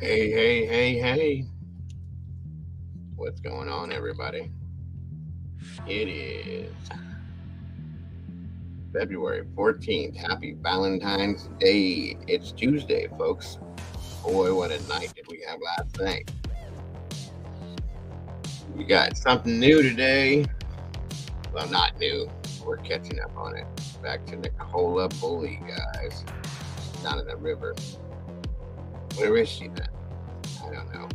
Hey. What's going on, everybody? It is February 14th. Happy Valentine's Day. It's Tuesday, folks. Boy, what a night did we have last night. We got something new today. Well, not new. We're catching up on it. Back to Nicola Bulley, guys. Down in the river. Where is she then? I don't know.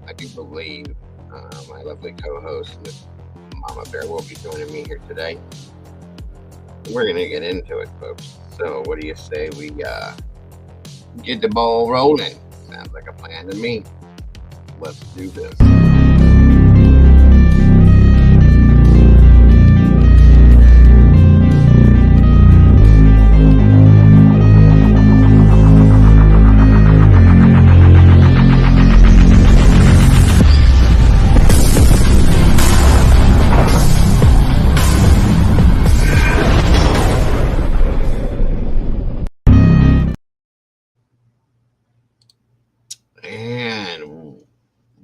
I do believe my lovely co-host, Miss Mama Bear, will be joining me here today. We're gonna get into it, folks. So, what do you say we get the ball rolling? Sounds like a plan to me. Let's do this. And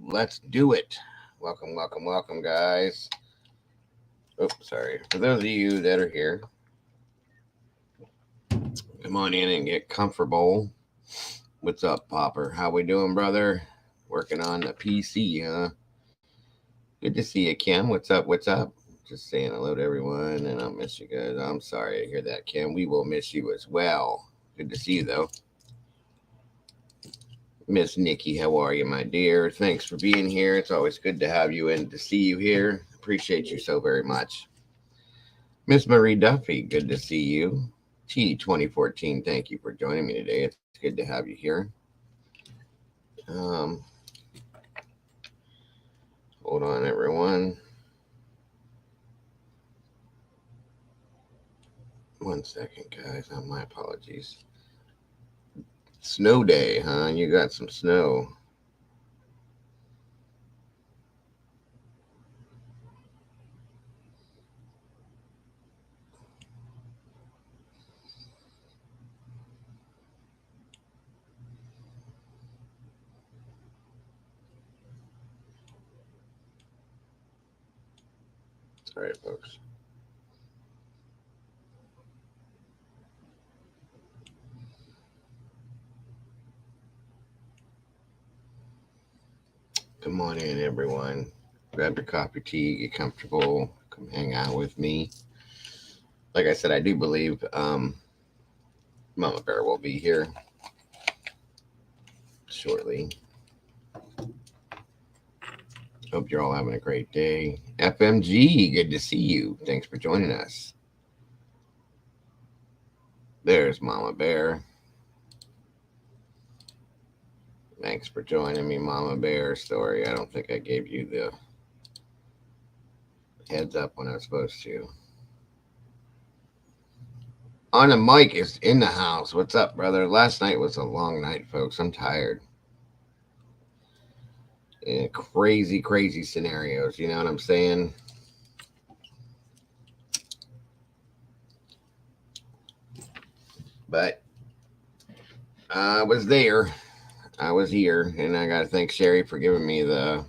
let's do it. Welcome, guys. Oh, sorry. For those of you that are here, come on in and get comfortable. What's up, Popper? How we doing, brother? Working on the PC, huh? Good to see you, Kim. What's up? Just saying hello to everyone, and I'll miss you guys. I'm sorry to hear that, Kim. We will miss you as well. Good to see you, though. Miss Nikki, how are you, my dear? Thanks for being here. It's always good to have you and to see you here. Appreciate you so very much. Miss Marie Duffy, good to see you. T2014, thank you for joining me today. It's good to have you here. Um, Hold on, everyone. 1 second, guys. My apologies. Snow day, huh? You got some snow. All right, folks. Come on in, everyone. Grab your coffee, tea, get comfortable, come hang out with me. Like I said, I do believe Mama Bear will be here shortly. Hope you're all having a great day. FMG, good to see you. Thanks for joining us. There's Mama Bear. Thanks for joining me, Mama Bear story. I don't think I gave you the heads up when I was supposed to. On the mic is in the house. What's up, brother? Last night was a long night, folks. I'm tired. And crazy scenarios. You know what I'm saying? But I was there. I was here, and I gotta thank Sherry for giving me the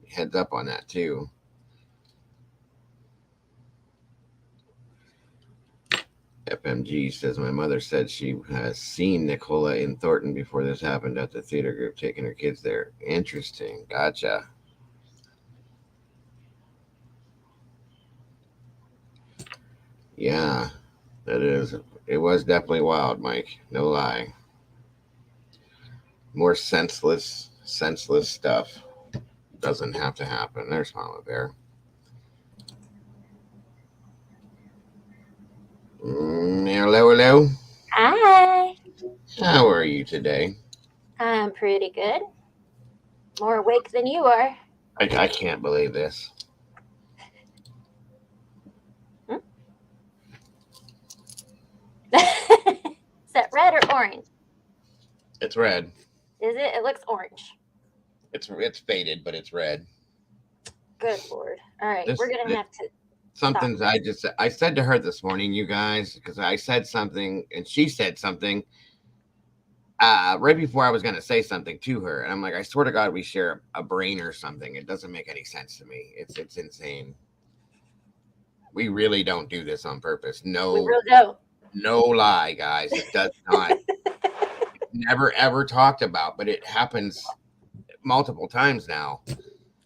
heads up on that too. FMG says my mother said she has seen Nicola in Thornton before this happened at the theater group, taking her kids there. Interesting. Gotcha. Yeah, that is. It was definitely wild, Mike. No lie. More senseless stuff doesn't have to happen. There's Mama Bear. Hello. Hi. How are you today? I'm pretty good. More awake than you are. I can't believe this. Is that red or orange? It's red. Is it? It looks orange. It's faded, but it's red. Good Lord. All right. We're going to have to. Something's I said to her this morning, you guys, because I said something and she said something. right before I was going to say something to her, and I'm like, I swear to God, we share a brain or something. It doesn't make any sense to me. It's insane. We really don't do this on purpose. We No, really don't. no lie, guys. It does not. Never ever talked about, but it happens multiple times now.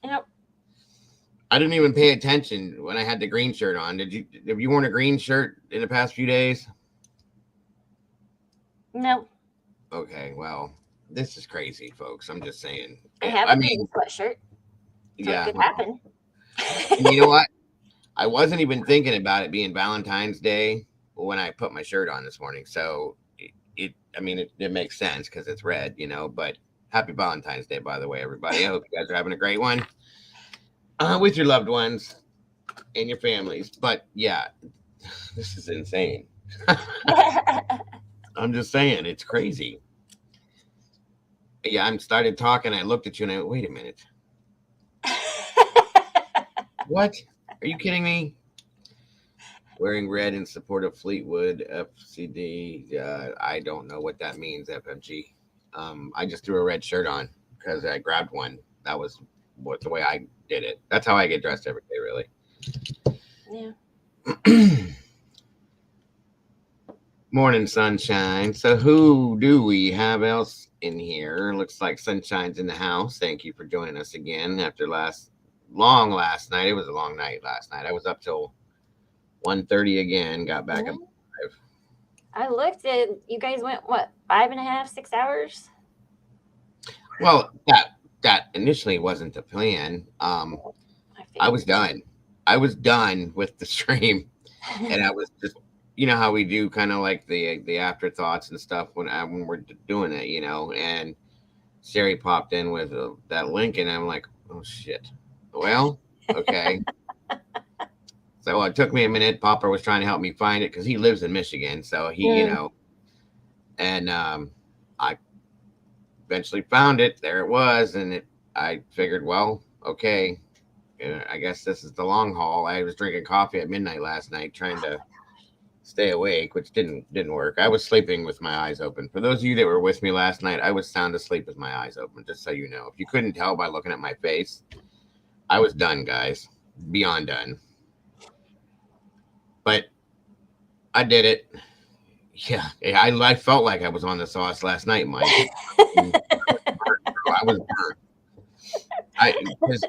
Yep. I didn't even pay attention when I had the green shirt on. Have you worn a green shirt in the past few days? No. Okay, well, this is crazy, folks. I'm just saying. I have a green sweatshirt. So Yeah. it could happen. And you know what? I wasn't even thinking about it being Valentine's Day when I put my shirt on this morning. So it makes sense because it's red, but happy Valentine's Day, by the way, everybody. I hope you guys are having a great one with your loved ones and your families. But yeah, this is insane. I'm just saying, it's crazy. Yeah, I started talking. I looked at you and I went, wait a minute. What? Are you kidding me? Wearing red in support of Fleetwood FCD. I don't know what that means, FFG. I just threw a red shirt on because I grabbed one. That was the way I did it. That's how I get dressed every day, really. Yeah. Morning, Sunshine. So who do we have else in here? Looks like Sunshine's in the house. Thank you for joining us again after last night. It was a long night last night. I was up till 1:30 again. Got back at 5. I looked at you guys went what 5.5, 6 hours. Well, that initially wasn't the plan. I was done. I was done with the stream, and I was just, how we do kind of like the afterthoughts and stuff when we're doing it, And Sherry popped in with that link, and I'm like, oh shit. Well, okay. So it took me a minute. Popper was trying to help me find it because he lives in Michigan. So he, and I eventually found it. There it was. And I figured, well, okay, I guess this is the long haul. I was drinking coffee at midnight last night trying to stay awake, which didn't work. I was sleeping with my eyes open. For those of you that were with me last night, I was sound asleep with my eyes open, just so you know. If you couldn't tell by looking at my face, I was done, guys. Beyond done. But I did it. Yeah, I felt like I was on the sauce last night, Mike. I was burnt. Because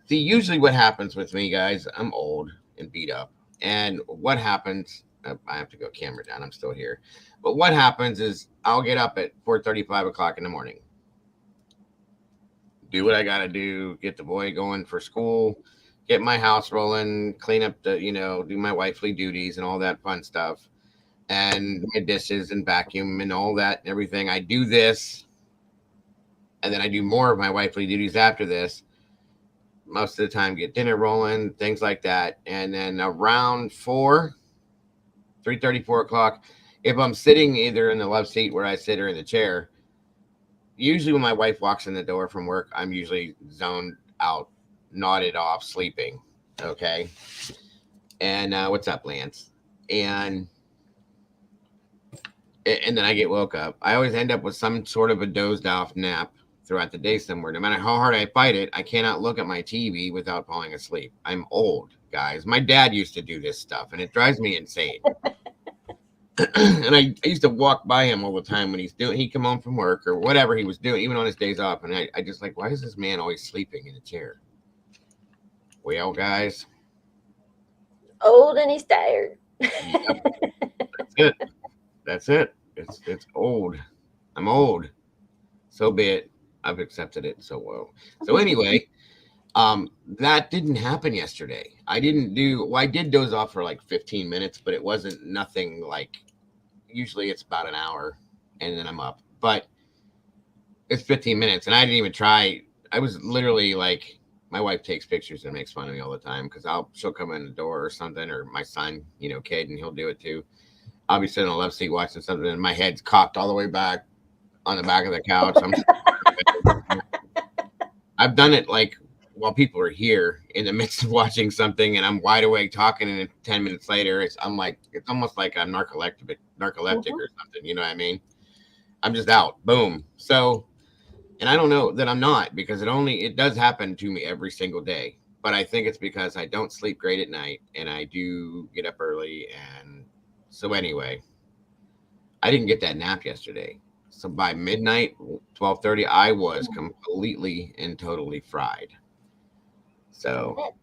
see, usually what happens with me, guys, I'm old and beat up. And what happens, I have to go camera down. I'm still here. But what happens is I'll get up at 4:30, 5 o'clock in the morning. Do what I got to do, get the boy going for school, get my house rolling, clean up do my wifely duties and all that fun stuff, and my dishes and vacuum and all that and everything. I do this, and then I do more of my wifely duties after this. Most of the time, get dinner rolling, things like that. And then around 3:30, 4 o'clock, if I'm sitting either in the love seat where I sit or in the chair, usually when my wife walks in the door from work, I'm usually zoned out, nodded off, sleeping. Okay. And what's up, Lance? And then I get woke up. I always end up with some sort of a dozed off nap throughout the day somewhere. No matter how hard I fight it, I cannot look at my TV without falling asleep. I'm old, guys. My dad used to do this stuff, and it drives me insane. And I used to walk by him all the time when he'd come home from work or whatever he was doing, even on his days off. And I just like, why is this man always sleeping in a chair? Well, guys. Old and he's tired. Yep. That's it. It's old. I'm old. So be it. I've accepted it so well. So anyway, that didn't happen yesterday. I did doze off for like 15 minutes, but it wasn't nothing like, usually it's about an hour and then I'm up, but it's 15 minutes and I didn't even try. I was literally like, my wife takes pictures and makes fun of me all the time because she'll come in the door or something, or my son, Kid, and he'll do it too. I'll be sitting on the left seat watching something and my head's cocked all the way back on the back of the couch. I've done it like while people are here in the midst of watching something and I'm wide awake talking, and 10 minutes later it's almost like I'm narcoleptic or something, you know what I mean? I'm just out. Boom. So, and I don't know that I'm not because it does happen to me every single day. But I think it's because I don't sleep great at night and I do get up early. And so, anyway, I didn't get that nap yesterday. So by midnight, 12:30, I was completely and totally fried. I So bet.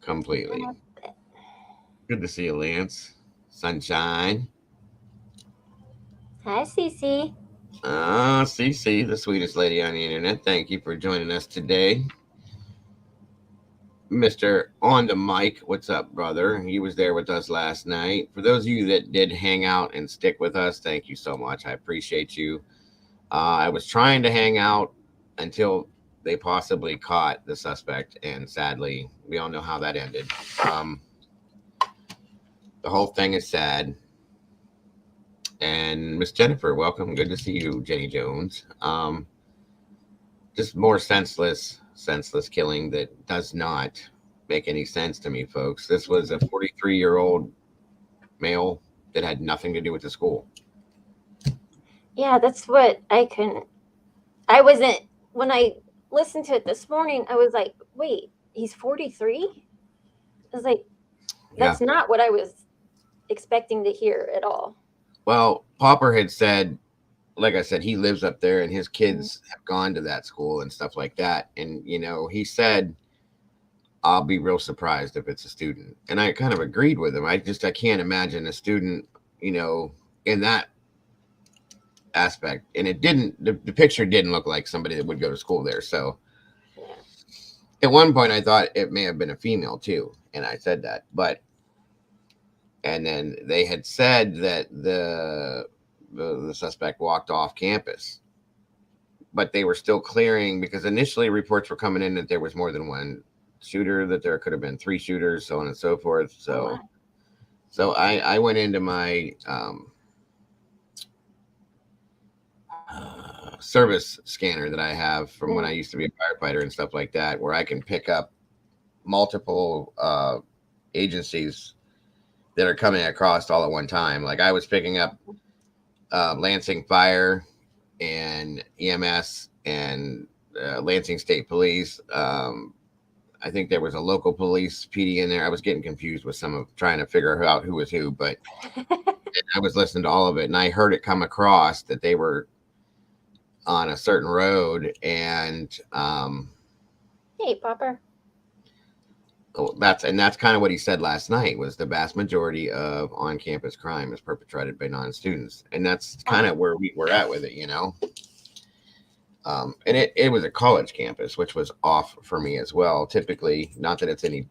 completely. I bet. Good to see you, Lance. Sunshine. Hi, Cece. Cece, the sweetest lady on the internet. Thank you for joining us today. Mr. On the mic, what's up, brother? He was there with us last night. For those of you that did hang out and stick with us, thank you so much. I appreciate you. I was trying to hang out until they possibly caught the suspect, and sadly, we all know how that ended. Um, the whole thing is sad. And Miss Jennifer, welcome. Good to see you, Jenny Jones. Just more senseless killing that does not make any sense to me, folks. This was a 43-year-old male that had nothing to do with the school. Yeah, that's what I couldn't. I wasn't, when I listened to it this morning, I was like, wait, he's 43? I was like, Yeah. that's not what I was expecting to hear at all. Well, Popper had said, like I said, he lives up there and his kids have gone to that school and stuff like that. And, he said, I'll be real surprised if it's a student. And I kind of agreed with him. I can't imagine a student, in that aspect. And the picture didn't look like somebody that would go to school there. So Yeah. at one point I thought it may have been a female too. And I said that, and then they had said that the suspect walked off campus, but they were still clearing because initially reports were coming in that there was more than one shooter, that there could have been 3 shooters, so on and so forth. So I went into my service scanner that I have from when I used to be a firefighter and stuff like that, where I can pick up multiple agencies that are coming across all at one time. Like I was picking up Lansing Fire and EMS and Lansing State Police. I think there was a local police PD in there. I was getting confused with some of trying to figure out who was who, but I was listening to all of it and I heard it come across that they were on a certain road and Hey, Popper. that's kind of what he said last night was the vast majority of on-campus crime is perpetrated by non-students, and that's kind of where we were at with it, and it was a college campus, which was off for me as well. Typically, not that it's any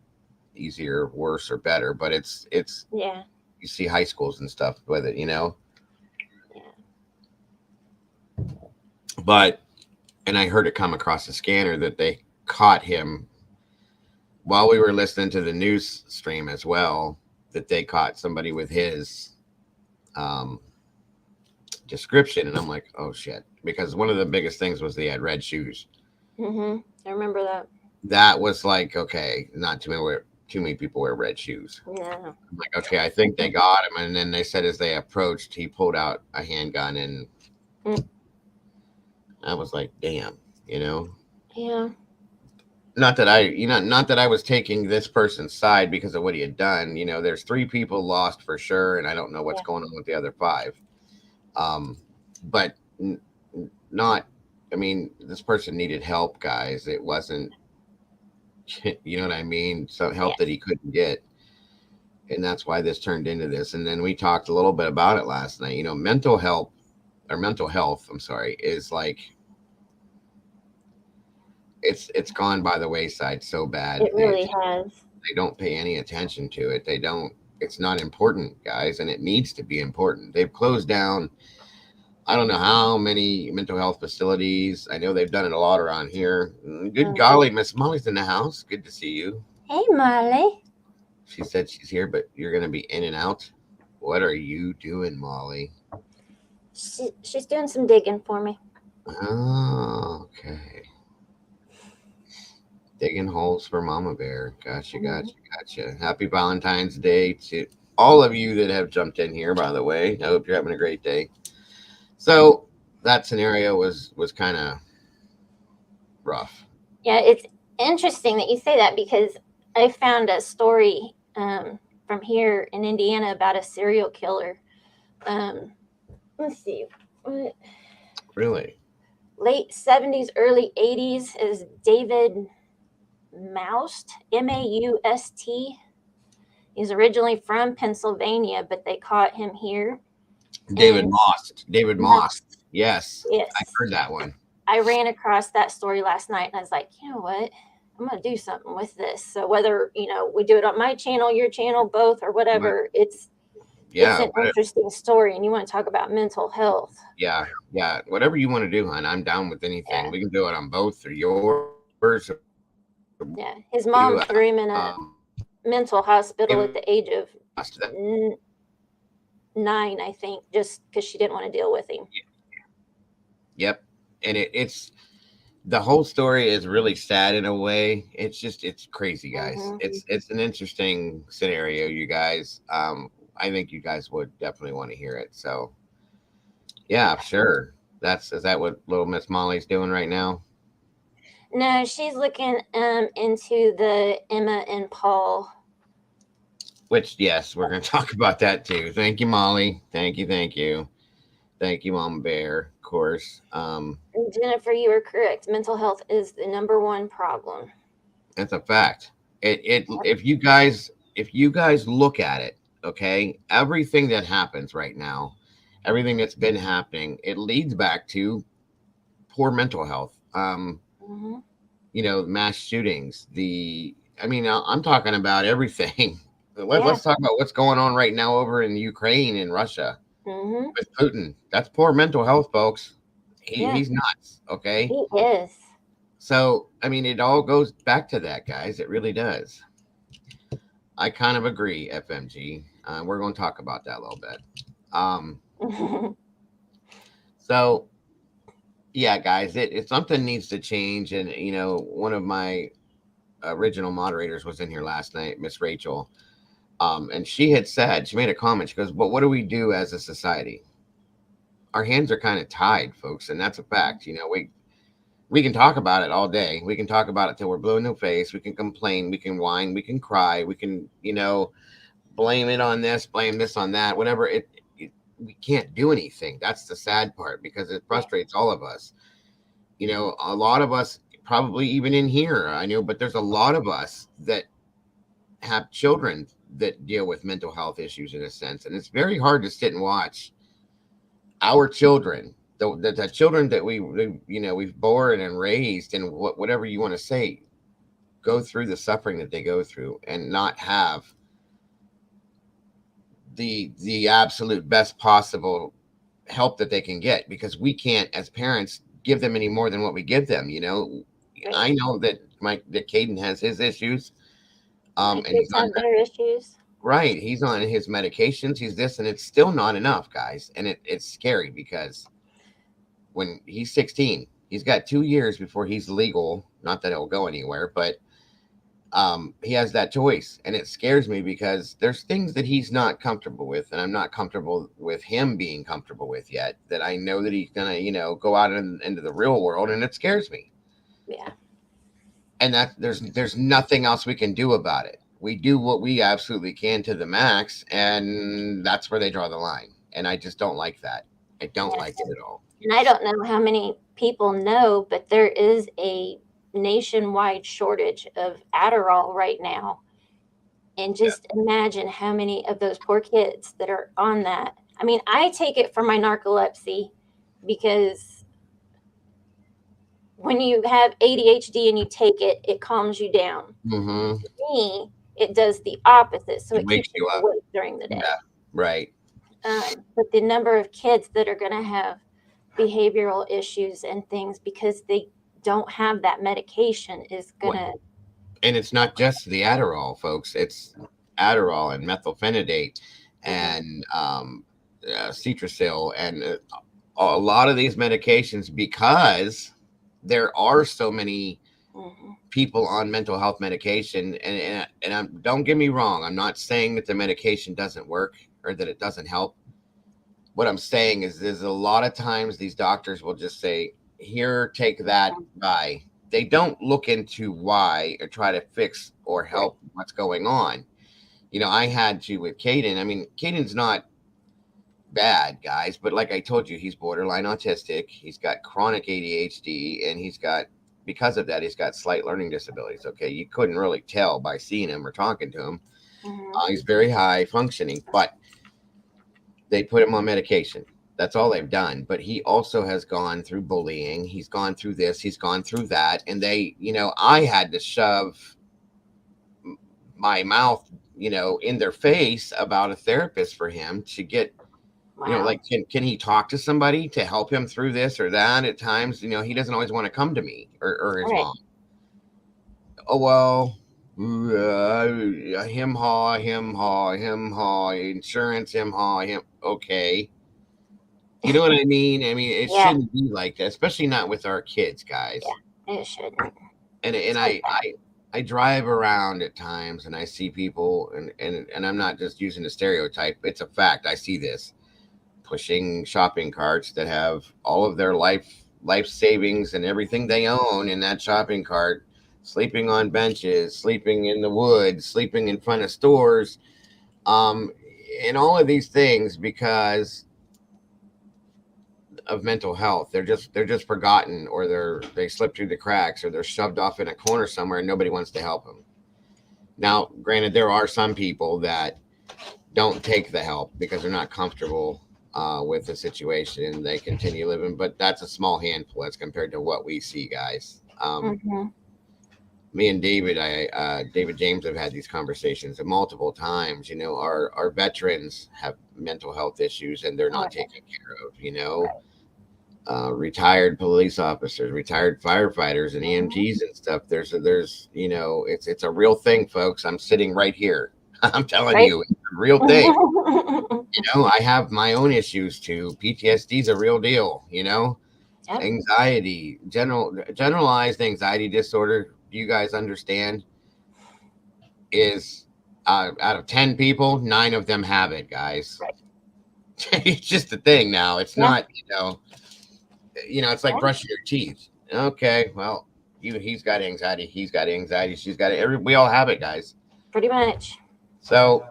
easier, worse, or better, but it's Yeah. you see high schools and stuff with it, Yeah. But and I heard it come across the scanner that they caught him while we were listening to the news stream as well, that they caught somebody with his description. And I'm like, oh shit. Because one of the biggest things was they had red shoes. I remember that. That was like, okay, not too many people wear red shoes. Yeah. I'm like, okay, I think they got him. And then they said as they approached, he pulled out a handgun and I was like, damn, Yeah. not that I was taking this person's side because of what he had done. There's 3 people lost for sure, and I don't know what's going on with the other 5. But not. I mean, this person needed help, guys. It wasn't, you know what I mean? Some help that he couldn't get, and that's why this turned into this. And then we talked a little bit about it last night. Mental health. I'm sorry, is like. It's gone by the wayside so bad. It really has. They don't pay any attention to it. It's not important, guys, and it needs to be important. They've closed down, I don't know how many mental health facilities. I know they've done it a lot around here. Good golly, Miss Molly's in the house. Good to see you. Hey, Molly. She said she's here, but you're going to be in and out. What are you doing, Molly? She's doing some digging for me. Oh, okay. Digging holes for Mama Bear. Gotcha. Happy Valentine's Day to all of you that have jumped in here, by the way. I hope you're having a great day. So that scenario was kind of rough. Yeah, it's interesting that you say that because I found a story from here in Indiana about a serial killer. Um, let's see, what, Really? late 70s, early 80s is David Maust, Maust. He's originally from Pennsylvania, but they caught him here. David And Moss. David Moss. Maust, Yes, I yes. heard that one. I ran across that story last night and I was like, you know what? I'm going to do something with this. So whether, we do it on my channel, your channel, both or whatever, it's an interesting story. And you want to talk about mental health. Yeah. Whatever you want to do, hon. I'm down with anything. Yeah. We can do it on both or yours. Yeah. His mom threw him in a mental hospital at the age of 9, I think, just because she didn't want to deal with him. Yep. And it's the whole story is really sad in a way. It's crazy, guys. It's an interesting scenario, you guys. I think you guys would definitely want to hear it. So yeah, sure. Is that what little Miss Molly's doing right now? No, she's looking into the Emma and Paul. Which, yes, we're going to talk about that too. Thank you, Molly. Thank you. Thank you, Mama Bear, of course. Jennifer, you are correct. Mental health is the number one problem. That's a fact. If you guys look at it, okay, everything that happens right now, everything that's been happening, it leads back to poor mental health. Mass shootings. I'm talking about everything. Let's talk about what's going on right now over in Ukraine and Russia with Putin. That's poor mental health, folks. He's nuts. Okay. He is. So, it all goes back to that, guys. It really does. I kind of agree, FMG. We're going to talk about that a little bit. So, yeah, guys, it something needs to change. And, one of my original moderators was in here last night, Miss Rachel. And she made a comment. She goes, but what do we do as a society? Our hands are kind of tied, folks. And that's a fact. We can talk about it all day. We can talk about it till we're blue in the face. We can complain. We can whine. We can cry. We can, blame it on this, blame this on that, whatever. We can't do anything. That's the sad part because it frustrates all of us. A lot of us, probably even in here, I know, but there's a lot of us that have children that deal with mental health issues in a sense. And it's very hard to sit and watch our children, the children that we've born and raised and whatever you want to say, go through the suffering that they go through and not have the absolute best possible help that they can get, because we can't as parents give them any more than what we give them. I know that Caden has his issues. And he's on their issues. Right. He's on his medications. He's this, and it's still not enough, guys. And it's scary because when he's 16, he's got 2 years before he's legal. Not that he'll go anywhere, but he has that choice. And it scares me because there's things that he's not comfortable with, and I'm not comfortable with him being comfortable with yet, that I know that he's going to, go out into the real world, and it scares me. Yeah. And that there's nothing else we can do about it. We do what we absolutely can to the max, and that's where they draw the line. And I just don't like that. I don't like it at all. And I don't know how many people know, but there is a nationwide shortage of Adderall right now. And just imagine how many of those poor kids that are on that. I mean, I take it for my narcolepsy because when you have ADHD and you take it, it calms you down. Mm-hmm. For me, it does the opposite. So it wakes keeps you awake during the day. Yeah, right. But the number of kids that are going to have behavioral issues and things because they don't have that medication is going to. And it's not just the Adderall, folks. It's Adderall and methylphenidate and Cetrasil and a lot of these medications, because there are so many people on mental health medication, and don't get me wrong, I'm not saying that the medication doesn't work or that it doesn't help. What I'm saying is there's a lot of times these doctors will just say, here, take that, bye. They don't look into why or try to fix or help what's going on. I had to with Caden. I mean, Caden's not bad, guys, but like I told you, he's borderline autistic. He's got chronic ADHD, and because of that, he's got slight learning disabilities. Okay, you couldn't really tell by seeing him or talking to him. He's very high functioning, but they put him on medication. That's all they've done. But he also has gone through bullying. He's gone through this. He's gone through that. And I had to shove my mouth, in their face about a therapist for him to get, like, can he talk to somebody to help him through this or that? At times, he doesn't always want to come to me or his mom. Oh, well, him haw, insurance, him haw, him. Okay. You know what I mean? I mean, it shouldn't be like that, especially not with our kids, guys. Yeah, it shouldn't. And I drive around at times and I see people, and I'm not just using a stereotype. It's a fact. I see this pushing shopping carts that have all of their life savings and everything they own in that shopping cart, sleeping on benches, sleeping in the woods, sleeping in front of stores, and all of these things because of mental health. They're just forgotten, or they slip through the cracks, or they're shoved off in a corner somewhere and nobody wants to help them. Now, granted, there are some people that don't take the help because they're not comfortable with the situation and they continue living, but that's a small handful as compared to what we see, guys. Me and David James have had these conversations multiple times. Our veterans have mental health issues and they're not taken care of. Retired police officers, retired firefighters, and EMTs and stuff. There's it's a real thing, folks. I'm sitting right here. I'm telling you, it's a real thing. I have my own issues too. PTSD is a real deal. Anxiety, generalized anxiety disorder. Do you guys understand? Is out of 10 people, 9 of them have it, guys. It's just a thing now. It's not, it's like brushing your teeth. Okay, well, he's got anxiety. He's got anxiety. She's got it. We all have it, guys. Pretty much. So,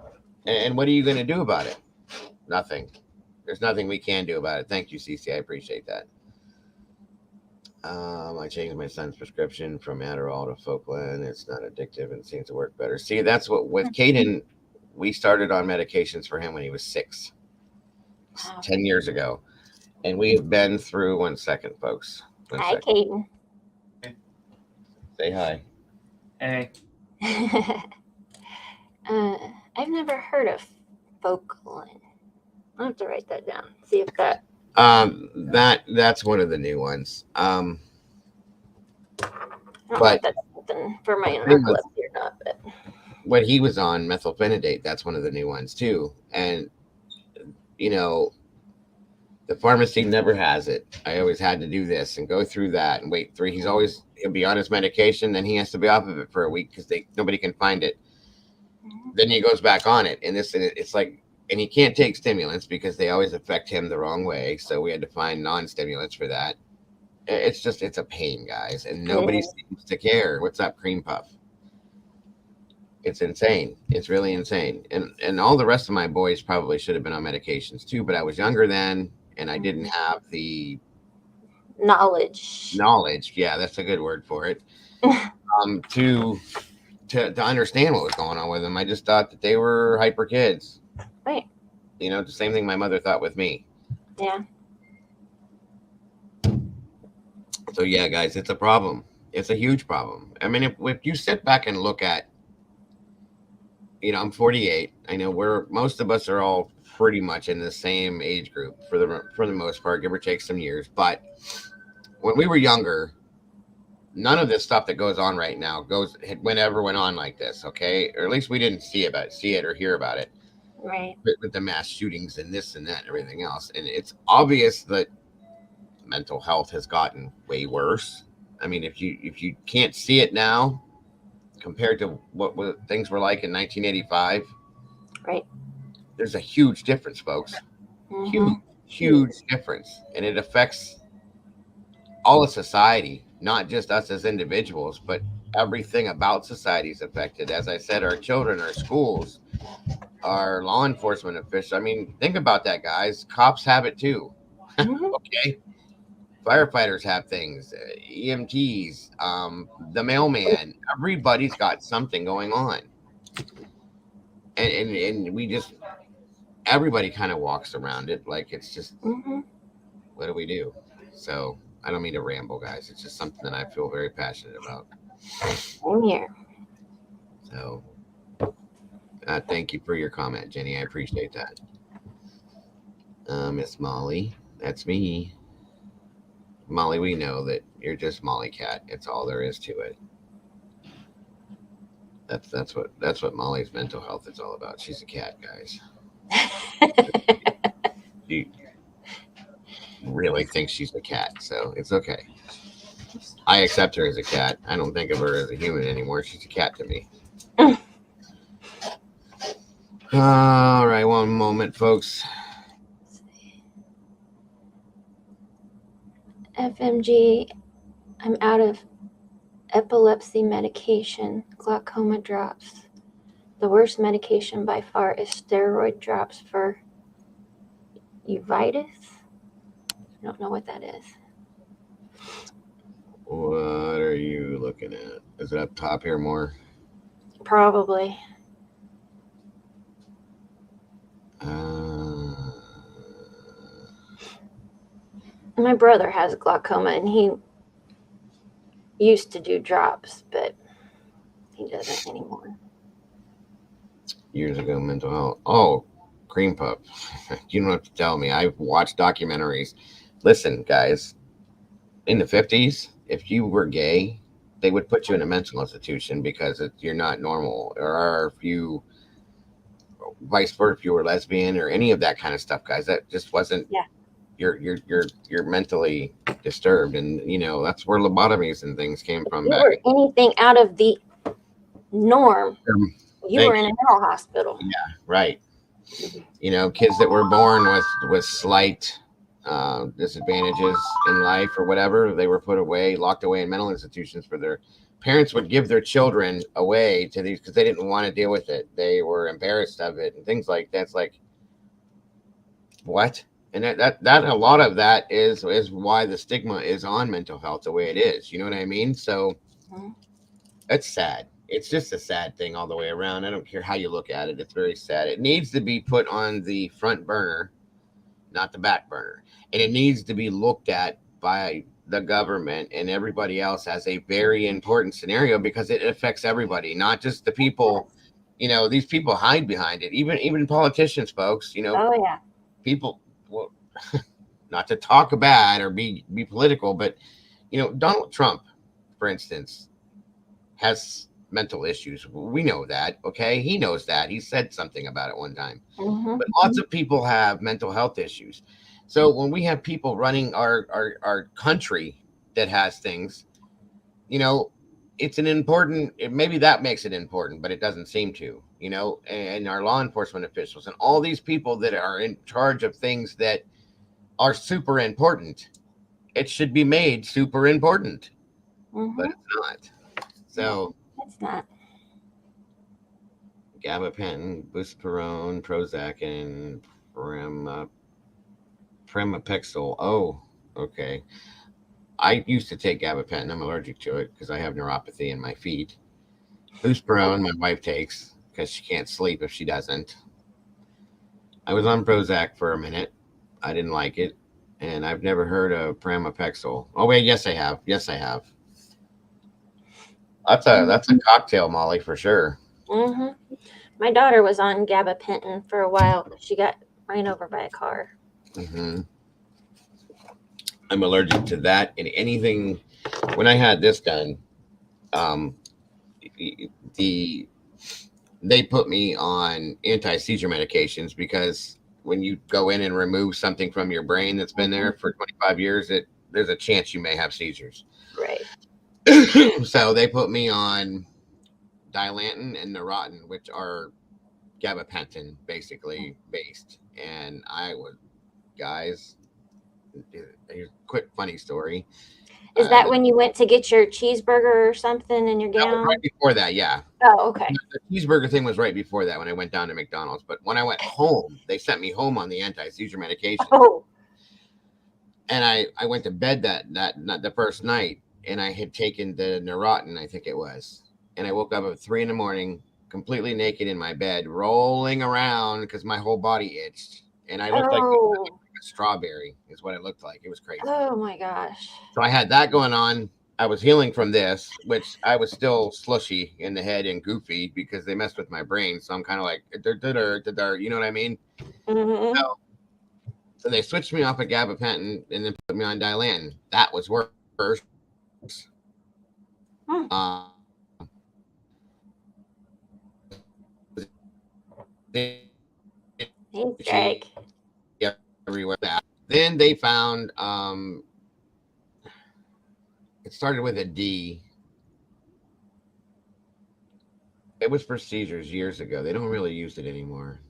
and what are you going to do about it? Nothing. There's nothing we can do about it. Thank you, CC. I appreciate that. I changed my son's prescription from Adderall to Focalin. It's not addictive and seems to work better. See, that's what with Caden, we started on medications for him when he was 6, 10 years ago. And we have been through, one second, folks. Hi, Caden. Say hi. Hey. I've never heard of Focalin. I'll have to write that down. See if that. That's one of the new ones. I don't know if that's something for my narcolepsy or not, but what he was on, methylphenidate, that's one of the new ones too. And the pharmacy never has it. I always had to do this and go through that and wait 3. He'll be on his medication, then he has to be off of it for a week because nobody can find it. Then he goes back on it, and it's like, and he can't take stimulants because they always affect him the wrong way. So we had to find non-stimulants for that. It's a pain, guys, and nobody seems to care. What's up, Cream Puff? It's insane. It's really insane. And all the rest of my boys probably should have been on medications too, but I was younger then, and I didn't have the knowledge. Yeah, that's a good word for it. To understand what was going on with them. I just thought that they were hyper kids. Right. The same thing my mother thought with me. Yeah. So yeah, guys, it's a problem. It's a huge problem. I mean, if you sit back and look at, I'm 48. I know most of us are all pretty much in the same age group for the most part, give or take some years. But when we were younger, none of this stuff that goes on right now went on like this, okay? Or at least we didn't see it or hear about it. Right. With the mass shootings and this and that and everything else. And it's obvious that mental health has gotten way worse. I mean, if you can't see it now compared to what things were like in 1985, Right. there's a huge difference, folks. Huge, Mm-hmm. huge difference, and it affects all of society, not just us as individuals, but everything about society is affected. As I said, our children, our schools, our law enforcement officials. I mean, think about that, guys. Cops have it too. Mm-hmm. Okay, firefighters have things, EMTs, the mailman. Everybody's got something going on, and we just everybody kind of walks around it like it's just Mm-hmm. what do we do? So I don't mean to ramble, guys. It's just something that I feel very passionate about. Same here. So thank you for your comment, Jenny. I appreciate that. Miss Molly, that's me. Molly, we know that you're just Molly Cat. It's all there is to it. That's what Molly's mental health is all about. She's a cat, guys. She really thinks she's a cat, so it's okay. I accept her as a cat. I don't think of her as a human anymore. She's a cat to me. All right, one moment, folks. FMG, I'm out of epilepsy medication, glaucoma drops. The worst medication by far is steroid drops for uveitis. I don't know what that is. What are you looking at? Is it up top here more? Probably. My brother has glaucoma and he used to do drops, but he doesn't anymore. Years ago, mental health. Oh, cream puff. You don't have to tell me. I've watched documentaries. Listen, guys, in the 50s, if you were gay, they would put you in a mental institution because you're not normal. Or if you, vice versa, if you were lesbian or any of that kind of stuff, guys, that just wasn't. Yeah. You're mentally disturbed, and that's where lobotomies and things came from. If you Back were anything out of the norm, you were in a mental hospital. Yeah, right. Kids that were born with slight disadvantages in life or whatever, they were locked away in mental institutions for their parents would give their children away to these because they didn't want to deal with it. They were embarrassed of it and things like that. It's like, what? And that a lot of that is why the stigma is on mental health the way it is. You know what I mean? So that's sad. It's just a sad thing all the way around. I don't care how you look at it. It's very sad. It needs to be put on the front burner, not the back burner. And it needs to be looked at by the government and everybody else as a very important scenario because it affects everybody, not just the people. These people hide behind it. Even politicians, folks. Oh yeah. People. Well, not to talk bad or be political, but Donald Trump, for instance, has mental issues. We know that. Okay, he knows that. He said something about it one time. Mm-hmm. But lots of people have mental health issues. So when we have people running our country that has things, it's an important. Maybe that makes it important, but it doesn't seem to. And our law enforcement officials and all these people that are in charge of things that are super important. It should be made super important, but it's not. So it's not. Gabapentin, buspirone, Prozac, and Pramipexole. Oh, okay. I used to take gabapentin. I'm allergic to it because I have neuropathy in my feet. Buspirone, my wife takes because she can't sleep if she doesn't. I was on Prozac for a minute. I didn't like it, and I've never heard of Pramipexole. Oh wait, yes I have. Yes I have. That's a cocktail, Molly, for sure. Mm-hmm. My daughter was on gabapentin for a while. She got ran over by a car. Mm-hmm. I'm allergic to that and anything. When I had this done, they put me on anti-seizure medications because when you go in and remove something from your brain that's been there for 25 years, there's a chance you may have seizures. Right. So they put me on Dilantin and Neurontin, which are gabapentin basically based. And I was, guys, here's a quick funny story. Is that when you went to get your cheeseburger or something in your That was gown? right before that, yeah. Oh, okay. The cheeseburger thing was right before that when I went down to McDonald's. But when I went home, they sent me home on the anti-seizure medication. Oh, And I went to bed the first night, and I had taken the Neurontin, I think it was. And I woke up at 3 a.m, completely naked in my bed, rolling around because my whole body itched. And I looked like oh, a strawberry is what it looked like. It was crazy. oh my gosh. So I had that going on. I was healing from this, which I was still slushy in the head and goofy because they messed with my brain. So I'm kind of like, you know what I mean? Mm-hmm. So they switched me off of gabapentin and then put me on Dilantin. That was worse. Hmm. Hey, Drake. Everywhere. Then they found it started with a D. It was for seizures years ago. They don't really use it anymore.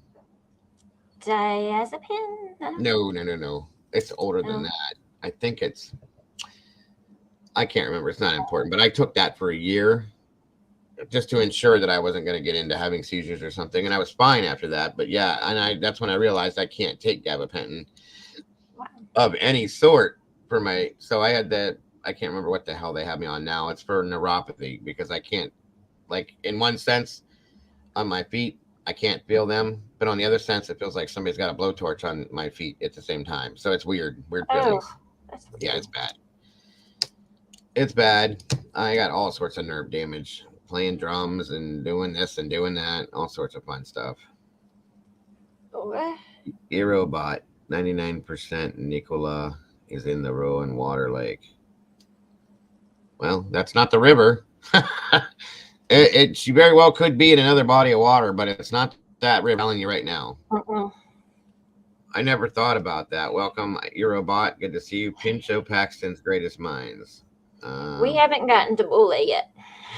Diazepam? No. It's older than that. I think it's. I can't remember. It's not important. But I took that for a year just to ensure that I wasn't going to get into having seizures or something. And I was fine after that. But yeah, and that's when I realized I can't take gabapentin of any sort for my. So I had that. I can't remember what the hell they have me on now. It's for neuropathy because I can't, like, in one sense, on my feet, I can't feel them. But on the other sense, it feels like somebody's got a blowtorch on my feet at the same time. So it's weird feelings. That's weird. Yeah, it's bad. It's bad. I got all sorts of nerve damage playing drums and doing this and doing that. All sorts of fun stuff. What? Aerobot, 99% Nicola is in the Rowan Water Lake. Well, that's not the river. She very well could be in another body of water, but it's not that river. I'm telling you right now. I never thought about that. Welcome, Eurobot. Good to see you. Pincho Paxton's Greatest Minds. We haven't gotten to Bulley yet.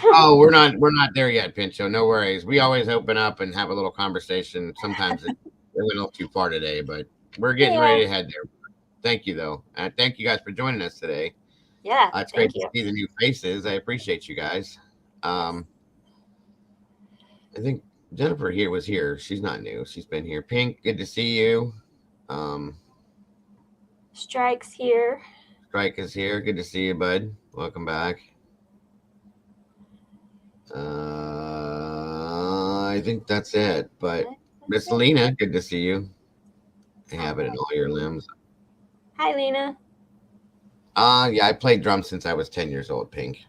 Oh, we're not there yet, Pincho. No worries. We always open up and have a little conversation. Sometimes it went a little too far today, but we're getting ready to head there. Thank you, though. Thank you guys for joining us today. Yeah, it's great to see the new faces. I appreciate you guys. I think Jennifer was here. She's not new. She's been here. Pink, good to see you. Strike's here. Strike is here. Good to see you, bud. Welcome back. I think that's it. But Miss Lena, good to see you. I have it in all your limbs. Hi, Lena. Yeah, I played drums since I was 10 years old, Pink.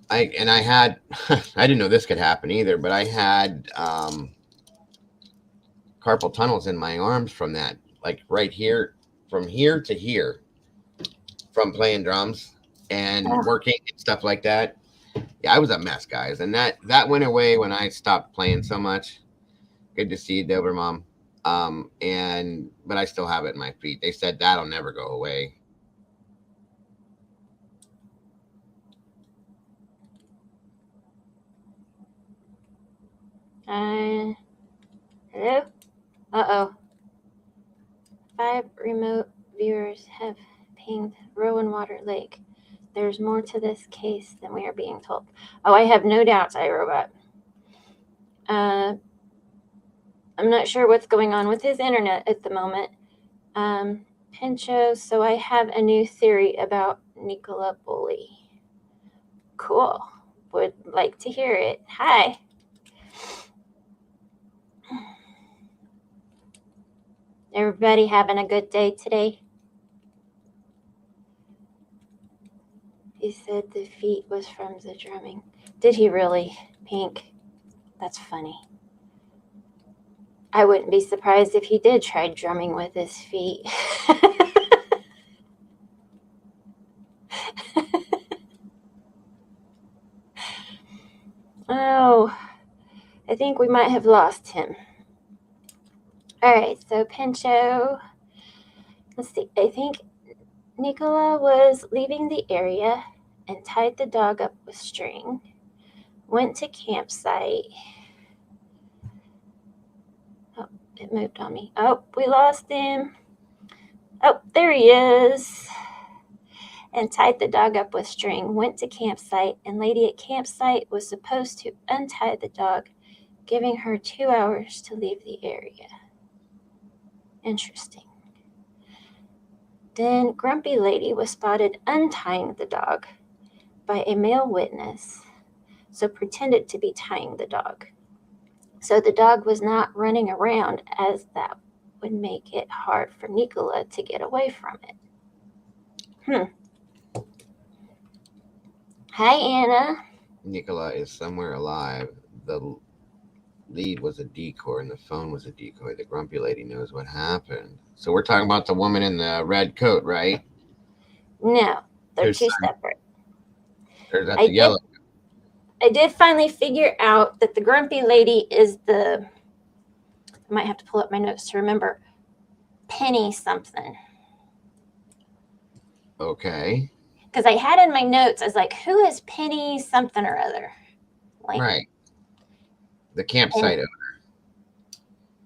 I had I didn't know this could happen either, but I had carpal tunnels in my arms from that, like right here, from here to here, from playing drums and working and stuff like that. Yeah, I was a mess, guys, and that went away when I stopped playing so much. Good to see you, Dober Mom. But I still have it in my feet. They said that'll never go away. Hello? Uh-oh. 5 remote viewers have pinged Rowan Water Lake. There's more to this case than we are being told. Oh, I have no doubts, iRobot. I'm not sure what's going on with his internet at the moment. Pincho, so I have a new theory about Nicola Bulley. Cool. Would like to hear it. Hi. Everybody having a good day today? He said the feet was from the drumming. Did he really, Pink? That's funny. I wouldn't be surprised if he did try drumming with his feet. Oh, I think we might have lost him. All right, so Pincho, let's see. I think Nicola was leaving the area and tied the dog up with string, went to campsite. Oh, it moved on me. Oh, we lost him. Oh, there he is. And tied the dog up with string, went to campsite, and lady at campsite was supposed to untie the dog, giving her 2 hours to leave the area. Interesting. Then grumpy lady was spotted untying the dog by a male witness, so pretended to be tying the dog. So the dog was not running around, as that would make it hard for Nicola to get away from it. Hi, Anna. Nicola is somewhere alive. The lead was a decoy and the phone was a decoy. The grumpy lady knows what happened. So we're talking about the woman in the red coat, right? No, they're two separate. There's that the yellow. I did finally figure out that the grumpy lady is I might have to pull up my notes to remember, Penny something. Okay. Because I had in my notes, I was like, who is Penny something or other? Like, right. The campsite owner.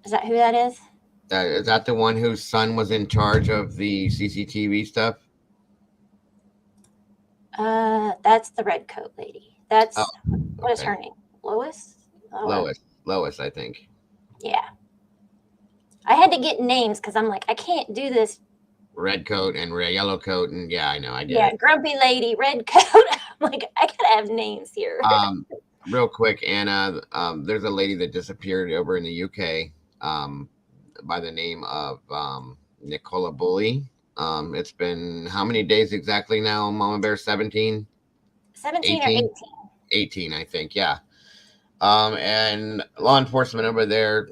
Is that who that is? Is that the one whose son was in charge of the CCTV stuff? That's the red coat lady. That's what is okay. her name? Lois? Lois, I think. Yeah. I had to get names because I'm like, I can't do this. Red coat and yellow coat, and yeah, I know, I get it. Yeah, grumpy lady, red coat. I'm like, I gotta have names here. Real quick, Anna, there's a lady that disappeared over in the UK, by the name of Nicola Bulley. It's been how many days exactly now, Mama Bear? 17? 17 or 18? 18, I think, yeah. And law enforcement over there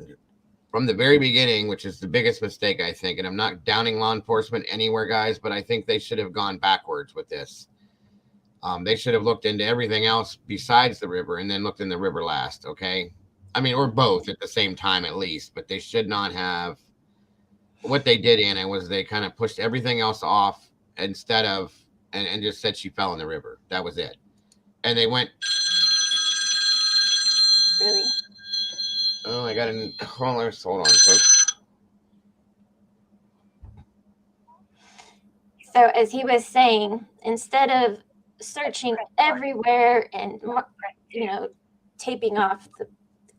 from the very beginning, which is the biggest mistake, I think, and I'm not downing law enforcement anywhere, guys, but I think they should have gone backwards with this. They should have looked into everything else besides the river and then looked in the river last, okay? I mean, or both at the same time at least, but they should not have. What they did, Anna, was they kind of pushed everything else off instead of, and just said she fell in the river. That was it. And they went. Really? Oh, I got a caller. Hold on, folks. So as he was saying, instead of searching everywhere and, taping off the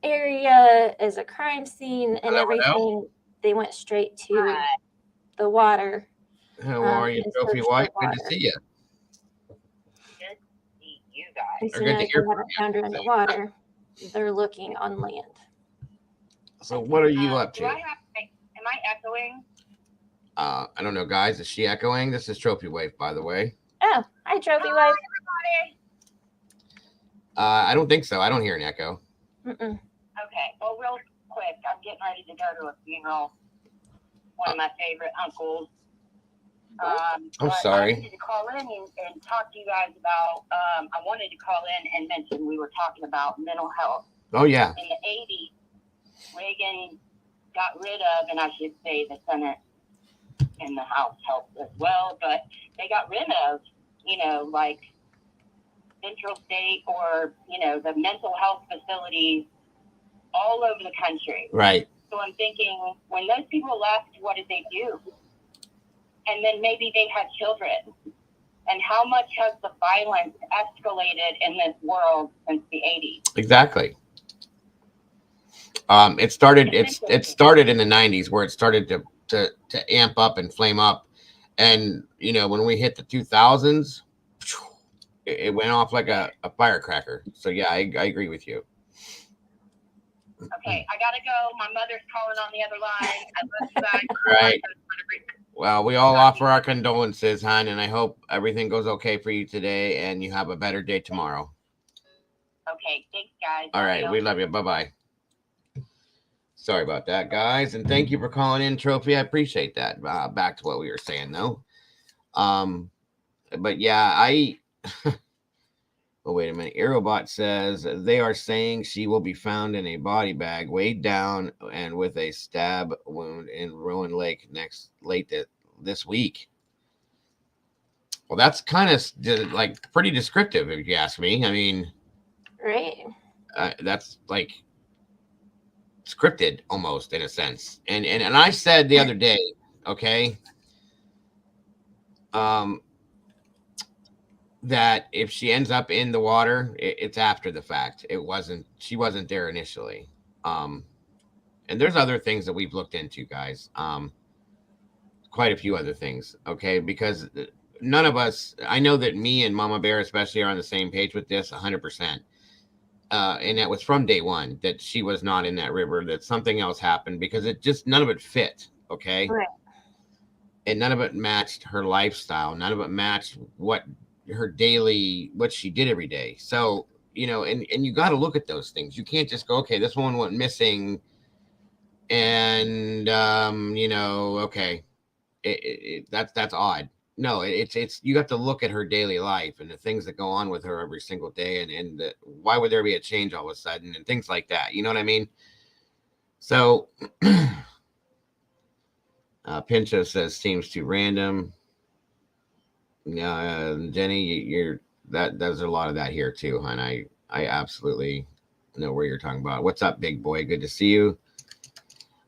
area as a crime scene and everything, they went straight to the water. How are you, Trophy White? Good to see you. Good to see you guys. And so now they haven't found her in the water. They're looking on land. So what are you up to? Am I echoing? I don't know, guys. Is she echoing? This is Trophy Wave, by the way. Oh, hi, Trophy Wave. Everybody. I don't think so. I don't hear an echo. Mm-mm. Okay. Well, real quick, I'm getting ready to go to a funeral. One of my favorite uncles. I'm sorry. I wanted to call in and talk to you guys about. I wanted to call in and mention we were talking about mental health. Oh yeah. In the 80s, Reagan got rid of, and I should say the Senate and the House helped as well, but they got rid of, like Central State or, the mental health facilities all over the country. Right. So I'm thinking, when those people left, what did they do? And then maybe they had children. And how much has the violence escalated in this world since the 80s? Exactly. It started in the 90s where it started to amp up and flame up. And, when we hit the 2000s, it went off like a firecracker. So, yeah, I agree with you. Okay, I got to go. My mother's calling on the other line. I love you guys. Right. Well, we all offer our condolences, hon, and I hope everything goes okay for you today and you have a better day tomorrow. Okay, thanks, guys. All right, we love you. Bye-bye. Sorry about that, guys, and thank you for calling in, Trophy. I appreciate that. Back to what we were saying, though. But yeah, oh, wait a minute. Aerobot says they are saying she will be found in a body bag, weighed down, and with a stab wound in Rowan Lake late this week. Well, that's kind of like pretty descriptive, if you ask me. I mean, Right. that's like scripted almost in a sense. And I said the other day, okay, that if she ends up in the water, it's after the fact. She wasn't there initially. And there's other things that we've looked into, guys. Quite a few other things, okay, because none of us, I know that me and Mama Bear especially are on the same page with this 100%. And that was from day one that she was not in that river, that something else happened, because it just, none of it fit, okay? Right. And none of it matched her lifestyle. None of it matched what she did every day. So, and you got to look at those things. You can't just go, okay, this one went missing and, okay, that's odd. No, it's you have to look at her daily life and the things that go on with her every single day, and why would there be a change all of a sudden and things like that. You know what I mean? So, Pincho says seems too random. Jenny, you're there's a lot of that here too, hon. I absolutely know where you're talking about. What's up, big boy? Good to see you.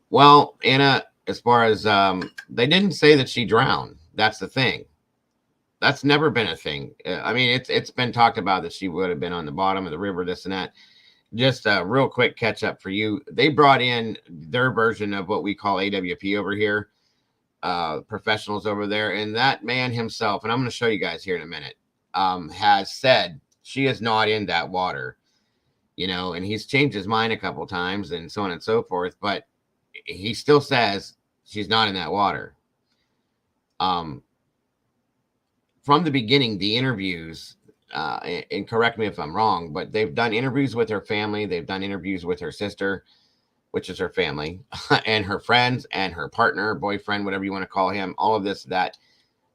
Well, Anna, as far as they didn't say that she drowned. That's the thing. That's never been a thing. I mean, it's been talked about that she would have been on the bottom of the river, this and that. Just a real quick catch up for you. They brought in their version of what we call AWP over here, professionals over there, and that man himself, and I'm going to show you guys here in a minute, has said she is not in that water, and he's changed his mind a couple times and so on and so forth, but he still says she's not in that water. From the beginning, the interviews, and correct me if I'm wrong, but they've done interviews with her family. They've done interviews with her sister, which is her family, and her friends and her partner, boyfriend, whatever you want to call him, all of this, that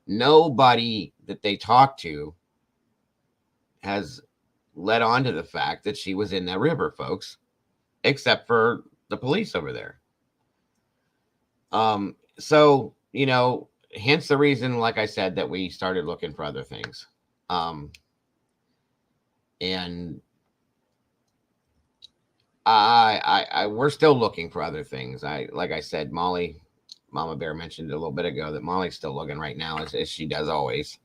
nobody that they talked to has led on to the fact that she was in that river, folks, except for the police over there. So, hence the reason, like I said, that we started looking for other things. And we're still looking for other things. Like I said, Mama Bear mentioned a little bit ago that Molly's still looking right now, as she does always.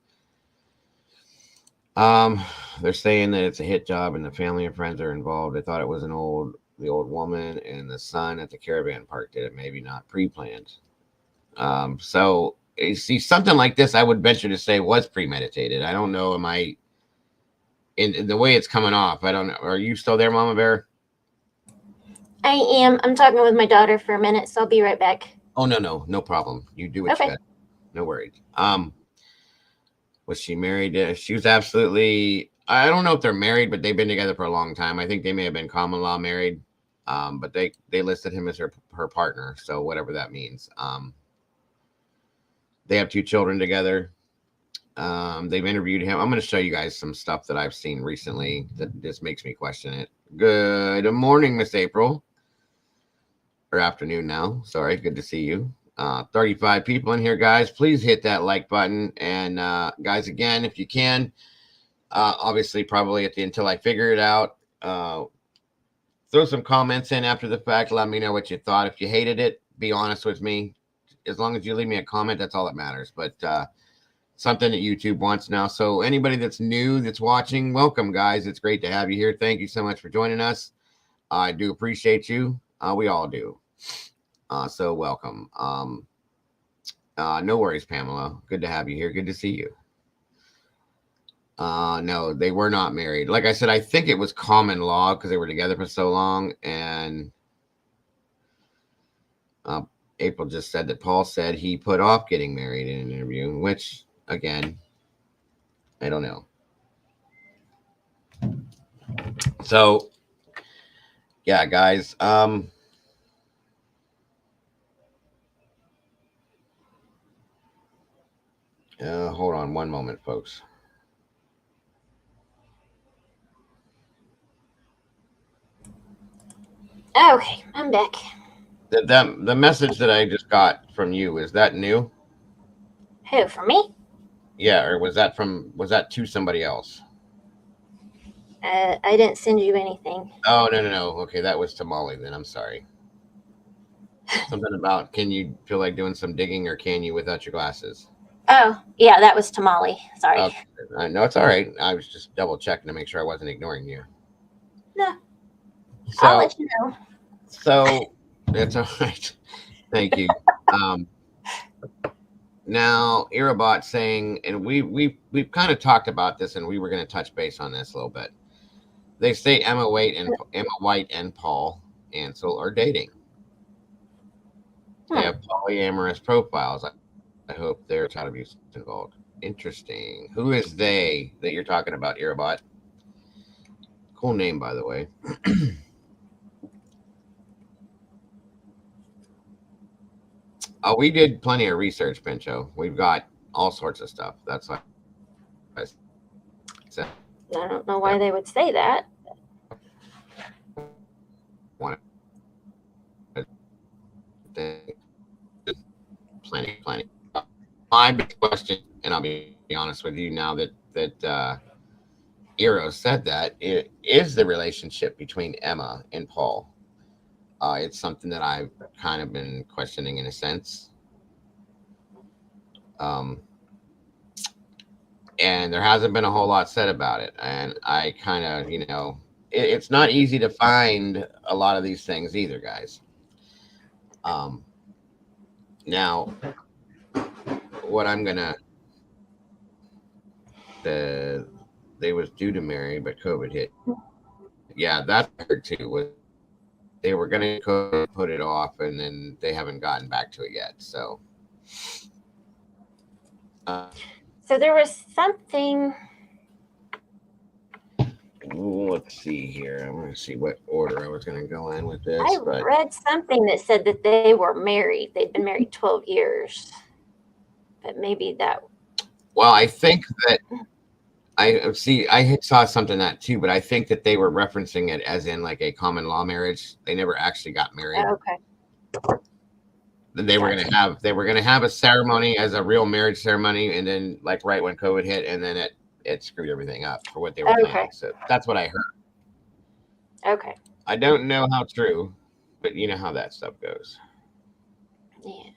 They're saying that it's a hit job and the family and friends are involved. I thought it was the old woman and the son at the caravan park did it, maybe not pre-planned. So you see, something like this, I would venture to say was premeditated. I don't know. Am I in the way it's coming off? I don't know. Are you still there, Mama Bear? I am. I'm talking with my daughter for a minute, so I'll be right back. Oh, no problem. You do what you got. No worries. Was she married? She was absolutely, I don't know if they're married, but they've been together for a long time. I think they may have been common law married. But they listed him as her partner. So whatever that means. They have 2 children together. They've interviewed him. I'm going to show you guys some stuff that I've seen recently that just makes me question it. Good morning, Miss April. Or afternoon now. Sorry. Good to see you. 35 people in here, guys. Please hit that like button. And guys, again, if you can, obviously probably until I figure it out, throw some comments in after the fact. Let me know what you thought. If you hated it, be honest with me. As long as you leave me a comment, that's all that matters. But something that YouTube wants now. So anybody that's new, that's watching, welcome, guys. It's great to have you here. Thank you so much for joining us. I do appreciate you. We all do. So welcome. No worries, Pamela. Good to have you here. Good to see you. No, they were not married. Like I said, I think it was common law because they were together for so long. And April just said that Paul said he put off getting married in an interview, which, again, I don't know. So, yeah, guys. Hold on one moment, folks. Okay, I'm back. The message that I just got from you, is that new? Who, for me? Yeah, or was that to somebody else? I didn't send you anything. Oh, no. Okay, that was to Molly then. I'm sorry. Something about, can you feel like doing some digging, or can you without your glasses? Oh, yeah, that was Tamale. Sorry. Okay, no, it's all right. I was just double checking to make sure I wasn't ignoring you. No, I'll So, let you know. That's all right. Thank you. Um, Now, Irabot saying, and we've kind of talked about this, and we were going to touch base on this a little bit. They say Emma White and Paul Ansel are dating. They have polyamorous profiles. I hope there's child abuse involved. Interesting. Who is they that you're talking about, Irabot? Cool name, by the way. Oh, we did plenty of research, Pincho. We've got all sorts of stuff. That's why I said. I don't know why they would say that. Plenty. My big question, and I'll be honest with you now that Eero said that, it is the relationship between Emma and Paul. It's something that I've kind of been questioning in a sense. And there hasn't been a whole lot said about it. And I kind of, it's not easy to find a lot of these things either, guys. Now, what I'm gonna, they was due to marry, but COVID hit. Yeah, that's heard too. Was they were gonna put it off, and then they haven't gotten back to it yet. So, so there was something. Let's see here. I'm going to see what order I was going to go in with this. I read something that said that they were married. They'd been married 12 years. But maybe that. Well, I think that I saw something that too, but I think that they were referencing it as in like a common law marriage. They never actually got married. Oh, okay. They were going to have a ceremony as a real marriage ceremony, and then like right when COVID hit, and then it screwed everything up for what they were planning. So that's what I heard. Okay. I don't know how true, but you know how that stuff goes. Yeah.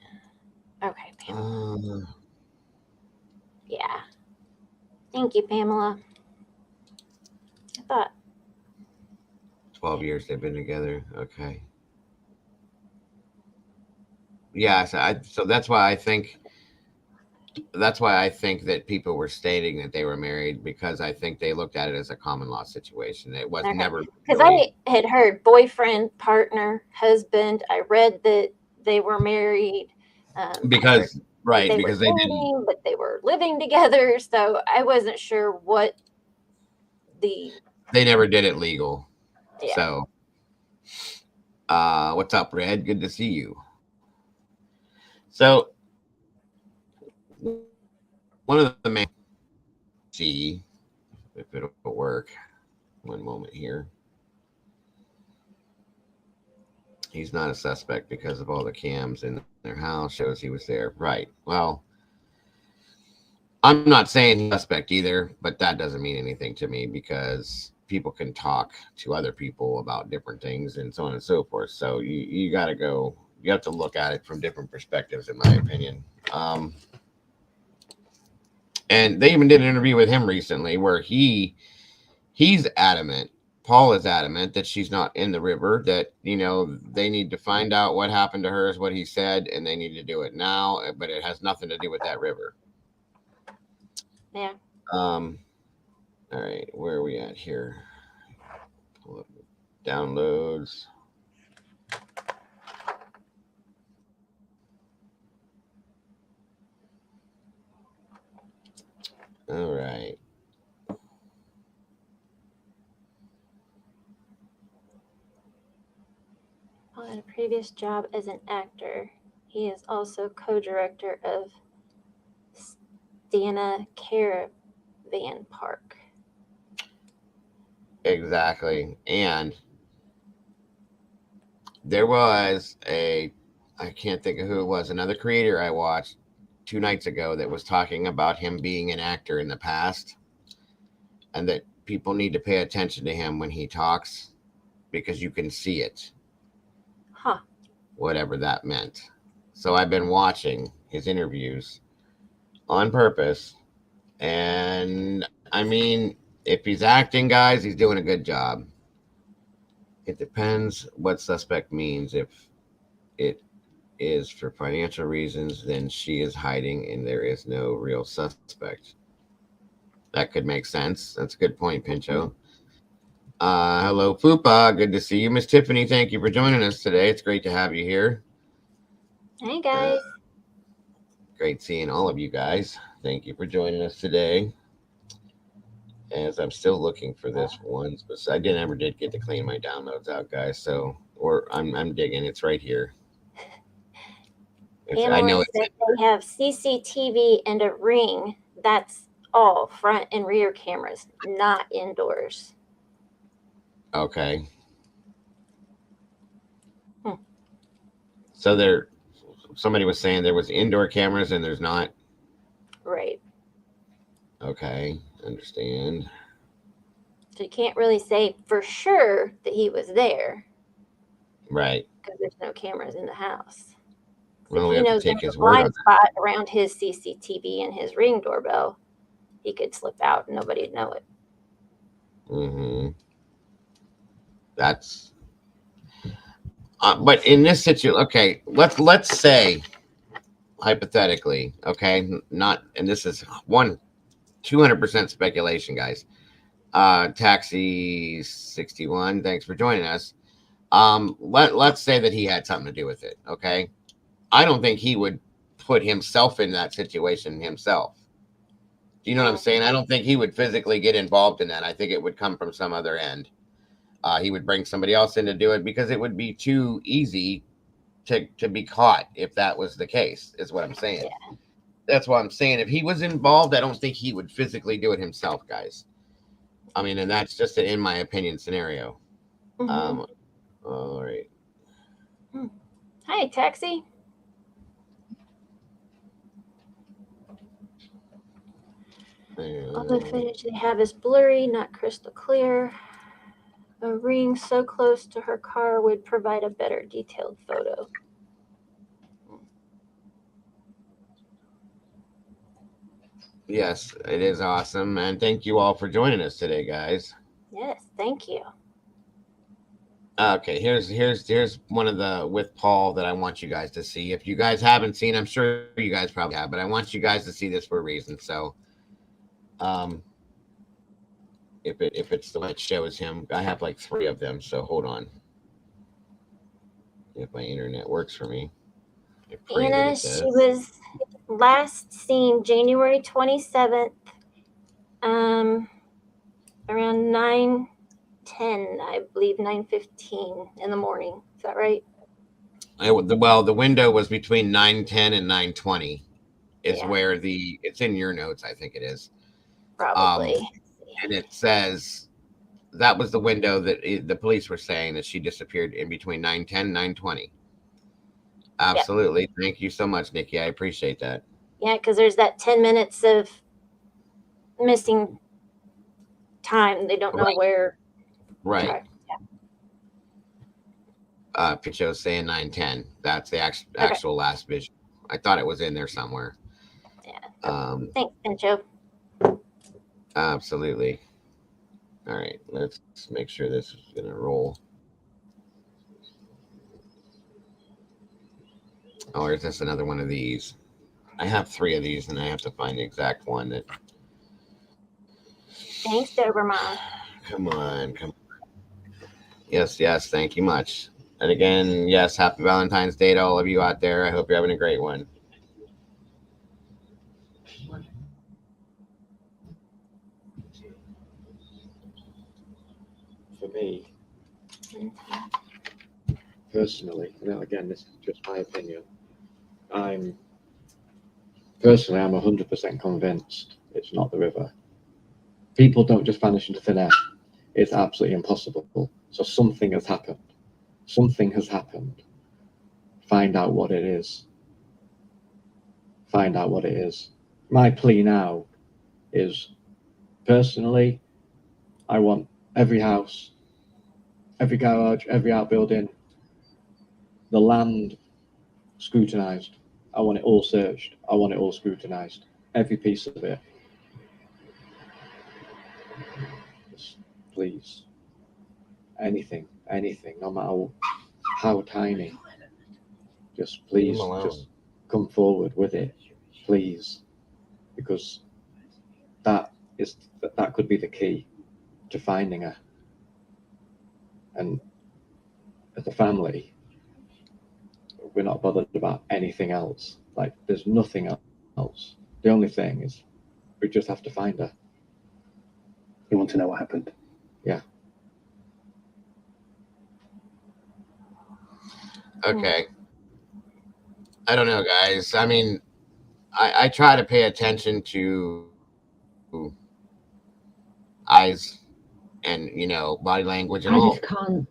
Okay, Pamela. Yeah. Thank you, Pamela. I thought 12 years they've been together. Okay. Yeah, so that's why I think that people were stating that they were married, because I think they looked at it as a common law situation. It was never, because I had heard boyfriend, partner, husband. I read that they were married because they didn't, but they were living together. So I wasn't sure what they never did it legal. Yeah. So, what's up, Red? Good to see you. So, one of the main, see if it'll work. One moment here. He's not a suspect because of all the cams in their house shows he was there. Right. Well, I'm not saying he's a suspect either, but that doesn't mean anything to me, because people can talk to other people about different things and so on and so forth. So you got to go. You have to look at it from different perspectives, in my opinion. And they even did an interview with him recently where he's adamant. Paul is adamant that she's not in the river, that, they need to find out what happened to her, is what he said, and they need to do it now, but it has nothing to do with that river. Yeah. All right, where are we at here? Pull up downloads. All right. Paul had a previous job as an actor. He is also co-director of Stana Caravan Park. Exactly. And there was I can't think of who it was, another creator I watched 2 nights ago that was talking about him being an actor in the past, and that people need to pay attention to him when he talks because you can see it. Huh. Whatever that meant. So I've been watching his interviews on purpose. And I mean, if he's acting, guys, he's doing a good job. It depends what suspect means. If it is for financial reasons, then she is hiding and there is no real suspect. That could make sense. That's a good point, Pincho. Hello, Fupa. Good to see you. Miss Tiffany, thank you for joining us today. It's great to have you here. Hey, guys. Great seeing all of you guys. Thank you for joining us today. As I'm still looking for this one, but I never did get to clean my downloads out, guys. So, or I'm digging. It's right here. I know Analysts said they have CCTV and a ring. That's all front and rear cameras, not indoors. Okay. So somebody was saying there was indoor cameras and there's not. Right. Okay, understand. So you can't really say for sure that he was there. Right. Because there's no cameras in the house. Well, if he knows there's a blind spot around his CCTV and his Ring doorbell, he could slip out and nobody'd know it. Mm-hmm. That's. But in this situation, okay, let's say hypothetically, okay, not, and this is 200% speculation, guys. Taxi 61, thanks for joining us. Let's say that he had something to do with it. Okay, I don't think he would put himself in that situation himself. Do you know what I'm saying? I don't think he would physically get involved in that. I think it would come from some other end. He would bring somebody else in to do it because it would be too easy to be caught if that was the case, is what I'm saying. Yeah. That's what I'm saying. If he was involved, I don't think he would physically do it himself, guys. I mean, and that's just in my opinion scenario. Mm-hmm. All right. Hi, Taxi. All the footage they have is blurry, not crystal clear. A ring so close to her car would provide a better detailed photo. Yes, it is awesome. And thank you all for joining us today, guys. Yes, thank you. Okay, here's one of the with Paul that I want you guys to see. If you guys haven't seen, I'm sure you guys probably have, but I want you guys to see this for a reason. So, if it's the one that shows him, I have like 3 of them. So hold on. If my internet works for me. Anna, she was last seen January 27th, around 9:10, I believe 9:15 in the morning. Is that right? Well, the window was between 9:10 and 9:20. Is where it's in your notes, I think it is. Probably. And it says that was the window that the police were saying that she disappeared in between 9:10 and 9:20. Absolutely. Yep. Thank you so much, Nikki. I appreciate that. Yeah, because there's that 10 minutes of missing time. They don't know where. Right. Okay. Yeah. Picho's saying 9:10. That's the actual last vision. I thought it was in there somewhere. Yeah. Thanks, Pincho. Absolutely. All right. Let's make sure this is going to roll. Oh, there's just another one of these. I have 3 of these, and I have to find the exact one that. Thanks, Doberman. Come on. Yes. Thank you much. And again, yes, happy Valentine's Day to all of you out there. I hope you're having a great one. For me, personally, and again, this is just my opinion, I'm 100% convinced it's not the river. People don't just vanish into thin air. It's absolutely impossible. So something has happened. Something has happened. Find out what it is. find out what it is. My plea now is, personally, I want every house, every garage, every outbuilding, the land scrutinized. I want it all searched. I want it all scrutinized. Every piece of it. Just please. Anything, no matter how tiny. Just please, just come forward with it, please. Because that could be the key to finding her. And as a family, we're not bothered about anything else. Like, there's nothing else. The only thing is we just have to find her. You want to know what happened? Yeah. Okay. I don't know, guys. I mean, I try to pay attention to eyes and, you know, body language and I all, just can't,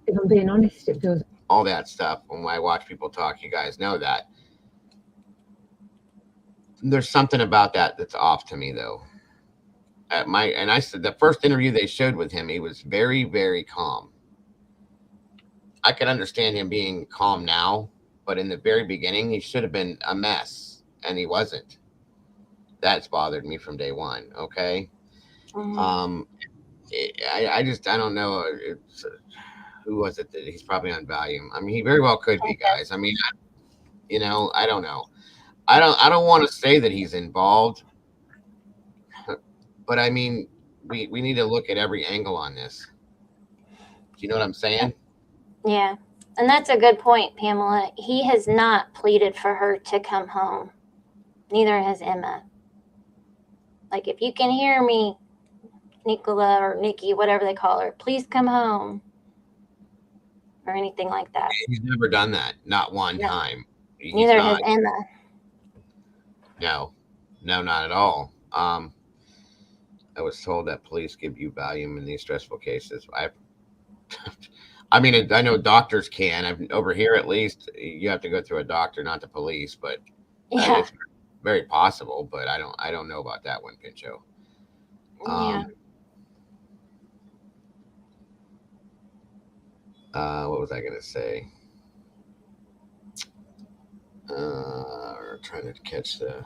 if I'm being honest, it feels all that stuff. When I watch people talk, you guys know that. There's something about that that's off to me, though. I said the first interview they showed with him, he was very, very calm. I can understand him being calm now, but in the very beginning, he should have been a mess, and he wasn't. That's bothered me from day one. Okay. Mhm. I don't know. Who was it that he's probably on Valium? I mean, he very well could be, guys. I mean, I don't know. I don't want to say that he's involved, but I mean, we need to look at every angle on this. Do you know what I'm saying? Yeah. And that's a good point, Pamela. He has not pleaded for her to come home. Neither has Emma. Like, if you can hear me, Nicola or Nikki, whatever they call her, please come home. Or anything like that. He's never done that. Not one time. He's Neither not. has Emma. No, not at all. I was told that police give you Valium in these stressful cases. I mean, I know doctors can. Over here, at least, you have to go through a doctor, not the police. But Yeah. it's very possible. But I don't know about that one, Pincho. Yeah. What was I gonna say? Trying to catch the.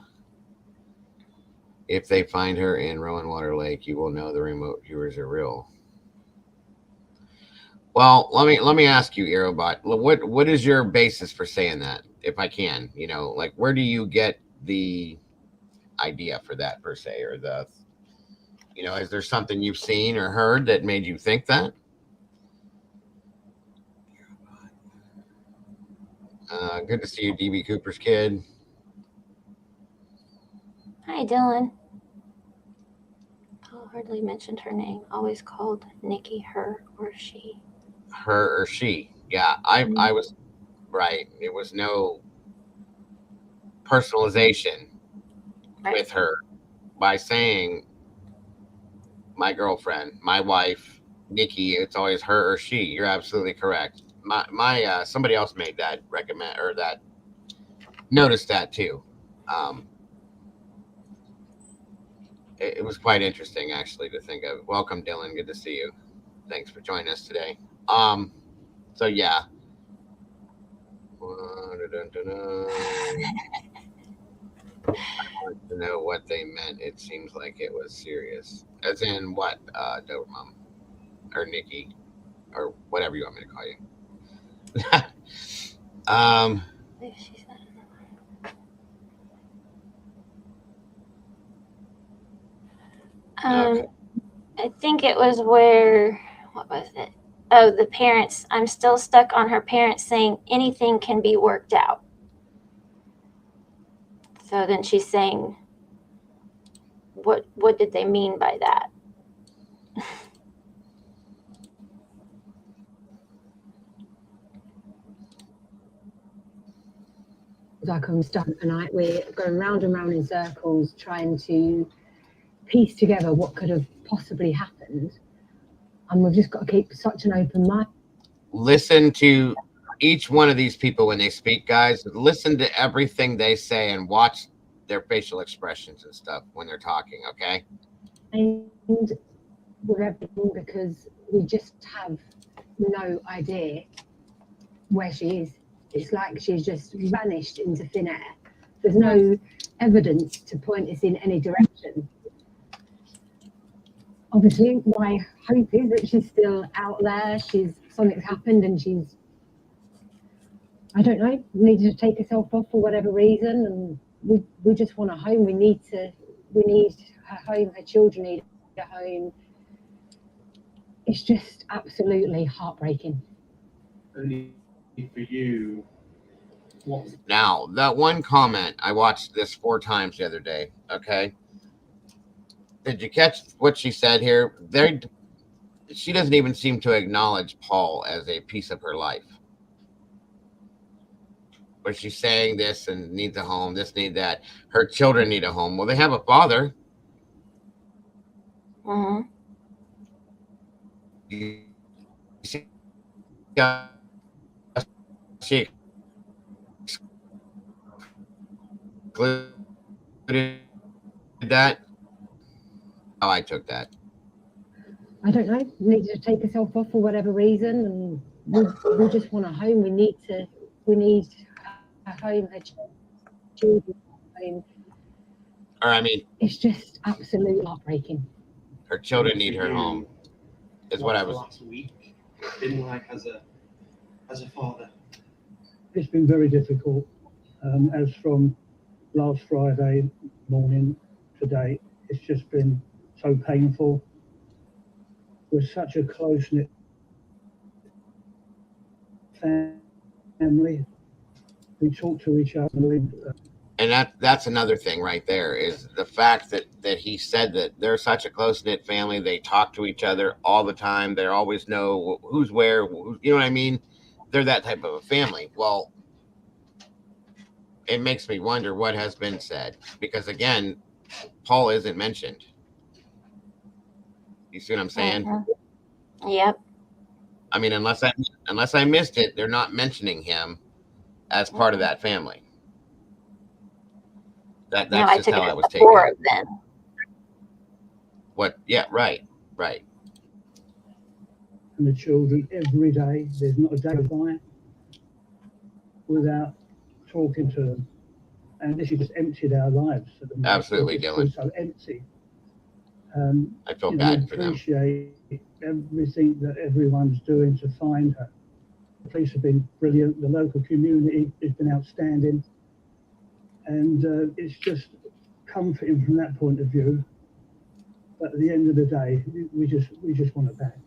If they find her in Rowan Water Lake, you will know the remote viewers are real. Well, let me ask you, Aerobot, what is your basis for saying that? If I can, you know, like, where do you get the idea for that per se, or the, you know, is there something you've seen or heard that made you think that? Good to see you, DB Cooper's kid. Hi, Dylan. Oh, hardly mentioned her name. Always called Nikki her or she. Her or she. Yeah, I was right. It was no personalization with her by saying my girlfriend, my wife, Nikki. It's always her or she. You're absolutely correct. My somebody else made that recommend or that noticed that too. It was quite interesting actually to think of. Welcome, Dylan. Good to see you. Thanks for joining us today. So yeah. I want to know what they meant. It seems like it was serious. As in what, Dobermom? Or Nikki? Or whatever you want me to call you. Okay. I think it was where, what was it? Oh, the parents. I'm still stuck on her parents saying anything can be worked out. So then she's saying, what did they mean by that? like I'm stuck and we're going round and round in circles trying to piece together what could have possibly happened. And we've just got to keep such an open mind. Listen to each one of these people when they speak, guys. Listen to everything they say and watch their facial expressions and stuff when they're talking, okay? And with everything, because we just have no idea where she is. It's like she's just vanished into thin air. There's no evidence to point us in any direction. Obviously, my hope is that she's still out there. Something's happened and she's, I don't know, needed to take herself off for whatever reason. And we just want a home. We need her home. Her children need a home. It's just absolutely heartbreaking. Only for you. Now, that one comment, I watched this 4 times the other day, okay? Did you catch what she said here? She doesn't even seem to acknowledge Paul as a piece of her life. But she's saying this and needs a home, this, need that. Her children need a home. Well, they have a father. Mm-hmm. She included that. How I took that. I don't know. Needed to take herself off for whatever reason, and we just want a home. We need a home. Her children home. Or I mean, it's just absolutely heartbreaking. Her children need her home. Is what I was. Last week been like as a father. It's been very difficult. As from last Friday morning to date, it's just been so painful. We're such a close-knit family. We talk to each other. And that's another thing right there, is the fact that he said that they're such a close-knit family. They talk to each other all the time. They always know who's where. You know what I mean? They're that type of a family. Well, it makes me wonder what has been said, because again, Paul isn't mentioned. You see what I'm saying? Mm-hmm. Yep. I mean, unless I missed it, they're not mentioning him as part of that family. That's just how I was taking it. Then. What? Yeah, right. And the children every day. There's not a day goes by without talking to them. And this has just emptied our lives. Absolutely, Dylan. So empty. I feel bad for them. Appreciate everything that everyone's doing to find her. The police have been brilliant. The local community has been outstanding. And it's just comforting from that point of view. But at the end of the day, we just want it back.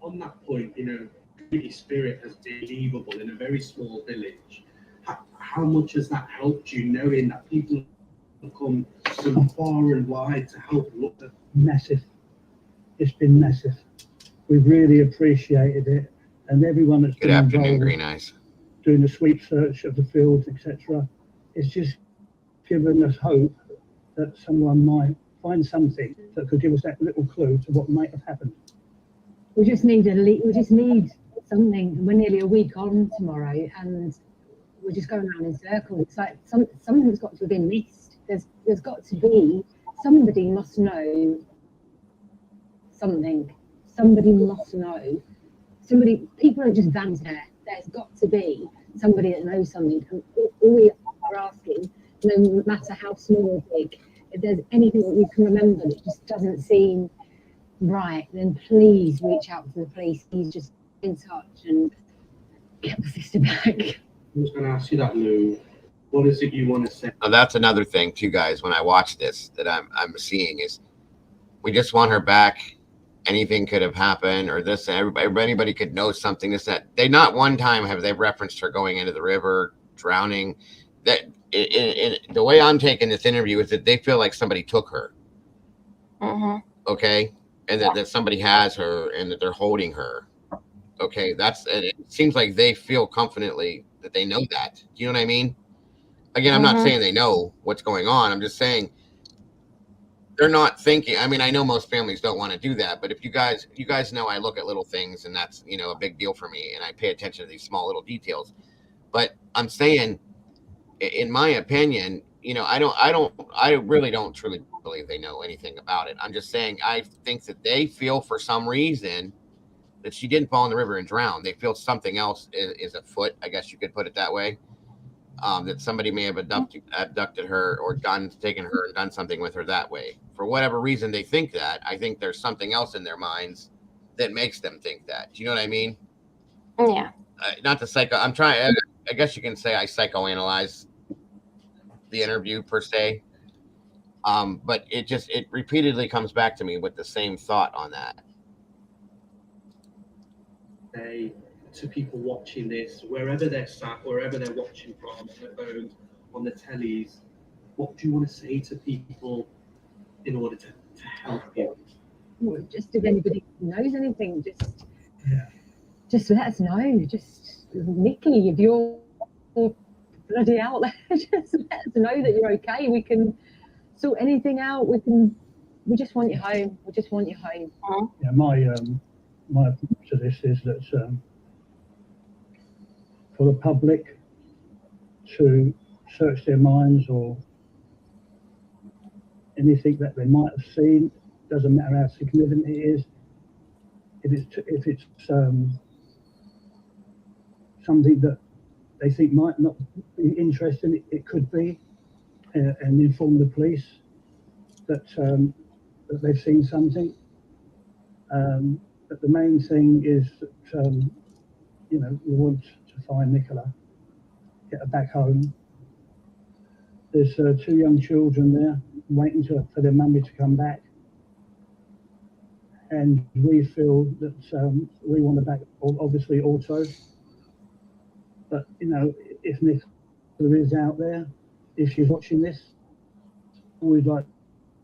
On that point, community spirit has been believable in a very small village. How much has that helped you, knowing that people have come from far and wide to help look at? Massive. It's been massive. We've really appreciated it, and everyone that's been involved, Green Eyes, doing the sweep search of the fields, etc. It's just given us hope that someone might find something that could give us that little clue to what might have happened. We just need something. We're nearly a week on tomorrow, and we're just going around in circles. It's like something's got to have been missed. There's got to be, somebody must know something. Somebody must know. People don't just vanish there. There's got to be somebody that knows something. And all we are asking, no matter how small or big, if there's anything that you can remember that just doesn't seem right, then please reach out to the police. Please just get in touch and get my sister back. I was going to ask you that, Lou. What is it you want to say? Now, that's another thing too, guys. When I watch this, that I'm seeing is, we just want her back. Anything could have happened, or this. Anybody could know something. This, that. They not one time have they referenced her going into the river, drowning. That in the way I'm taking this interview is that they feel like somebody took her. Mm-hmm. Okay, and that somebody has her and that they're holding her. Okay, and it seems like they feel confidently that they know that. Do you know what I mean? Again, I'm not saying they know what's going on. I'm just saying they're not thinking. I mean, I know most families don't want to do that, but if you guys know, I look at little things, and that's, a big deal for me, and I pay attention to these small little details. But I'm saying, in my opinion, I really don't truly believe they know anything about it. I'm just saying I think that they feel for some reason that she didn't fall in the river and drown. They feel something else is afoot. I guess you could put it that way. That somebody may have abducted her or taken her and done something with her that way. For whatever reason they think that, I think there's something else in their minds that makes them think that. Do you know what I mean? Yeah. Not to I'm trying. I guess you can say I psychoanalyze the interview per se. But it repeatedly comes back to me with the same thought on that. To people watching this, wherever they're sat, wherever they're watching from, on their phones, on the tellies, what do you want to say to people in order to help you? Well, just if anybody knows anything, just let us know. Just Nikki, if you're bloody out there, just let us know that you're okay. We can sort anything out. We just want you home. We just want you home. Yeah, my approach to this is that for the public to search their minds or anything that they might have seen, doesn't matter how significant it is. If it's something that they think might not be interesting, it could be, and inform the police that they've seen something. But the main thing is that we want to find Nicola, get her back home. There's 2 young children there waiting for their mummy to come back, and we feel that we want her back, obviously also. But if Nicola is out there, if she's watching this, all we'd like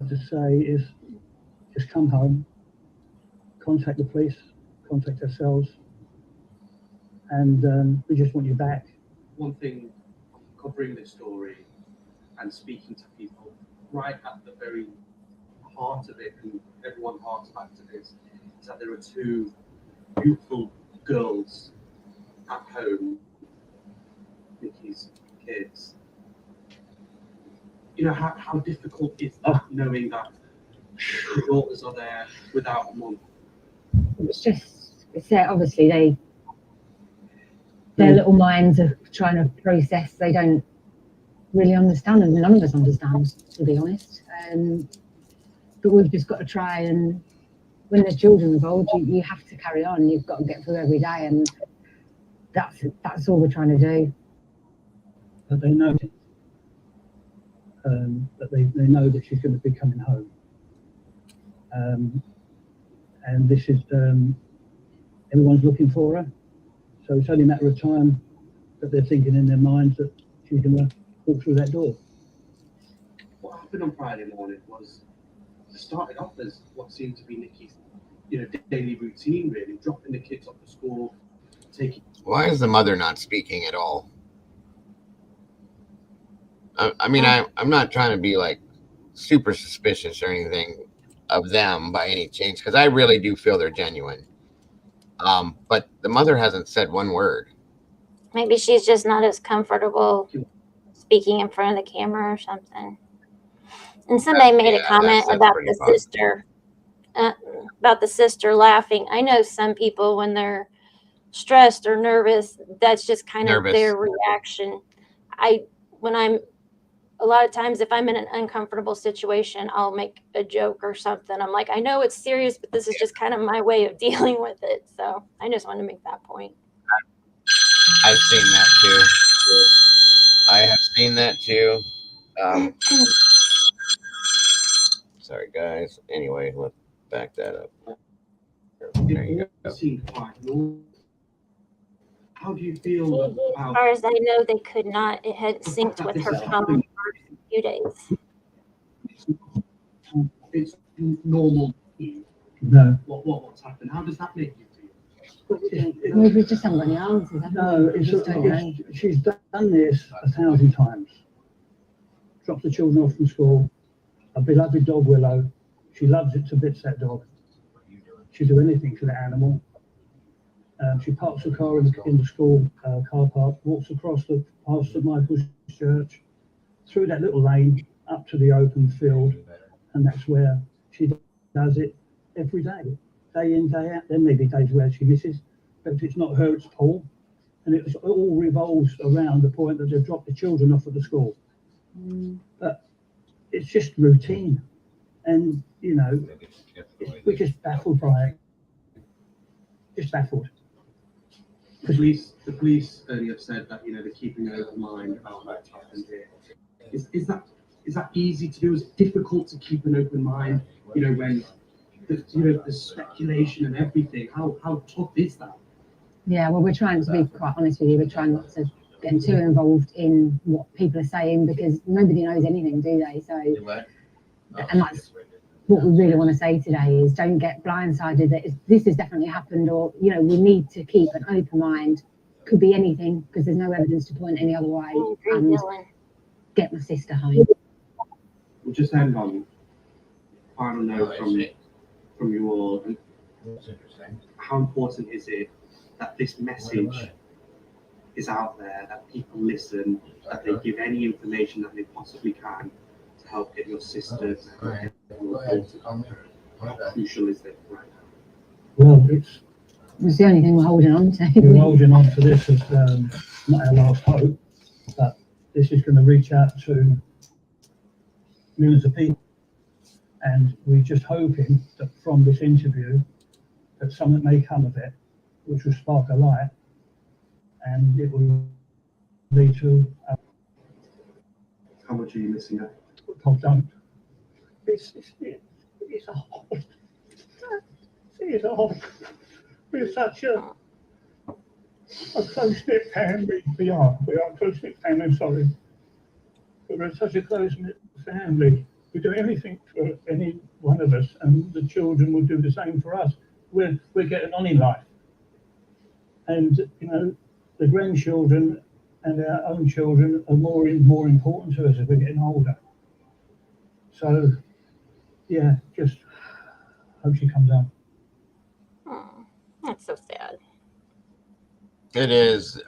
to say is just come home, contact the police, contact ourselves, and we just want you back. One thing, covering this story and speaking to people right at the very heart of it, and everyone harks back to this, is that there are 2 beautiful girls at home, Nikki's kids. How difficult is that, knowing that the daughters are there without a mum? It's obviously their little minds are trying to process. They don't really understand, and none of us understand, to be honest. But we've just got to try, and when there's children involved, you have to carry on. You've got to get through every day, and that's all we're trying to do. But they know that they know that she's going to be coming home, and this is everyone's looking for her. So it's only a matter of time that they're thinking in their minds that she's going to walk through that door. What happened on Friday morning was, it started off as what seemed to be Nikki's, daily routine, really, dropping the kids off to school, taking. Why is the mother not speaking at all? I mean, I'm not trying to be like super suspicious or anything of them by any chance, because I really do feel they're genuine. But the mother hasn't said one word. Maybe she's just not as comfortable speaking in front of the camera or something. And somebody made a comment about the sister, laughing. I know some people, when they're stressed or nervous, that's just kind of their reaction. A lot of times, if I'm in an uncomfortable situation, I'll make a joke or something. I'm like, I know it's serious, but this is just kind of my way of dealing with it. So I just wanted to make that point. I've seen that too. I have seen that too. Sorry, guys. Anyway, let's back that up. There you go. How do you feel about? As far as I know, they could not. It had synced with her phone for a few days. It's normal. No. What's happened? How does that make you feel? Maybe it's just somebody else. No, she's done this 1,000 times. Drops the children off from school. A beloved dog, Willow. She loves it to bits, that dog. She'll do anything for the animal. She parks the car in the school car park, walks across past St Michael's Church, through that little lane up to the open field, and that's where she does it every day, day in, day out. There may be days where she misses, but if it's not her, it's Paul, and it all revolves around the point that they've dropped the children off at the school. But it's just routine, and you know, we're just baffled by it. Just baffled. The police earlier have said that, you know, they're keeping an open mind about what's happened here. Is that easy to do? Is it difficult to keep an open mind, you know, when there's speculation and everything? How tough is that? Yeah, well, we're trying to be quite honest with you. We're trying not to get too involved in what people are saying, because nobody knows anything, do they? So, and that's what we really want to say today, is don't get blindsided that this has definitely happened, or, you know, we need to keep an open mind. Could be anything, because there's no evidence to point any other way. And get my sister home. We'll just end on a final note from you all. How important is it that this message is out there, that people listen, that they give any information that they possibly can to help get your sister to How crucial is it right now? Well, it's the only thing we're holding on to. We're holding on to this as not our last hope, but this is going to reach out to millions of people, and we're just hoping that from this interview that something may come of it, which will spark a light, and it will lead to How much are you missing out? I don't. It's hard. It's hard. We're such a close-knit family. We are a close-knit family, I'm sorry. But we're such a close-knit family. We do anything for any one of us, and the children will do the same for us. We're getting on in life. And, you know, the grandchildren and our own children are more important to us as we're getting older. So, yeah, just hope she comes out. Oh, that's so sad. It is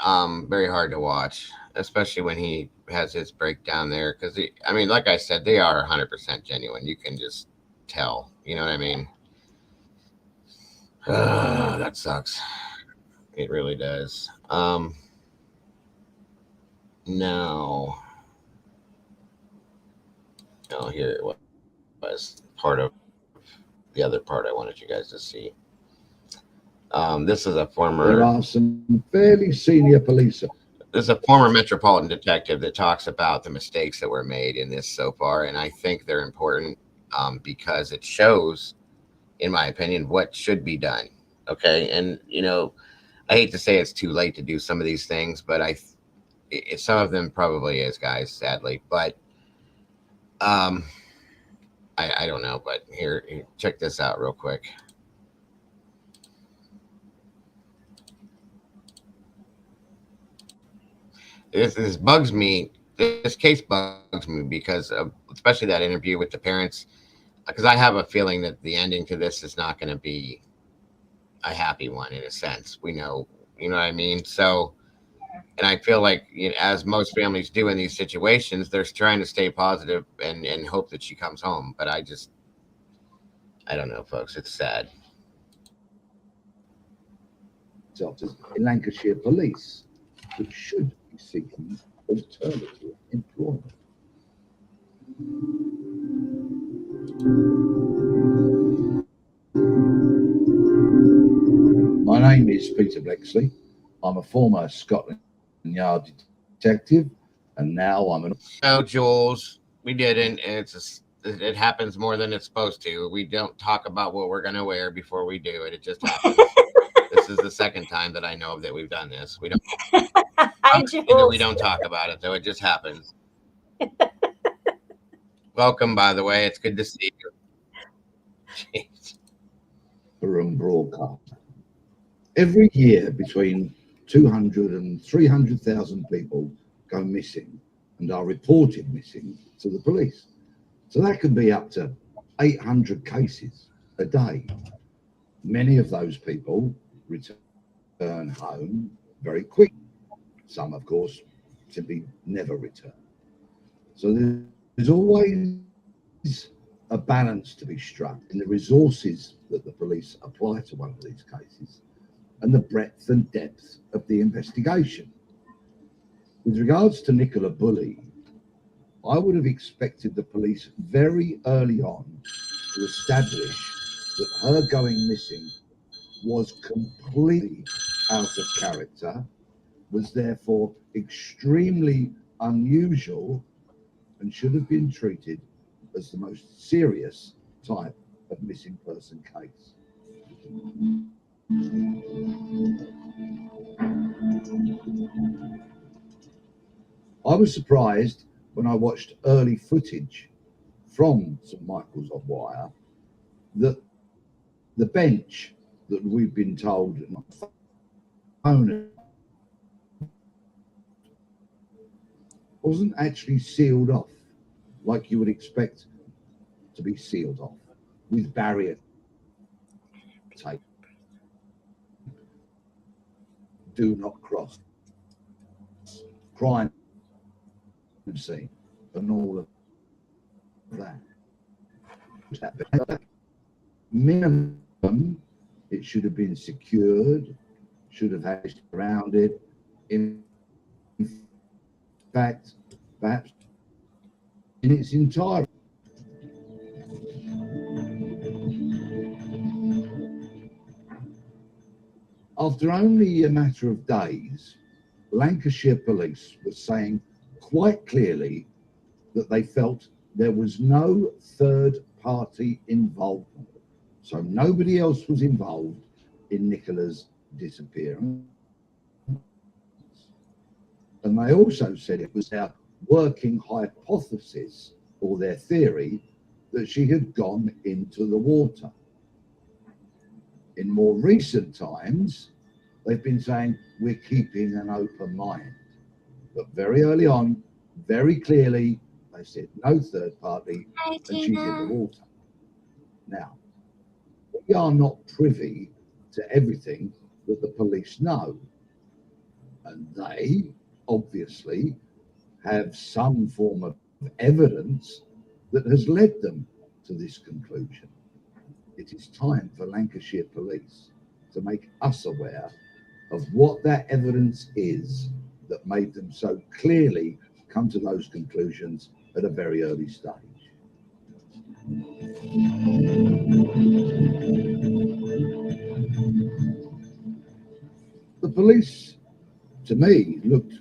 very hard to watch, especially when he has his breakdown there, because I mean, like I said, they are 100% genuine. You can just tell, you know what I mean? That sucks. It really does. Now, oh, here it was part of the other part I wanted you guys to see. This is a former. There are some fairly senior police. There's a former Metropolitan detective that talks about the mistakes that were made in this so far, and I think they're important because it shows, in my opinion, what should be done. Okay, and you know, I hate to say it's too late to do some of these things, but some of them probably is, guys, sadly. But I don't know. But here, check this out real quick. This bugs me. This case bugs me because of, especially that interview with the parents, because I have a feeling that the ending to this is not going to be a happy one in a sense. We know, you know what I mean? So, and I feel like, you know, as most families do in these situations, they're trying to stay positive and hope that she comes home. But I don't know, folks. It's sad. In Lancashire Police, which should be seeking alternative employment. My name is Peter Blexley. I'm a former Scotland Yard detective, and now I'm an. No, Jules, we didn't. It happens more than it's supposed to. We don't talk about what we're gonna wear before we do it. It just happens. This is the second time that I know of that we've done this. We don't. We don't talk about it, though. It just happens. Welcome, by the way. It's good to see you. Jeez. Room broadcast. Every year, between 200 and 300,000 people go missing and are reported missing to the police. So that can be up to 800 cases a day. Many of those people return home very quickly. Some, of course, simply never return. So there's always a balance to be struck in the resources that the police apply to one of these cases and the breadth and depth of the investigation. With regards to Nicola Bulley, I would have expected the police very early on to establish that her going missing was completely out of character, was therefore extremely unusual, and should have been treated as the most serious type of missing person case. I was surprised when I watched early footage from St Michael's on Wire that the bench that we've been told wasn't actually sealed off like you would expect to be sealed off with barrier tape. Do not cross, crime scene, and all of that. Minimum, it should have been secured, should have had around it. In fact, perhaps in its entirety. After only a matter of days, Lancashire police were saying quite clearly that they felt there was no third party involvement. So nobody else was involved in Nicola's disappearance. And they also said it was their working hypothesis or their theory that she had gone into the water. In more recent times, they've been saying we're keeping an open mind. But very early on, very clearly, they said no third party, and she's in the water. Now, we are not privy to everything that the police know. And they obviously have some form of evidence that has led them to this conclusion. It is time for Lancashire police to make us aware of what that evidence is that made them so clearly come to those conclusions at a very early stage. The police, to me, looked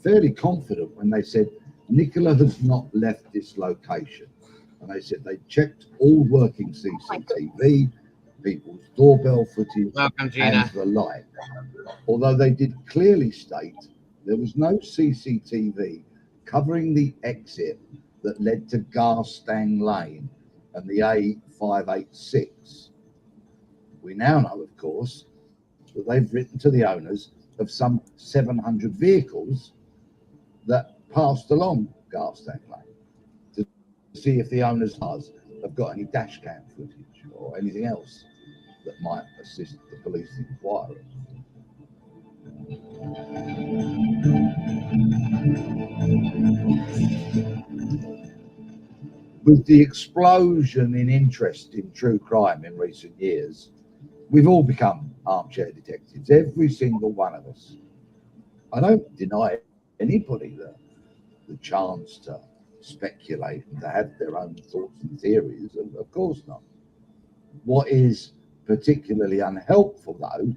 fairly confident when they said Nicola has not left this location. And they said they checked all working CCTV, people's doorbell footage, and the like. Although they did clearly state there was no CCTV covering the exit that led to Garstang Lane and the A586. We now know, of course, that they've written to the owners of some 700 vehicles that passed along Garstang Lane to see if the owners' cars have got any dash cam footage or anything else that might assist the police inquiry. With the explosion in interest in true crime in recent years, we've all become armchair detectives, every single one of us. I don't deny anybody the chance to speculate and to have their own thoughts and theories, of course not. What is particularly unhelpful, though,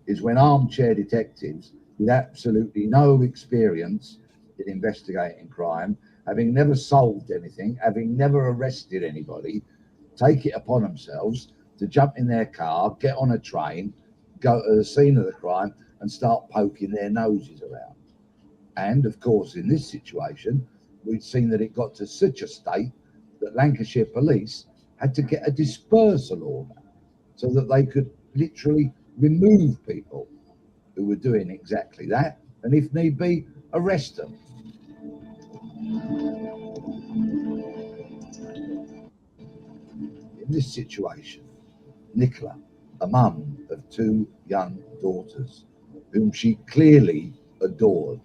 is when armchair detectives with absolutely no experience in investigating crime, having never solved anything, having never arrested anybody, take it upon themselves to jump in their car, get on a train, go to the scene of the crime and start poking their noses around. And of course, in this situation, we'd seen that it got to such a state that Lancashire police had to get a dispersal order so that they could literally remove people who were doing exactly that, and if need be, arrest them. In this situation, Nicola, a mum of two young daughters, whom she clearly adored,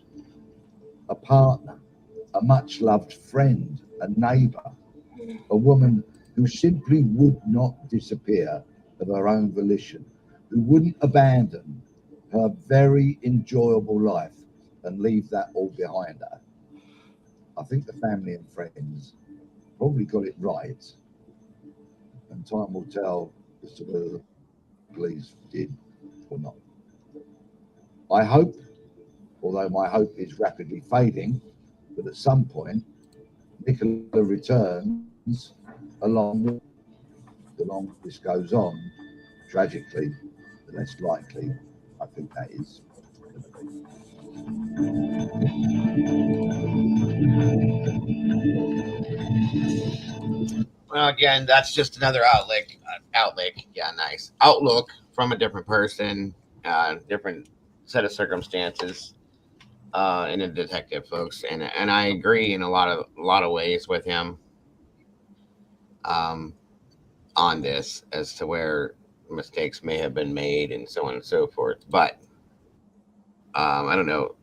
a partner, a much loved friend, a neighbour, a woman who simply would not disappear of her own volition, who wouldn't abandon her very enjoyable life and leave that all behind her. I think the family and friends probably got it right, and time will tell as to whether the police did or not. I hope, although my hope is rapidly fading, that at some point Nicola returns along with. The longer this goes on, tragically, the less likely I think that is going to be. Well, again, that's just another outlook from a different person, different set of circumstances, in a detective, folks, and I agree in a lot of ways with him, um, on this as to where mistakes may have been made and so on and so forth. But I don't know.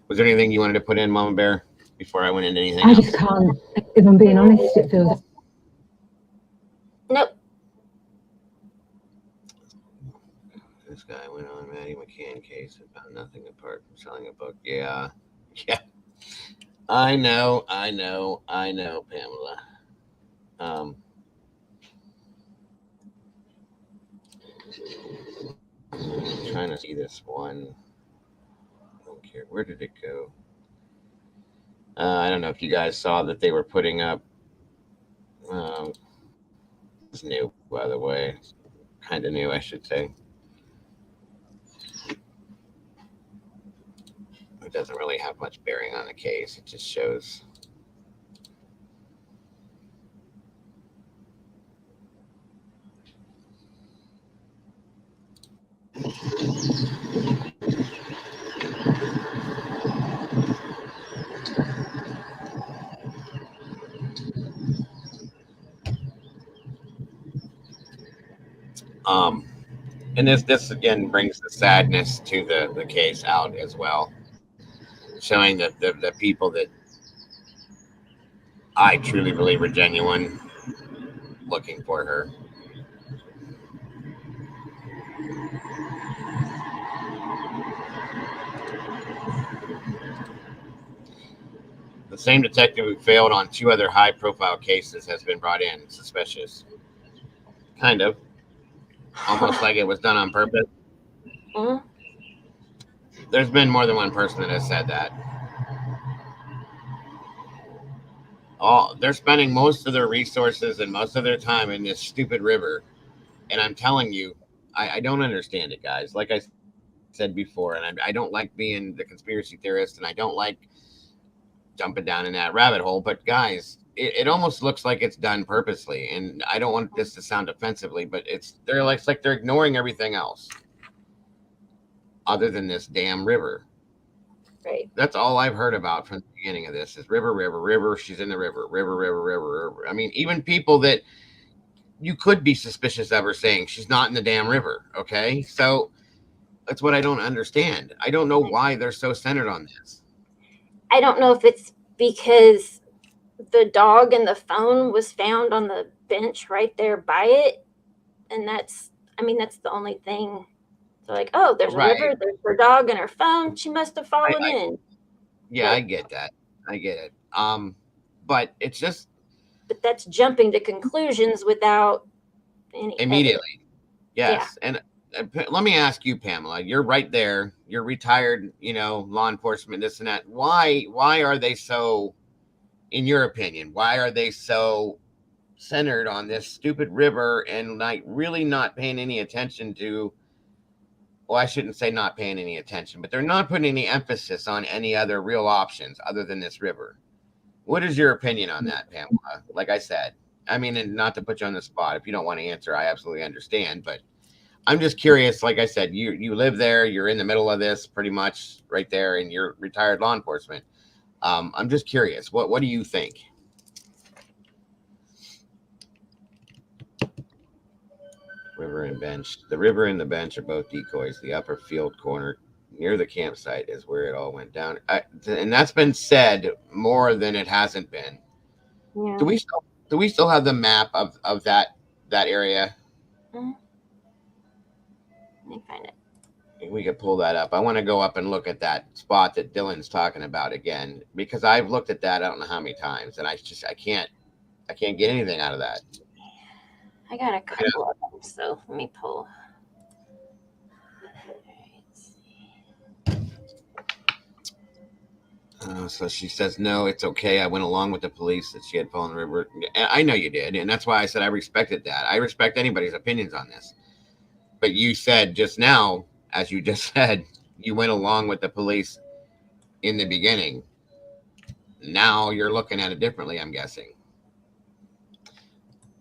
Was there anything you wanted to put in, Mama Bear, before I went into anything I else? just can't, if I'm being honest, it feels. Nope. This guy went on Maddie McCann case and found nothing apart from selling a book. Yeah. Yeah. I know, Pamela. I'm trying to see this one. I don't care. Where did it go? I don't know if you guys saw that they were putting up. It's new, by the way. Kind of new, I should say. It doesn't really have much bearing on the case. It just shows. And this again brings the sadness to the case out as well, showing that the people that I truly believe are genuine looking for her. The same detective who failed on 2 other high-profile cases has been brought in. Suspicious. Kind of. Almost like it was done on purpose. Mm-hmm. There's been more than one person that has said that. They're spending most of their resources and most of their time in this stupid river. And I'm telling you, I don't understand it, guys. Like I said before, and I don't like being the conspiracy theorist, and I don't like jumping down in that rabbit hole. But guys, it almost looks like it's done purposely. And I don't want this to sound offensively, but it's like they're ignoring everything else other than this damn river. Right. That's all I've heard about from the beginning of this is river. She's in the river. I mean, even people that you could be suspicious of her saying she's not in the damn river. Okay. So that's what I don't understand. I don't know why they're so centered on this. I don't know if it's because the dog and the phone was found on the bench right there by it. And that's the only thing. So like, oh, there's a river, there's her dog and her phone. She must have fallen in. Yeah, I get that. I get it. But it's just. But that's jumping to conclusions without any immediately. Yes. Yeah. And let me ask you, Pamela, you're right there. You're retired, law enforcement, this and that. Why are they so, in your opinion, why are they so centered on this stupid river and like really not paying any attention to, well, I shouldn't say not paying any attention, but they're not putting any emphasis on any other real options other than this river. What is your opinion on that, Pamela? Like I said, I mean, and not to put you on the spot, if you don't want to answer, I absolutely understand, but I'm just curious. Like I said, you live there, you're in the middle of this pretty much right there, and you're retired law enforcement. I'm just curious. What do you think? River and bench. The river and the bench are both decoys. The upper field corner near the campsite is where it all went down. And that's been said more than it hasn't been. Yeah. Do we still have the map of that area? Let me find it. We could pull that up. I want to go up and look at that spot that Dylan's talking about again, because I've looked at that I don't know how many times, and I can't get anything out of that. I got a couple of them, so let me pull. So she says, no, it's okay. I went along with the police that she had fallen in the river. I know you did, and that's why I said I respected that. I respect anybody's opinions on this. But you said just now, as you just said, you went along with the police in the beginning. Now you're looking at it differently, I'm guessing.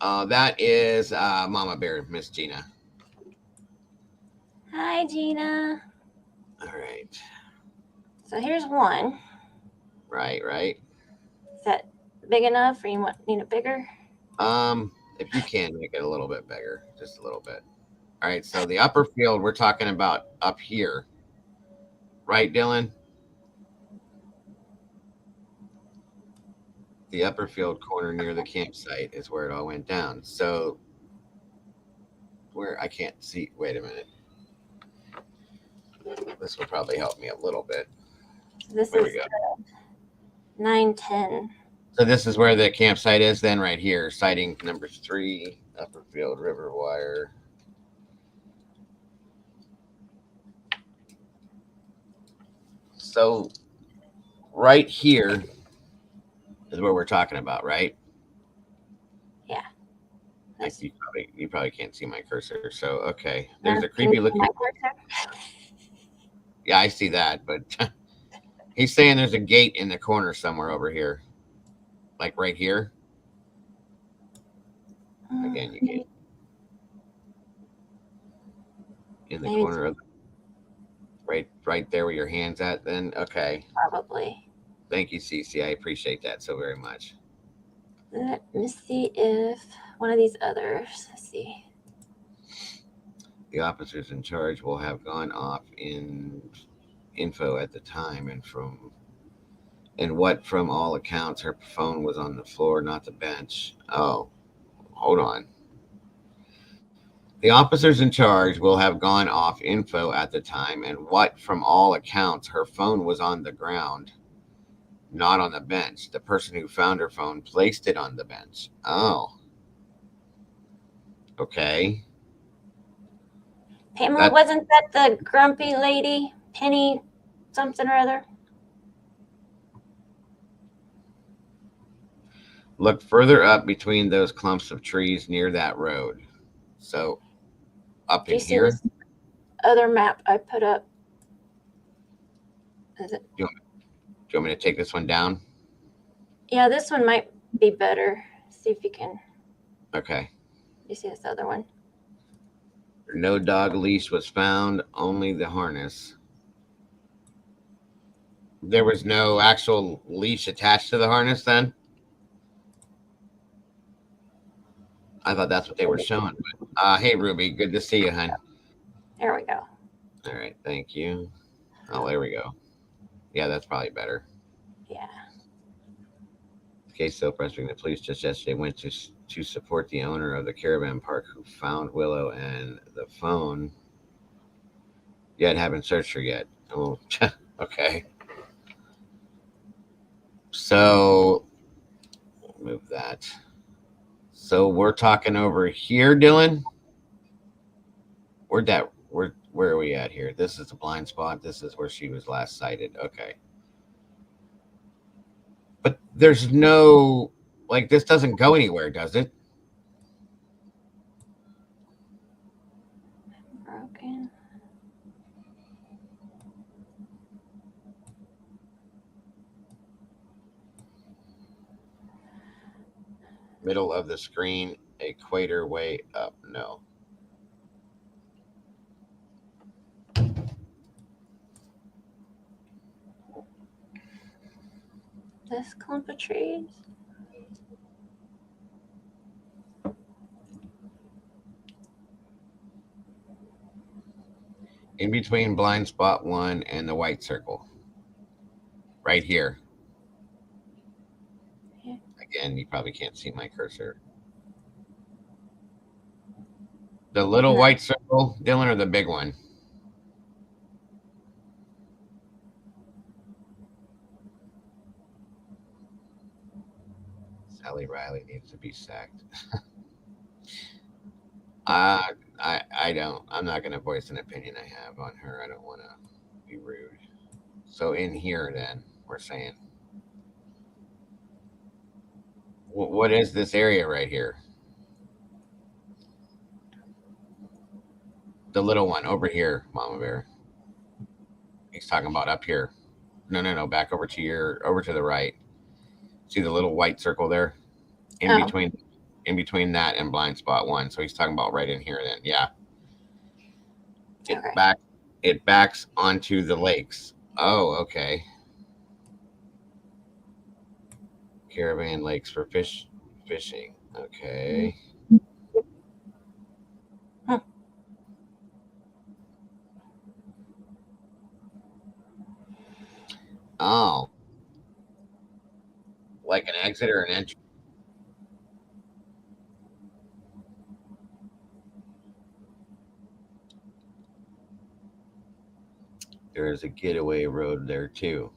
That is Mama Bear, Miss Gina. Hi, Gina. All right. So here's one. Right. Is that big enough, or you need it bigger? If you can make it a little bit bigger, just a little bit. All right. So the upper field we're talking about up here, right, Dylan? The upper field corner near the campsite is where it all went down. So where I can't see. Wait a minute. This will probably help me a little bit. This There is we go. 910. So this is where the campsite is then, right here. Sighting number 3, upper field river wire. So right here is where we're talking about, right? Yeah. You probably can't see my cursor. So okay, there's a creepy Can you see looking. my cursor? Yeah, I see that, but he's saying there's a gate in the corner somewhere over here, like right here. Again, you can't. In the corner of right there where your hand's at. Then okay. Probably. Thank you, Cece. I appreciate that so very much. Let me see if one of these others. Let's see. The officers in charge will have gone off in info at the time, and what from all accounts her phone was on the floor, not the bench. Oh, hold on. The officers in charge will have gone off info at the time, and what from all accounts her phone was on the ground, not on the bench. The person who found her phone placed it on the bench. Oh. Okay. Pamela, wasn't that the grumpy lady? Penny something or other? Look further up between those clumps of trees near that road. So up in here. This other map I put up? Is it? Do you want me to take this one down? Yeah, this one might be better. See if you can. Okay. You see this other one? No dog leash was found, only the harness. There was no actual leash attached to the harness then? I thought that's what they were showing. But, hey, Ruby, good to see you, hon. There we go. All right, thank you. Oh, there we go. Yeah, that's probably better. Yeah. The case so frustrating. The police just yesterday went to support the owner of the caravan park who found Willow and the phone, yet haven't searched her yet. Oh, okay. So, move that. So we're talking over here, Dylan. Where are we at here? This is the blind spot. This is where she was last sighted. Okay. But there's no, like, this doesn't go anywhere, does it? Broken. Middle of the screen, equator way up. No. This clump of trees. In between blind spot 1 and the white circle. Right here. Yeah. Again, you probably can't see my cursor. The little white circle, Dylan, or the big one? Sally Riley needs to be sacked. I don't. I'm not going to voice an opinion I have on her. I don't want to be rude. So in here, then, we're saying, what is this area right here? The little one over here, Mama Bear. He's talking about up here. No. Back over to the right. See the little white circle there? In between that and blind spot 1. So he's talking about right in here then. Yeah. It backs onto the lakes. Oh, okay. Caravan lakes for fishing. Okay. Huh. Oh. Like an exit or an entry. There is a getaway road there too.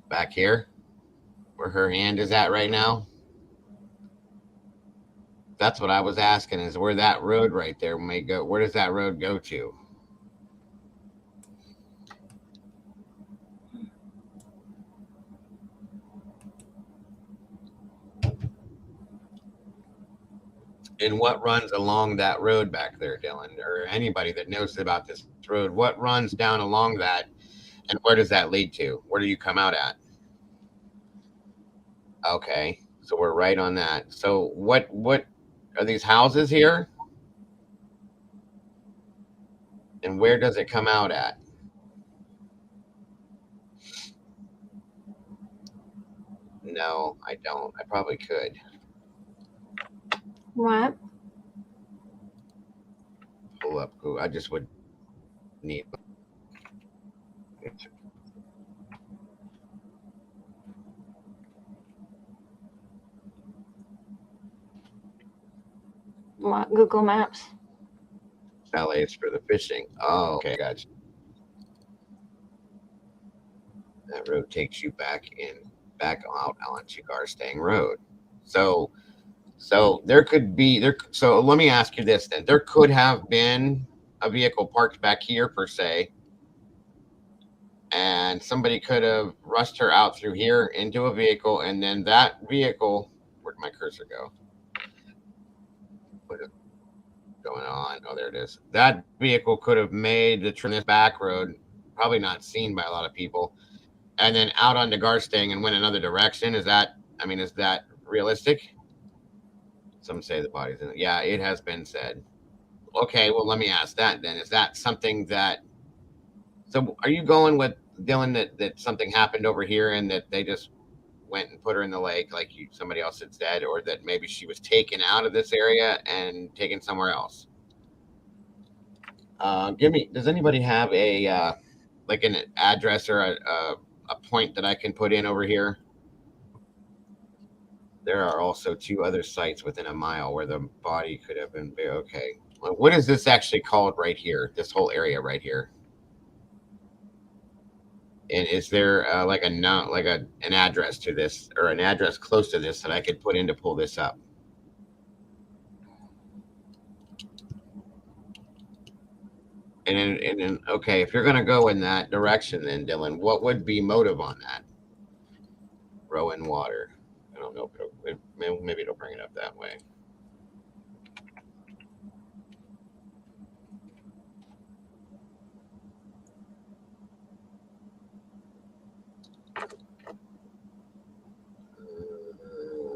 Back here, where her hand is at right now. That's what I was asking, is where that road right there may go. Where does that road go to? And what runs along that road back there, Dylan, or anybody that knows about this road? What runs down along that, and where does that lead to? Where do you come out at? Okay, so we're right on that. So what are these houses here? And where does it come out at? No, I don't. I probably could. What? Pull up. I just would need. What? Google Maps. LA is for the fishing. Oh, okay, gotcha. That road takes you back out onto Garstang Road. So there could be there. So let me ask you this then: there could have been a vehicle parked back here per se, and somebody could have rushed her out through here into a vehicle, and then that vehicle. Where'd my cursor go? What is going on? Oh, there it is. That vehicle could have made the turn this back road, probably not seen by a lot of people, and then out onto Garstang and went another direction. Is that realistic? Some say the body's in it. Yeah, it has been said. Okay, well, let me ask that then. Is that something that... So are you going with Dylan that something happened over here and that they just went and put her in the lake like somebody else had said, or that maybe she was taken out of this area and taken somewhere else? Does anybody have a like an address or a point that I can put in over here? There are also 2 other sites within a mile where the body could have been. Okay, well, what is this actually called right here? This whole area right here. And is there an address to this, or an address close to this that I could put in to pull this up? And then okay, if you're going to go in that direction, then Dylan, what would be motive on that? Rowan Water. I don't know if maybe it'll bring it up that way.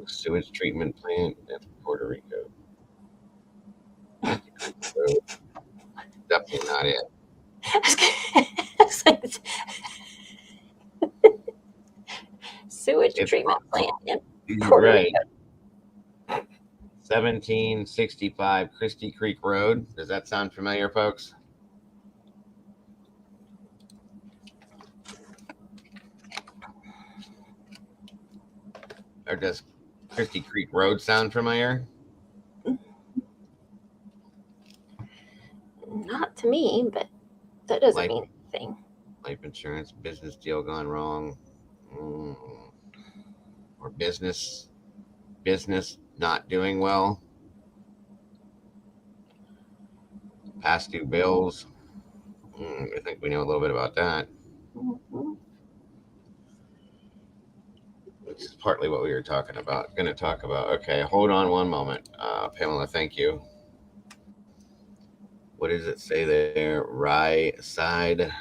Sewage treatment plant. That's Puerto Rico. Definitely not it. Sewage treatment plant in Puerto Rico. 1765 Christie Creek Road. Does that sound familiar, folks? Or does Christie Creek Road sound familiar? Not to me, but that doesn't mean anything. Life insurance, business deal gone wrong, or business not doing well, past due bills. I think we know a little bit about that. Mhm. Which is partly what we were talking about. Going to talk about. Okay, hold on one moment, Pamela. Thank you. What does it say there? Rye side,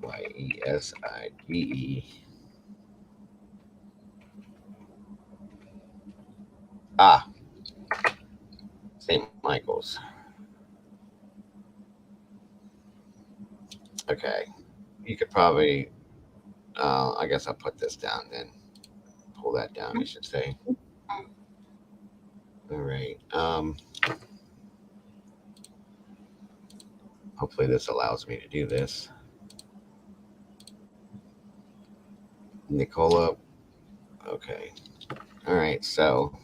WRYESIDE. St. Michael's. Okay, you could probably. I guess I'll put this down then. Pull that down, I should say. All right. Hopefully this allows me to do this. Nicola. Okay. All right. So,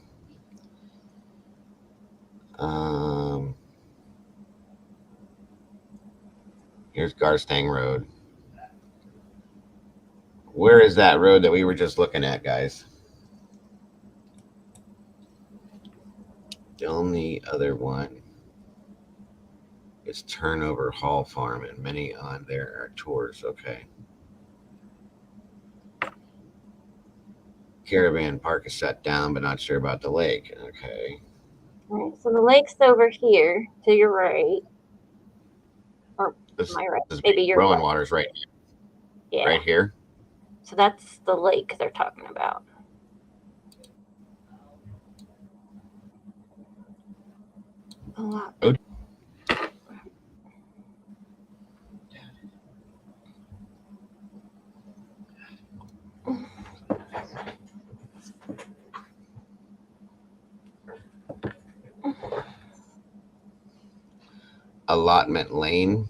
here's Garstang Road. Where is that road that we were just looking at, guys? The only other one is Turnover Hall Farm, and many on there are tours. Okay. Caravan Park is shut down, but not sure about the lake. Okay. All right, so the lake's over here to your right. Or my right. Maybe your Rowan left. Water's right here. Yeah. Right here. So that's the lake they're talking about. Road. Allotment Lane.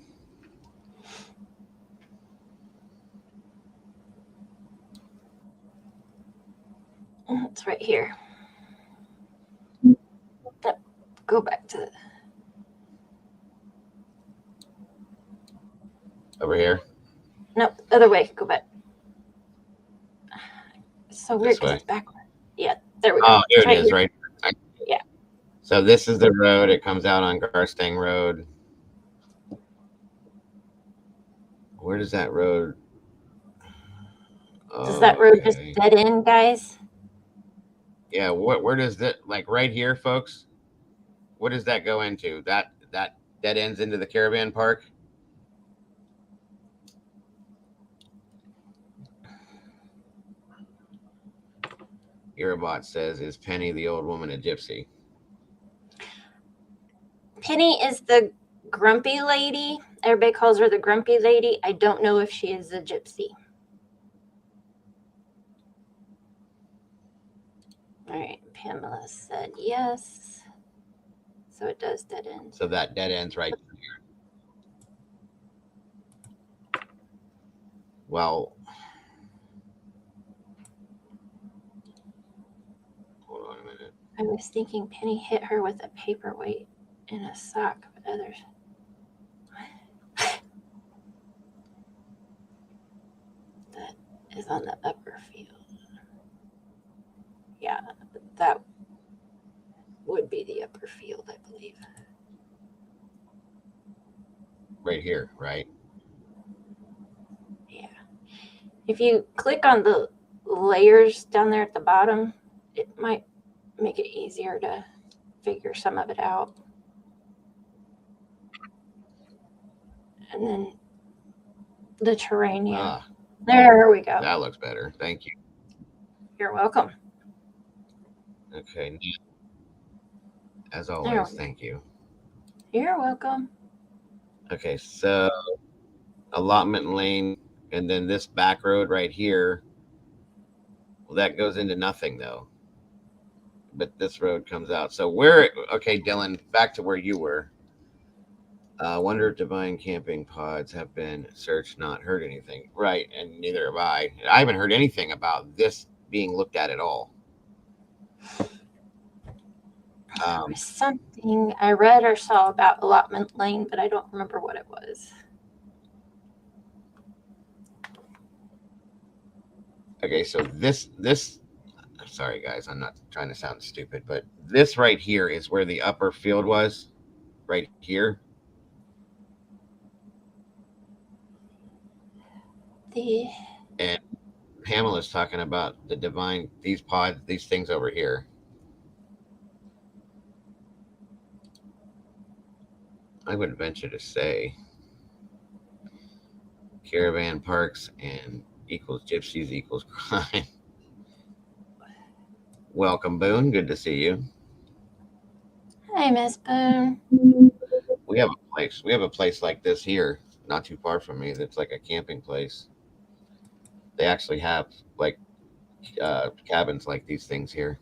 It's right here. Go back to Over here. no, other way. Go back. It's so weird because way. it's backward. Yeah, there we go. Oh, here It's it is, here. right? Yeah. So this is the road. It comes out on Garstang Road. Where does that road? Does that road just dead end, guys? Yeah. Where does that, like right here, folks? What does that go into? That dead ends into the caravan park? Irabot says, is Penny the old woman a gypsy? Penny is the grumpy lady. Everybody calls her the grumpy lady. I don't know if she is a gypsy. All right, Pamela said yes. So it does dead end. So that dead ends right here. Well, hold on a minute. I was thinking Penny hit her with a paperweight in a sock, but others. That is on the upper field. Yeah, that would be the upper field, I believe. Right here, right? Yeah. If you click on the layers down there at the bottom, it might make it easier to figure some of it out. And then the terrain, yeah. There we go. That looks better. Thank you. You're welcome. Okay. As always, thank you. You're welcome. Okay, so allotment lane, and then this back road right here Well, that goes into nothing though. But this road comes out. So where? Okay, Dylan, back to where you were. Wonder if divine camping pods have been searched, not heard anything. Right, and neither have I. I haven't heard anything about this being looked at all. There was something I read or saw about allotment lane, but I don't remember what it was. Okay, so this sorry guys, I'm not trying to sound stupid, but this right here is where the upper field was, right here. And Pamela's talking about the divine, these pods, these things over here. I would venture to say caravan parks and equals gypsies equals crime. Welcome, Boone. Good to see you. Hey, Miss Boone. We have a place. We have a place like this here, not too far from me. That's like a camping place. They actually have like cabins like these things here.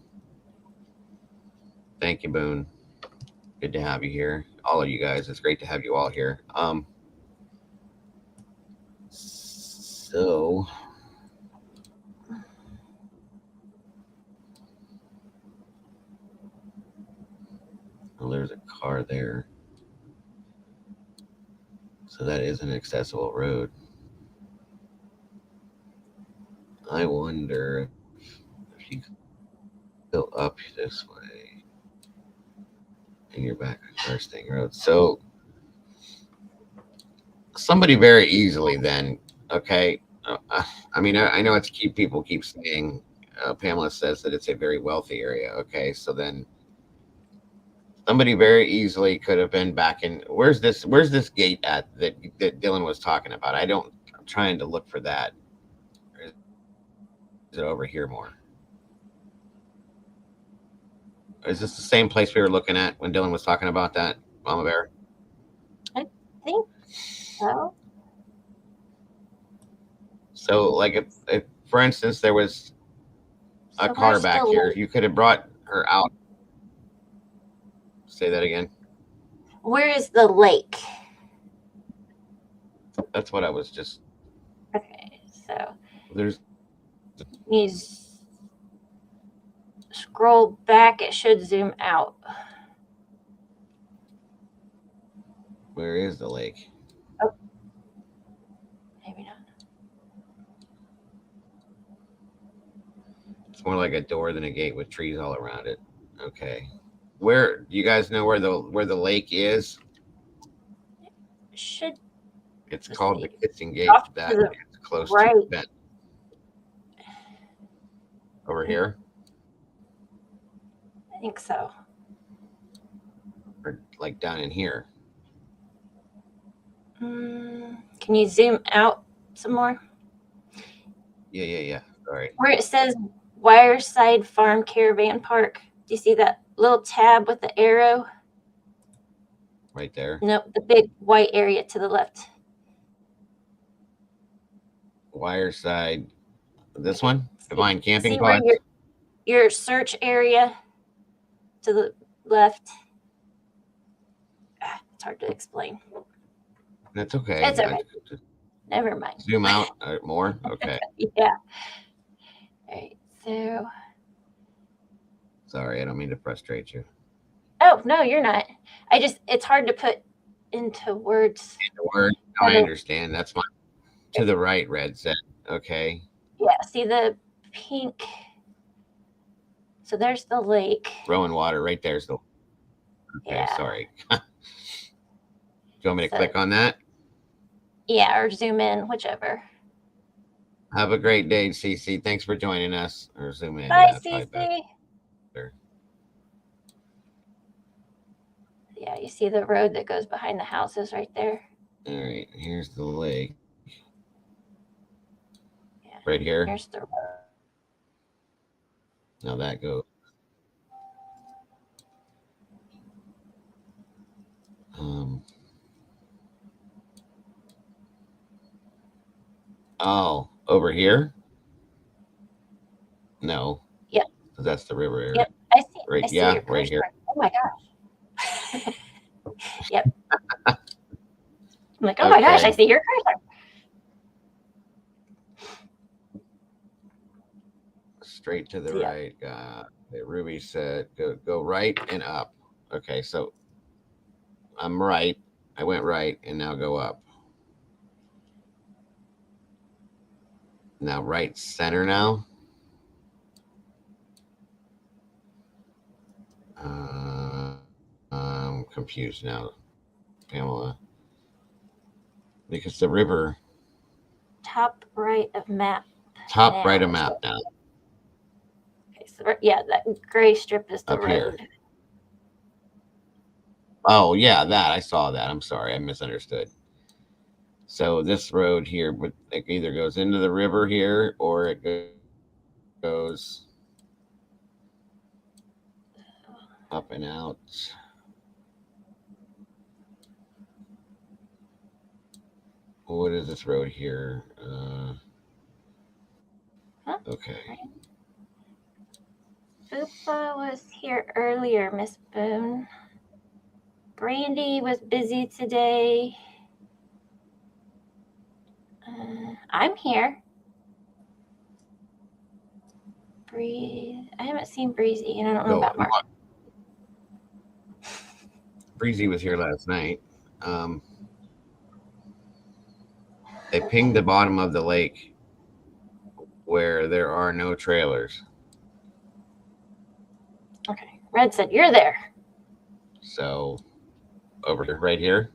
Thank you, Boone. Good to have you here. All of you guys. It's great to have you all here. So well, there's a car there. So that is an accessible road. I wonder if you go up this way and you're back on Karstang Road. So somebody very easily then, okay. I mean, I know it's people keep saying, Pamela says that it's a very wealthy area. Okay. So then somebody very easily could have been back in, where's this gate at that Dylan was talking about? I'm trying to look for that. Is it over here more? Is this the same place we were looking at when Dylan was talking about that, Mama Bear? I think so. So, like, if for instance, there was a car back here, you could have brought her out. Say that again. Where is the lake? That's what I was just. Okay, so There's. you scroll back. It should zoom out. Where is the lake? Oh, maybe not. It's more like a door than a gate with trees all around it. Okay. Where do you guys know where the lake is? Should. It's called the Kitchen Gate. That is close to that. Over here. I think so. Or like down in here. Can you zoom out some more? Yeah. Sorry. Where it says Wireside Farm Caravan Park. Do you see that little tab with the arrow? Right there. Nope, the big white area to the left. Wireside. This one? Divine Camping See Pod? where your search area to the left. It's hard to explain. That's okay. It's okay. Never mind. Zoom out more? Okay. Yeah. All right, so. Sorry, I don't mean to frustrate you. Oh, no, you're not. It's hard to put into words. No, I understand. That's fine. To the right, Red said. Okay. Yeah, see the pink. So there's the lake. Rowan Water, right there's the. Okay, yeah. Sorry. Do you want me to click on that? Yeah, or zoom in, whichever. Have a great day, CC. Thanks for joining us. Or zoom in. Bye, CC. Yeah, you see the road that goes behind the houses right there? All right, here's the lake. Yeah, right here? Here's the road. Now that goes. Oh, over here? No. Yep. That's the river area. Yep. I see. Right. I see Yeah. your Right here. cursor. Oh my gosh. Yep. I'm like, oh my gosh, I see your cursor. Straight to the right. Ruby said, go right and up. Okay, so I'm right. I went right and now go up. Now right center now. I'm confused now, Pamela. Because the river. Top right of map. Top now, right of map now. Okay, so yeah, that gray strip is the up road. Here. Oh yeah, that I saw that. I'm sorry, I misunderstood. So this road here, but it either goes into the river here or it goes up and out. What is this road here? Okay. Boopa was here earlier, Miss Boone. Brandy was busy today. I'm here. I haven't seen Breezy, and I don't know about Mark. Breezy was here last night. They pinged the bottom of the lake where there are no trailers. Okay. Red said, you're there. So, over here, right here.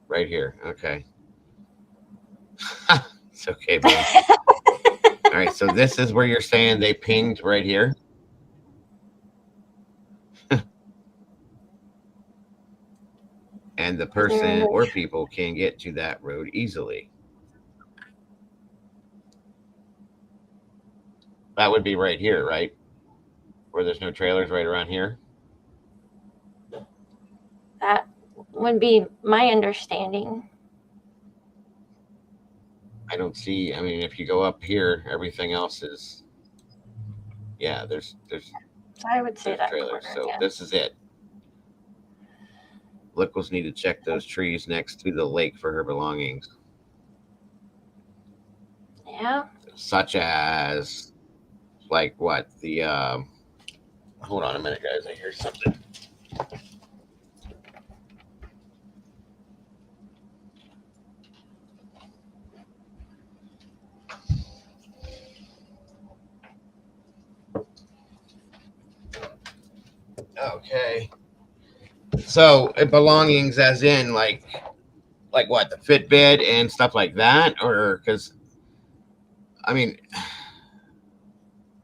Right here. Okay. It's okay, bro. All right. So this is where you're saying they pinged right here. And the person or people can get to that road easily. That would be right here, right? Where there's no trailers, right around here. That would be my understanding. I don't see. I mean, if you go up here, everything else is. Yeah, there's. I would say that trailers. corner, So yeah. This is it. Locals need to check those trees next to the lake for her belongings. Yeah. Such as, like what? The, hold on a minute, guys. I hear something. Okay. So belongings as in like what, the Fitbit and stuff like that, or because I mean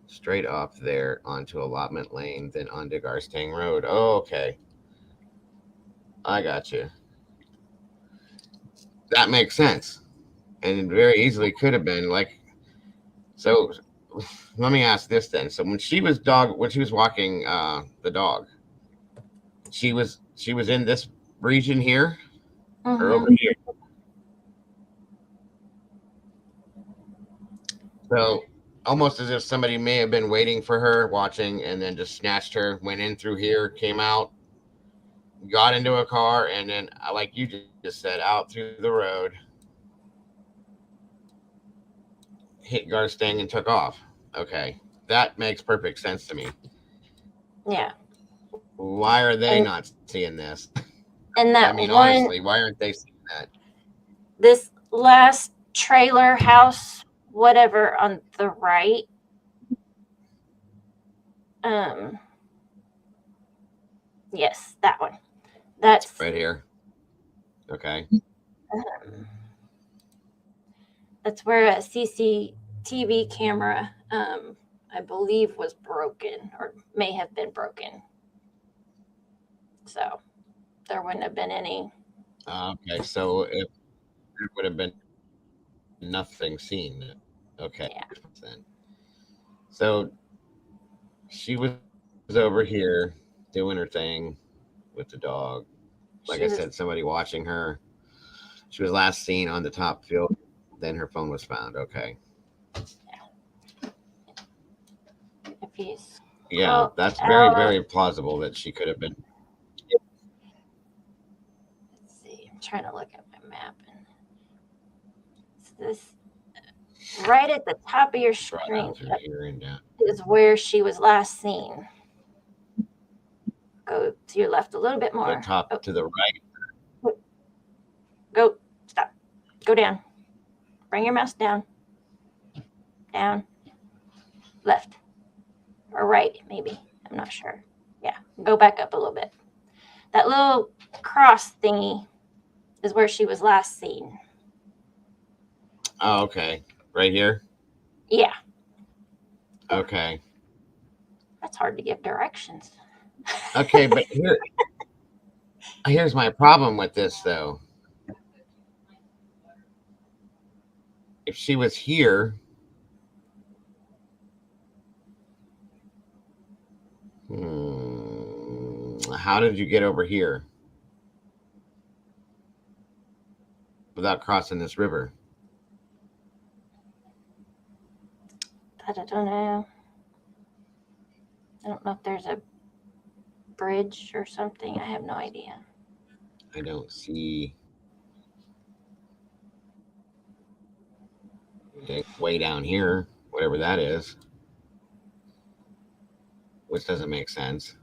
straight off there onto allotment lane, then onto Garstang Road. Oh, okay. I got you. That makes sense. And it very easily could have been like, so let me ask this then. So when she was walking the dog, she was in this region here or over here. So almost as if somebody may have been waiting for her, watching, and then just snatched her, went in through here, came out, got into a car, and then, like you just said, out through the road, hit Garstang and took off. Okay. That makes perfect sense to me. Yeah. Why are they not seeing this? And that I mean, honestly, why aren't they seeing that? This last trailer house, whatever, on the right. Yes, that one. That's right here. Okay. That's where a CCTV camera, I believe, was broken or may have been broken. So there wouldn't have been any. Okay, so if there would have been nothing seen. Okay. Yeah. Then. So she was over here doing her thing with the dog. Like I said, somebody watching her. She was last seen on the top field. Then her phone was found. Okay. if you Yeah, scroll that's very, out, very plausible that she could have been. let's see, I'm trying to look at my map. It's this right at the top of your Brought screen out through here and down. is where she was last seen. Go to your left a little bit The more. top Oh, to the right. go, stop, go down. Bring your mouse down. Down, left, or right, maybe. I'm not sure. Yeah, go back up a little bit. That little cross thingy is where she was last seen. Oh, okay. Right here. Yeah, Okay. that's hard to give directions. Okay, but here's my problem with this though. If she was here, how did you get over here without crossing this river? I don't know. I don't know if there's a bridge or something. I have no idea. I don't see. Okay, way down here, whatever that is, which doesn't make sense.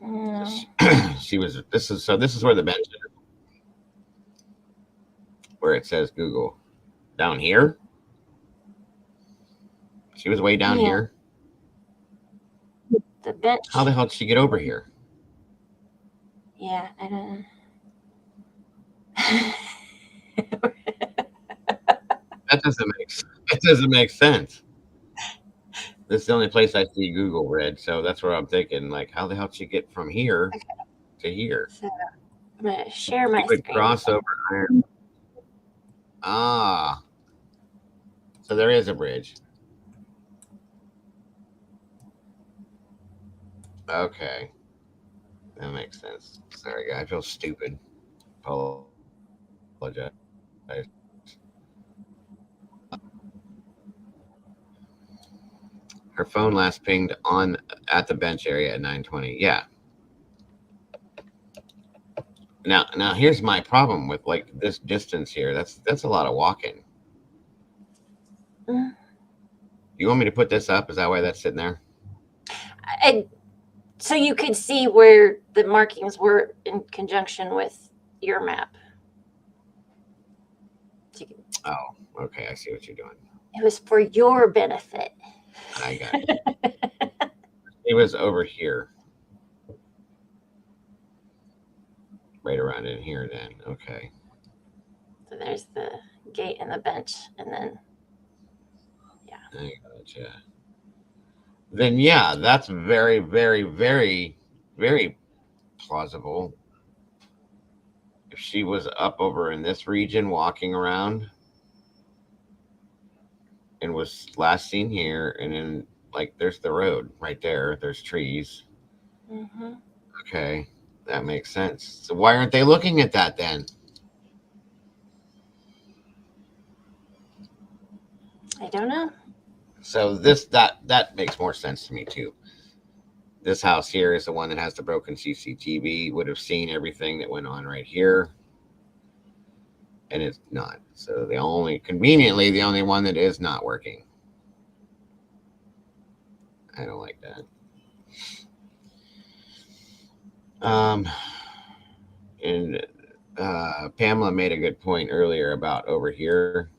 No. She was. This is where the bench is, where it says Google. Down here. She was way down here. The bench. How the hell did she get over here? Yeah, I don't know. That doesn't make sense. This is the only place I see Google Red, so that's what I'm thinking. Like, how the hell did she get from here to here? So I'm gonna share my She would screen. cross over there. Ah, so there is a bridge. Okay, that makes sense. Sorry, guys, I feel stupid. Apologize. Her phone last pinged at the bench area at 9:20. Yeah. Now here's my problem with like this distance here. That's a lot of walking. You want me to put this up? Is that why that's sitting there? So you could see where the markings were in conjunction with your map. Oh, okay. I see what you're doing. It was for your benefit. I got it. It was over here. Right around in here then. Okay. So there's the gate and the bench, and then I gotcha. Then yeah, that's very, very, very, very plausible. If she was up over in this region walking around and was last seen here, and then like there's the road right there, there's trees. Okay, that makes sense. So why aren't they looking at that then? I don't know. So that makes more sense to me too. This house here is the one that has the broken CCTV, would have seen everything that went on right here. And it's not. So conveniently, the only one that is not working. I don't like that. And Pamela made a good point earlier about over here,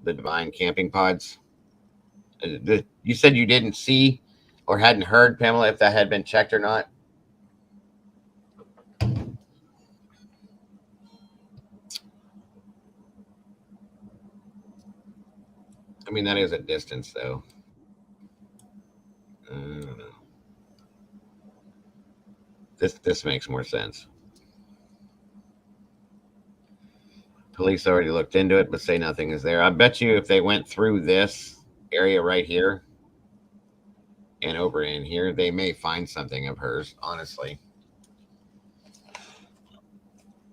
the Divine camping pods. You said you didn't see or hadn't heard, Pamela, if that had been checked or not. I mean, that is a distance, though. I don't know. This makes more sense. Police already looked into it, but say nothing is there. I bet you if they went through this area right here and over in here, they may find something of hers, honestly.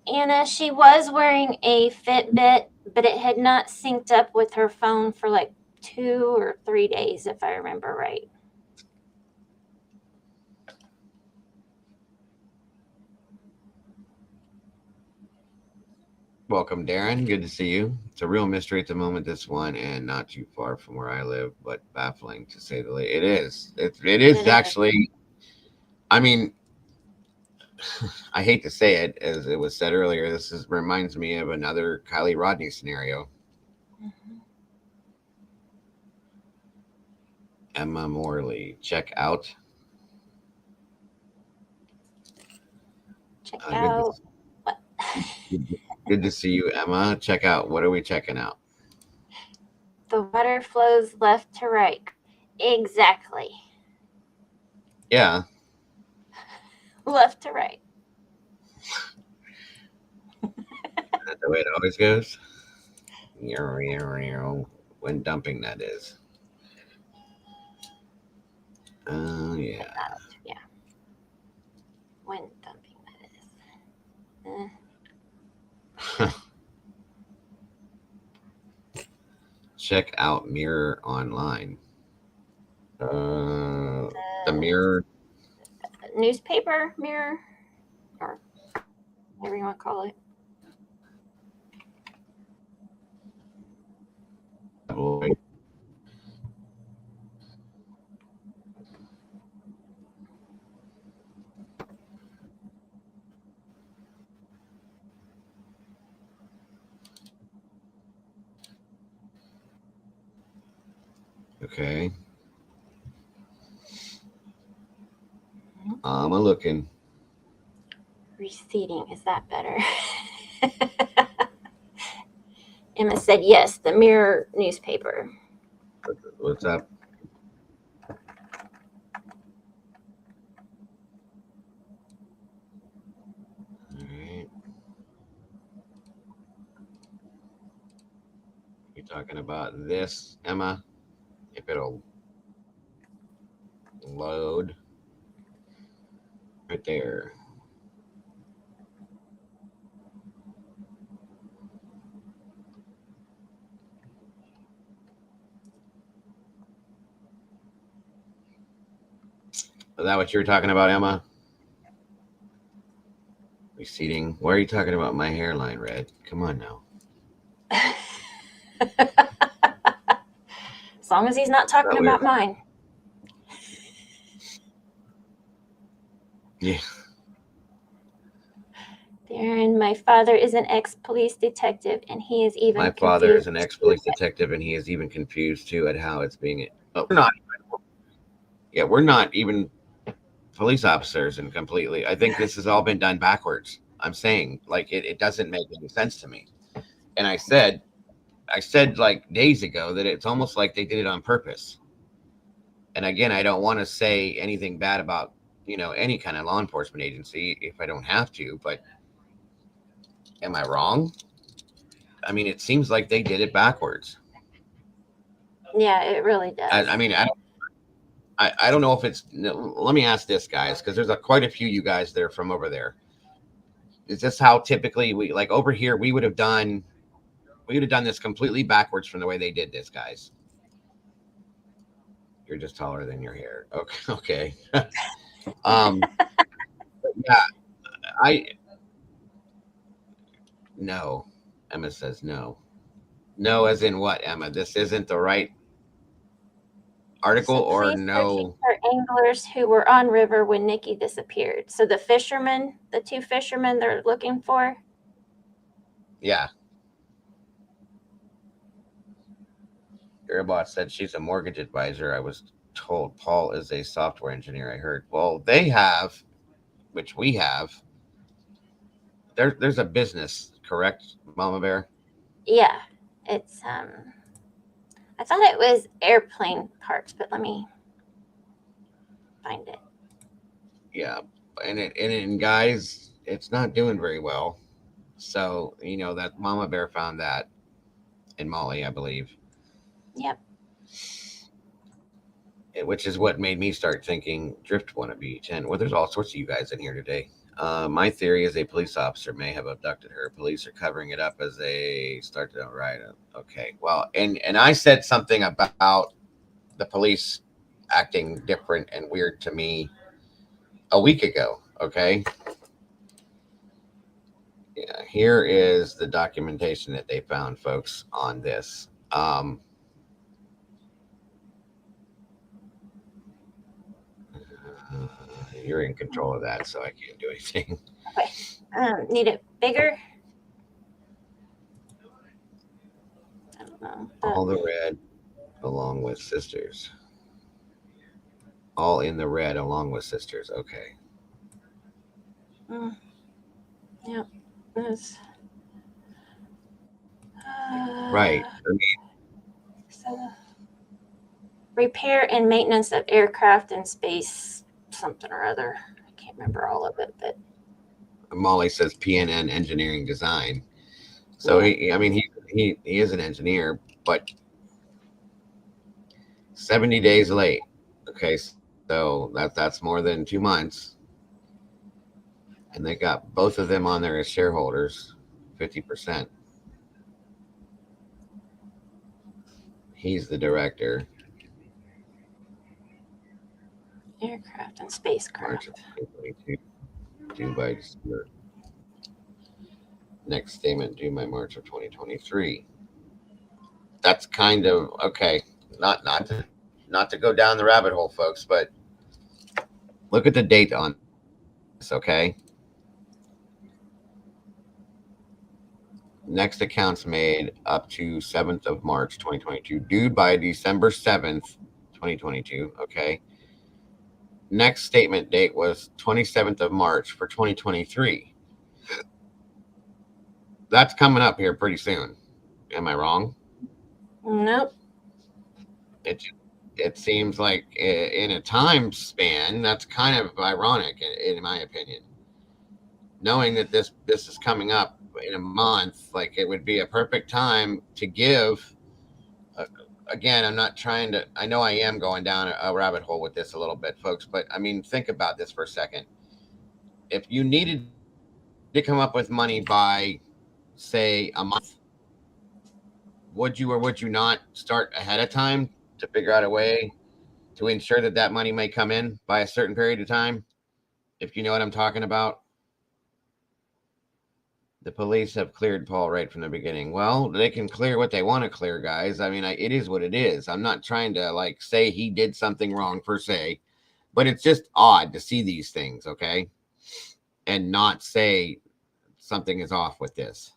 Anna, she was wearing a Fitbit, but it had not synced up with her phone for like 2 or 3 days, if I remember right. Welcome, Darren. Good to see you. It's a real mystery at the moment, this one, and not too far from where I live, but baffling to say the least. It is. It is actually. I mean, I hate to say it, as it was said earlier. Reminds me of another Kylie Rodney scenario. Mm-hmm. Emma Morley, check out. Check out. Good to see you, Emma. Check out. What are we checking out? The water flows left to right. Exactly. Yeah. Left to right. That's the way it always goes. When dumping, that is. Oh, yeah. Yeah. When dumping, that is. Check out Mirror online. The Mirror. Newspaper Mirror, or whatever you want to call it. Okay. I'm looking. Receding, is that better? Emma said yes, the Mirror newspaper. What's up? All right. You talking about this, Emma? If it'll load right there. Is that what you were talking about, Emma? Receding. Why are you talking about my hairline, Red? Come on now. As long as he's not talking about mine. Yeah. Darren, my father is an ex-police detective, and he is even My father is an ex-police detective, and he is even confused too at how it's being. Oh, we're not. Yeah, we're not even police officers, and completely. I think this has all been done backwards. I'm saying, like, it doesn't make any sense to me. And I said like days ago that it's almost like they did it on purpose. And again, I don't want to say anything bad about, any kind of law enforcement agency if I don't have to, but am I wrong? I mean, it seems like they did it backwards. Yeah, it really does. I don't know if it's. Let me ask this, guys, because there's quite a few you guys there from over there. Is this how typically we, like, over here we would have done this completely backwards from the way they did this, guys? You're just taller than your hair. Okay. Yeah, no. Emma says no. No, as in what, Emma? This isn't the right article, or no? For anglers who were on river when Nikki disappeared. So the two fishermen they're looking for. Yeah. Garabot said she's a mortgage advisor. I was told Paul is a software engineer. I heard. Well, they have, which we have. There's a business, correct, Mama Bear? Yeah, it's I thought it was airplane parts, but let me find it. Yeah, and guys, it's not doing very well. So that Mama Bear found that in Molly, I believe. Yep. Which is what made me start thinking Drift Wannabe 10. Well, there's all sorts of you guys in here today. My theory is a police officer may have abducted her. Police are covering it up as they start to write it. Okay, well, and I said something about the police acting different and weird to me a week ago. Okay. Yeah, here is the documentation that they found, folks, on this. You're in control of that, so I can't do anything. Okay. Need it bigger? I don't know. All the red along with sisters. All in the red along with sisters. Okay. Yep. This. Right. So, repair and maintenance of aircraft and space, something or other. I can't remember all of it, but Molly says PNN engineering design. So yeah. he is an engineer, but 70 days late. Okay, so that's more than 2 months. And they got both of them on there as shareholders, 50%. He's the director. Aircraft and spacecraft. March of 2022, due by December. Next statement due by March of 2023. That's kind of okay. Not to go down the rabbit hole, folks, but look at the date on this. Okay. Next accounts made up to 7th of March 2022, due by December 7th, 2022. Okay. Next statement date was 27th of March for 2023. That's coming up here pretty soon. Am I wrong? Nope. It seems like in a time span, that's kind of ironic, in my opinion. Knowing that this is coming up in a month, like it would be a perfect time to give. Again, I'm not trying to. I know I am going down a rabbit hole with this a little bit, folks. But I mean, think about this for a second. If you needed to come up with money by, say, a month, would you or would you not start ahead of time to figure out a way to ensure that that money may come in by a certain period of time? If you know what I'm talking about. The police have cleared Paul right from the beginning. Well, they can clear what they want to clear, guys. I mean, it is what it is. I'm not trying to like say he did something wrong per se, but it's just odd to see these things, okay? And not say something is off with this.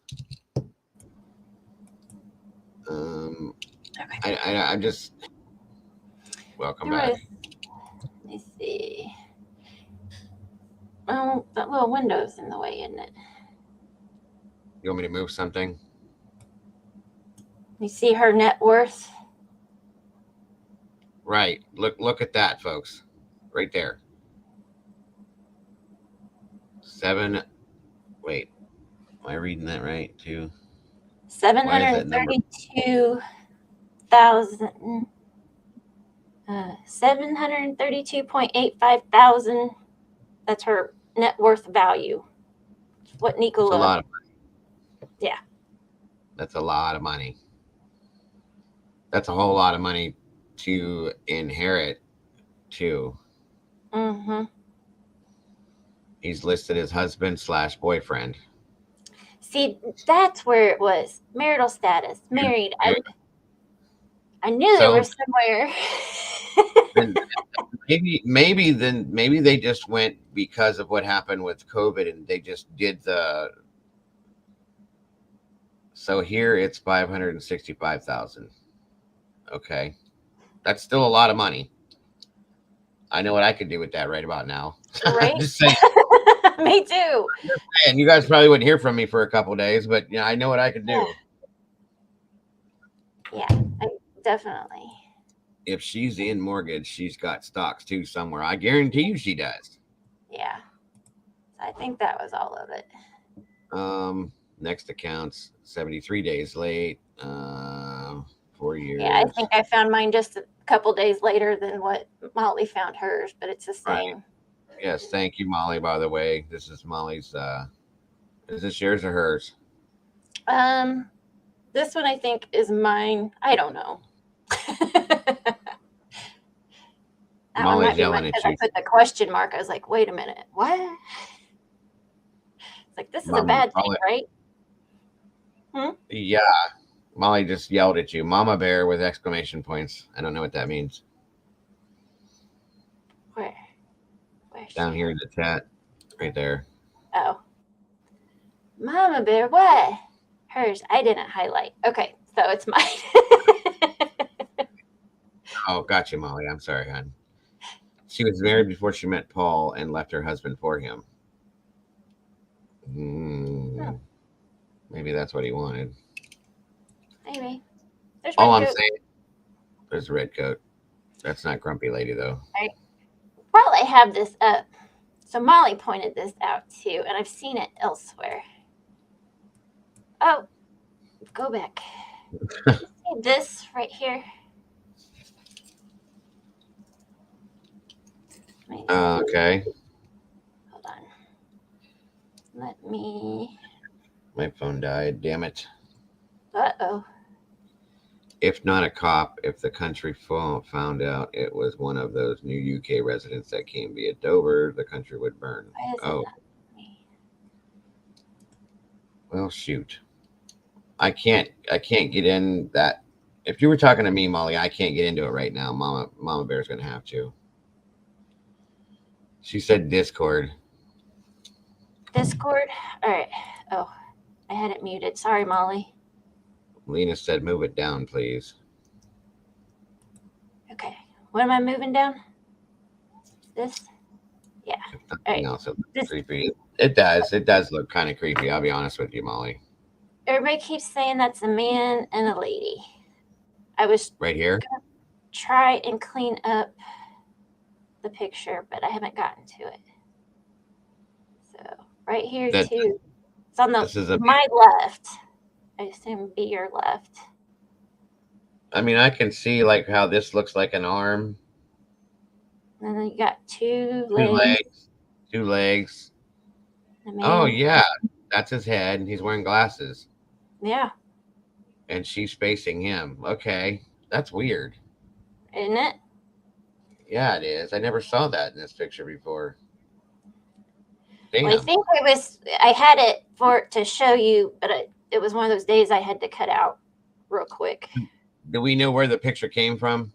Okay. I'm just welcome back. Let me see. Oh, that little window's in the way, isn't it? You want me to move something? You see her net worth? Right. Look at that, folks. Right there. Wait. Am I reading that right too? 732,000. 732.85 thousand. That's her net worth value. What Nicola? That's a lot of money. Yeah. That's a lot of money. That's a whole lot of money to inherit too. Mm-hmm. He's listed as husband/boyfriend. See, that's where it was. Marital status, married. I knew there was somewhere. maybe they just went because of what happened with COVID, and they just did the. So here it's 565,000. Okay, that's still a lot of money. I know what I could do with that right about now. Right? Just saying. Me too. And you guys probably wouldn't hear from me for a couple of days, but I know what I could do. Yeah, definitely. If she's in mortgage, she's got stocks too somewhere. I guarantee you she does. Yeah. I think that was all of it. Next accounts 73 days late. 4 years. Yeah, I think I found mine just a couple days later than what Molly found hers, but it's the same. Yes, thank you, Molly. By the way, this is Molly's. Is this yours or hers? This one I think is mine. I don't know. That one Molly's might be mine yelling at because you. I put the question mark. I was like, wait a minute, what? It's like, this is a bad thing, right? Yeah, Molly just yelled at you. Mama Bear with exclamation points. I don't know what that means. Where? Down here in the chat. Right there. Oh. Mama Bear, what? Hers. I didn't highlight. Okay, so it's mine. Oh, gotcha, Molly. I'm sorry, hon. She was married before she met Paul and left her husband for him. Maybe that's what he wanted. Maybe. There's All red I'm coat. saying, there's a red coat. That's not Grumpy Lady, though. Right. While I have this up, so Molly pointed this out too, and I've seen it elsewhere. Oh, go back. See this right here? Okay. Hold on. Let me. My phone died. Damn it. Uh-oh. If not a cop, if the country found out it was one of those new UK residents that came via Dover, the country would burn. Oh. Well, shoot. I can't get in that. If you were talking to me, Molly, I can't get into it right now. Mama Bear's going to have to. She said Discord. Discord? All right. Oh, I had it muted. Sorry, Molly. Lena said, move it down, please. Okay. What am I moving down? This? Yeah. All right. Also creepy. It does. It does look kind of creepy. I'll be honest with you, Molly. Everybody keeps saying that's a man and a lady. I was right here. Gonna try and clean up the picture, but I haven't gotten to it. So right here too. It's on my left. I assume be your left. I mean, I can see like how this looks like an arm. And then you got two legs. Two legs. Oh yeah, that's his head, and he's wearing glasses. Yeah. And she's facing him. Okay, that's weird. Isn't it? Yeah, it is. I never saw that in this picture before. Damn. Well, I think I had it to show you, but it was one of those days I had to cut out real quick. Do we know where the picture came from?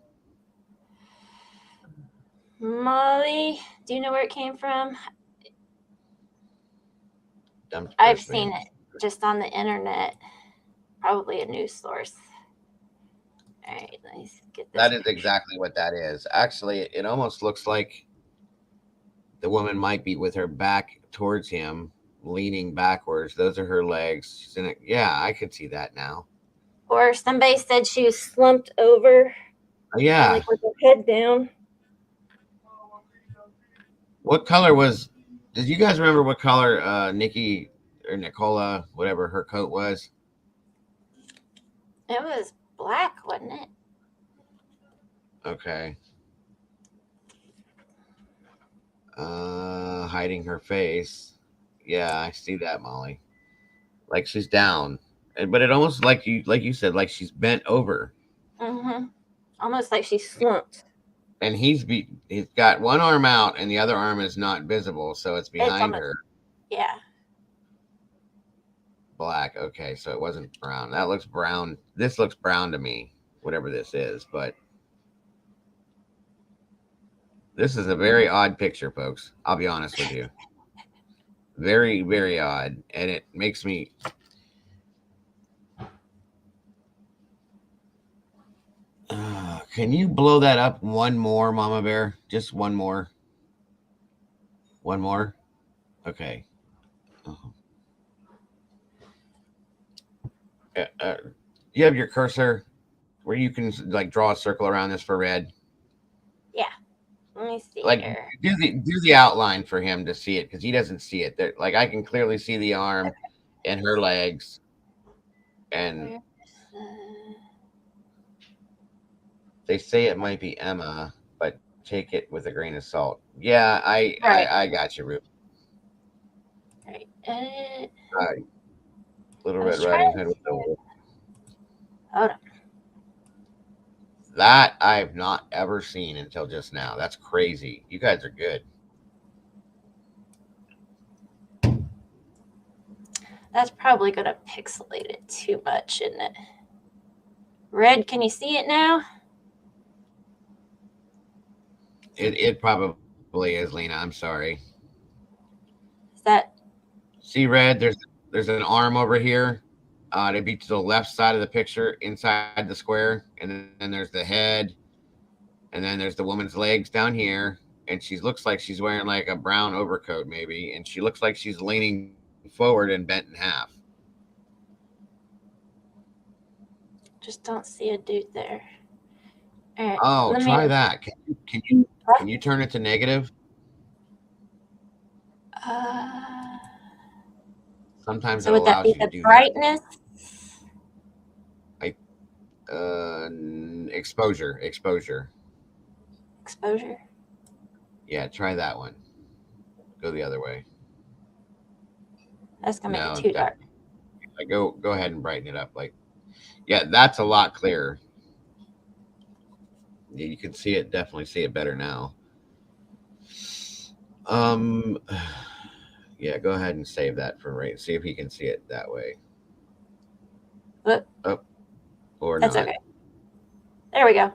Molly, do you know where it came from? I've seen it just on the internet, probably a news source. All right, let's get this. That is exactly what that is. Actually, it almost looks like the woman might be with her back towards him, leaning backwards. Those are her legs. She's in it. Yeah, I could see that now. Or somebody said she was slumped over. Yeah. Like with her head down. What color was? Did you guys remember what color Nikki or Nicola, whatever her coat was? It was black, wasn't it? Okay. Hiding her face. Yeah, I see that, Molly. Like she's down, but it almost like you said, like she's bent over. Mm-hmm. Almost like she's slumped. And he's got one arm out, and the other arm is not visible, so it's behind her. Yeah. Black. Okay, so it wasn't brown. That looks brown. This looks brown to me, whatever this is, but this is a very odd picture, folks. I'll be honest with you. Very, very odd, and it makes me. Can you blow that up one more, Mama Bear? Just one more. One more. Okay. You have your cursor where you can like draw a circle around this for red. Yeah. Let me see. Like here. do the outline for him to see it because he doesn't see it. There, like I can clearly see the arm and her legs, and they say it might be Emma, but take it with a grain of salt. Yeah, Right. I got you, Ruth. Right. Edit. Little I Red was Riding trying Hood to. with the Hold on. that I've not ever seen until just now. That's crazy. You guys are good. That's probably going to pixelate it too much, isn't it? Red, can you see it now? It probably is, Lena. I'm sorry. Is that See, Red, there's an arm over here. It'd be to the left side of the picture inside the square. And then there's the head. And then there's the woman's legs down here. And she looks like she's wearing like a brown overcoat, maybe. And she looks like she's leaning forward and bent in half. just don't see a dude there? All right, Oh, let try me. that. Can you turn it to negative? Uh, Sometimes so it would that allows be you to the do brightness? that. Exposure. Exposure? Yeah, try that one. Go the other way. That's gonna make No, it too dark. go ahead and brighten it up. Like, yeah, that's a lot clearer. You can see it. Definitely see it better now. Yeah, go ahead and save that for right. See if you can see it that way. Look, Or that's not. okay. There we go.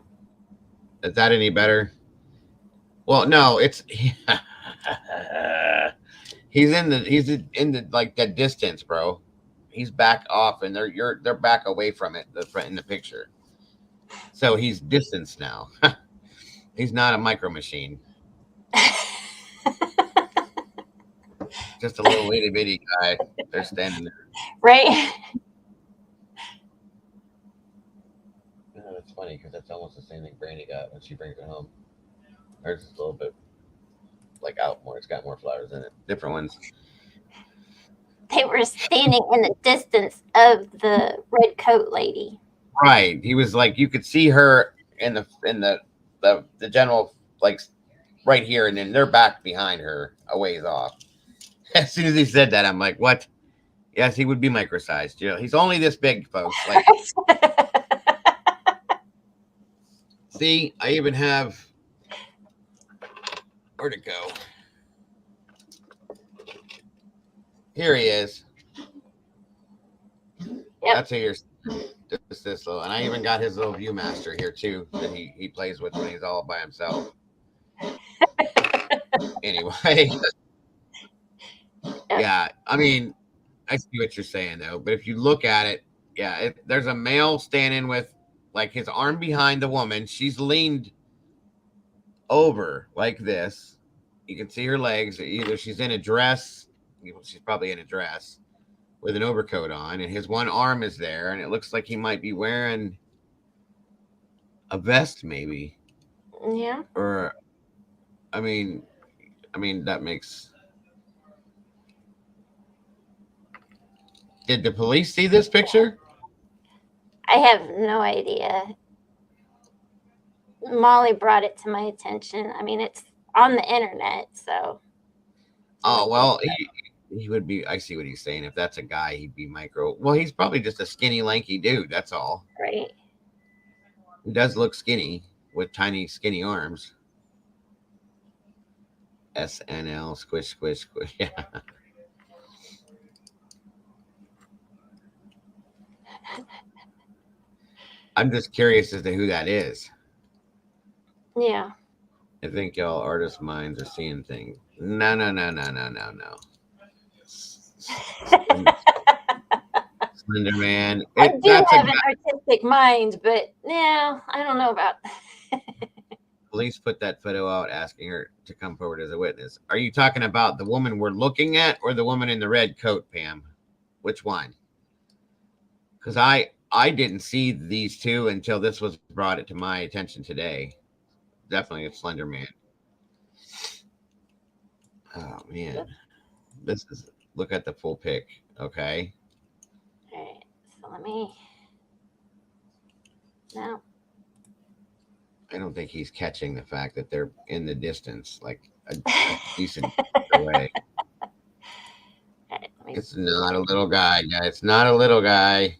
Is that any better? Well, no, it's he's in the like that distance, bro. He's back off, and they're back away from it. In the picture, so he's distanced now. He's not a micro machine. Just a little itty bitty guy. They're standing there. Right? It's funny because that's almost the same thing Brandy got when she brings it home. Hers is a little bit like out more. It's got more flowers in it. Different ones. They were standing in the distance of the red coat lady. Right. He was like you could see her in the general like right here, and then they're back behind her a ways off. As soon as he said that, I'm like, what? Yes, he would be micro-sized. You know, he's only this big, folks. Like, see, I even have where'd it go? Here he is. Yep. That's who you're just this little, and I even got his little Viewmaster here too that he plays with when he's all by himself. Anyway, yeah, I mean, I see what you're saying though, but if you look at it, yeah, there's a male standing with like his arm behind the woman. She's leaned over like this. You can see her legs. Either she's in a dress, she's probably in a dress with an overcoat on, and his one arm is there, and it looks like he might be wearing a vest, maybe. Yeah. Or, I mean, that makes. Did the police see this picture? I have no idea. Molly brought it to my attention. I mean, it's on the internet, so. Oh, well, he would be. I see what he's saying. If that's a guy, he'd be micro. Well, he's probably just a skinny, lanky dude. That's all. Right. He does look skinny with tiny, skinny arms. SNL, squish, squish, squish. Yeah. I'm just curious as to who that is. Yeah. I think y'all artist minds are seeing things. No. Slender Man. I do have an artistic mind, but no, I don't know about that. Police put that photo out asking her to come forward as a witness. Are you talking about the woman we're looking at or the woman in the red coat, Pam? Which one? Because I didn't see these two until this was brought to my attention today. Definitely a Slender Man. Oh, man. This is, look at the full pic. Okay. All right. So let me. No. I don't think he's catching the fact that they're in the distance, like a decent away. Right, It's not a little guy, guys. It's not a little guy.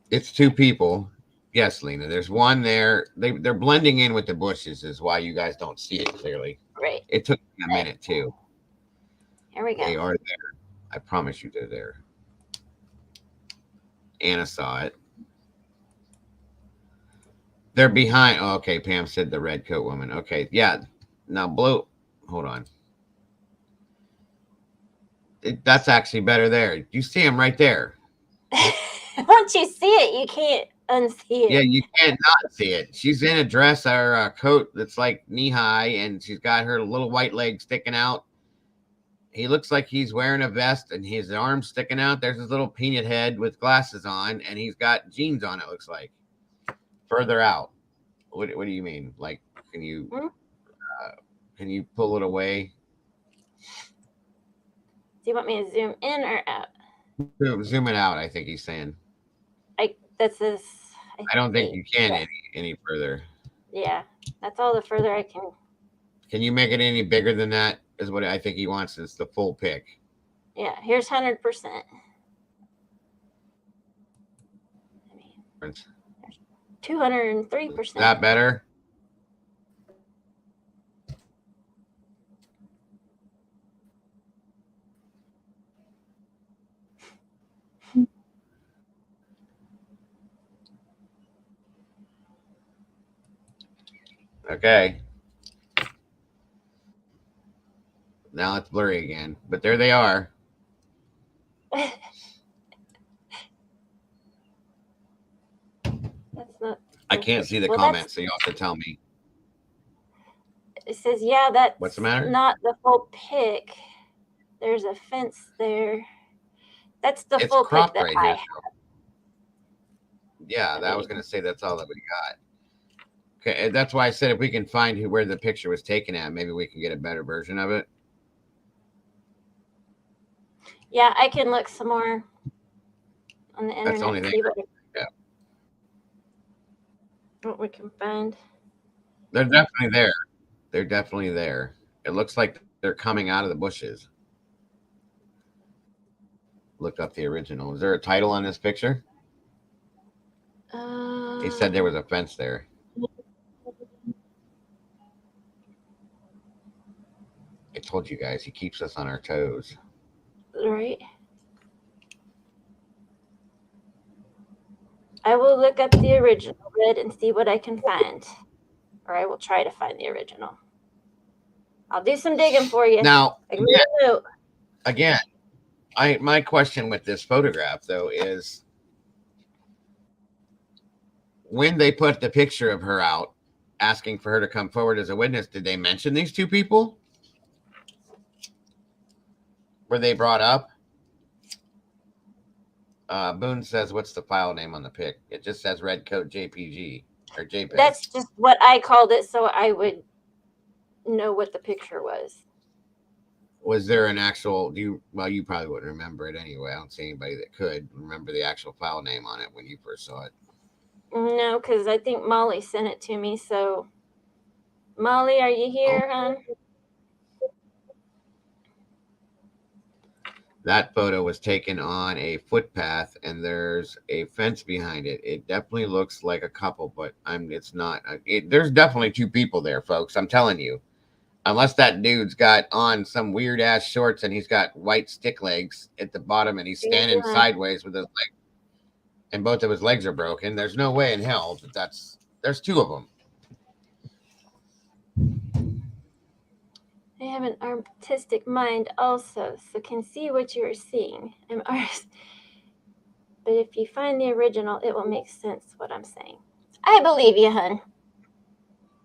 It's two people. Yes, Lena. There's one there. They're blending in with the bushes, is why you guys don't see it clearly. right. It took me a minute too. Here we go. They are there. I promise you, they're there. Anna saw it. They're behind. Oh, okay, Pam said the red coat woman. Okay, yeah. Now, blue. Hold on. That's actually better there. You see him right there. Once you see it, you can't unsee it. Yeah, you can't not see it. She's in a dress or a coat that's like knee high, and she's got her little white leg sticking out. He looks like he's wearing a vest, and his arms sticking out. There's his little peanut head with glasses on, and he's got jeans on. It looks like further out. What do you mean? Like, can you pull it away? Do you want me to zoom in or out? Zoom it out. I think he's saying. I don't think you can any further. Yeah, that's all the further I can. Can you make it any bigger than that? Is what I think he wants. Is the full pic. Yeah, here's 100%. 203%. Is that better? Okay. Now it's blurry again, but there they are. That's not. I can't see the comments, so you have to tell me. It says, yeah, that's What's the matter? Not the full pic. There's a fence there. That's the It's full cropped pic that right I here. have. Yeah, I was going to say that's all that we got. Okay, that's why I said if we can find where the picture was taken at, maybe we can get a better version of it. Yeah, I can look some more on the internet. That's the only thing. What we can find. They're definitely there. They're definitely there. It looks like they're coming out of the bushes. Look up the original. Is there a title on this picture? He said there was a fence there. I told you guys, he keeps us on our toes. Right. I will look up the original Red and see what I can find. Or I will try to find the original. I'll do some digging for you. Now, again, my question with this photograph, though, is when they put the picture of her out, asking for her to come forward as a witness, did they mention these two people? Were they brought up? Boone says, what's the file name on the pic? It just says Red Coat JPG or JPEG. That's just what I called it, so I would know what the picture was. Was there an actual, you probably wouldn't remember it anyway. I don't see anybody that could remember the actual file name on it when you first saw it. No, because I think Molly sent it to me. So, Molly, are you here, hon? That photo was taken on a footpath, and there's a fence behind it. It definitely looks like a couple, but it's not. There's definitely two people there, folks. I'm telling you. Unless that dude's got on some weird ass shorts and he's got white stick legs at the bottom and he's standing sideways with his leg, and both of his legs are broken. There's no way in hell that there's two of them. I have an artistic mind also, so can see what you are seeing. I'm artist. But if you find the original, it will make sense what I'm saying. I believe you, hun.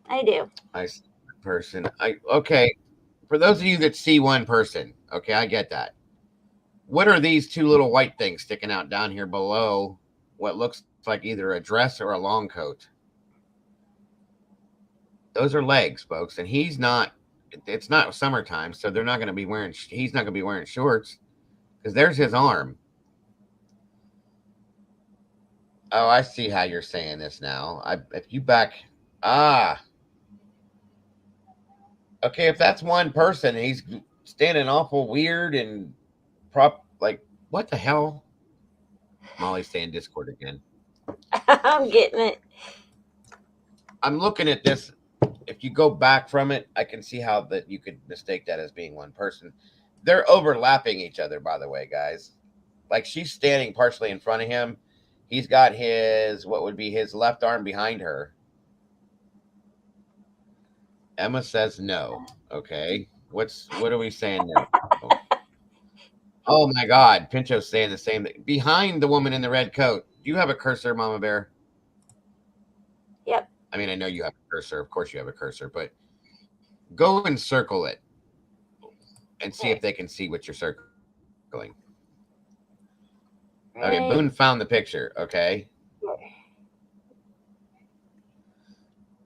I do. I see one person. Okay. For those of you that see one person, okay, I get that. What are these two little white things sticking out down here below what looks like either a dress or a long coat? Those are legs, folks, and he's not. It's not summertime, so they're not going to be wearing. He's not going to be wearing shorts because there's his arm. Oh, I see how you're saying this now. If you back, okay, if that's one person, he's standing awful weird and like what the hell? Molly's saying Discord again. I'm getting it. I'm looking at this. If you go back from it, I can see how that you could mistake that as being one person. They're overlapping each other, by the way, guys. Like she's standing partially in front of him. He's got his what would be his left arm behind her. Emma says no. Okay. What are we saying now? Oh my God. Pincho's saying the same thing. Behind the woman in the red coat. Do you have a cursor, Mama Bear? Yep. I mean, I know you have a cursor. Of course you have a cursor, but go and circle it and see if they can see what you're circling. Okay, Boone found the picture. Okay.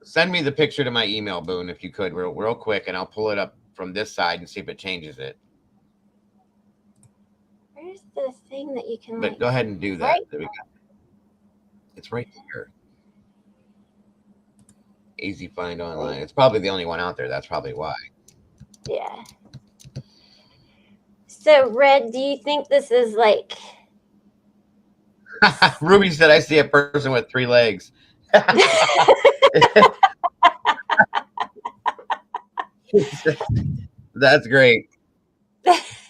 Send me the picture to my email, Boone, if you could, real quick, and I'll pull it up from this side and see if it changes it. Where's the thing that you can? But go ahead and do that. Right. There we go. It's right there. Easy find online. It's probably the only one out there. That's probably why. Yeah. So, Red, do you think this is like? Ruby said, "I see a person with 3 legs." That's great.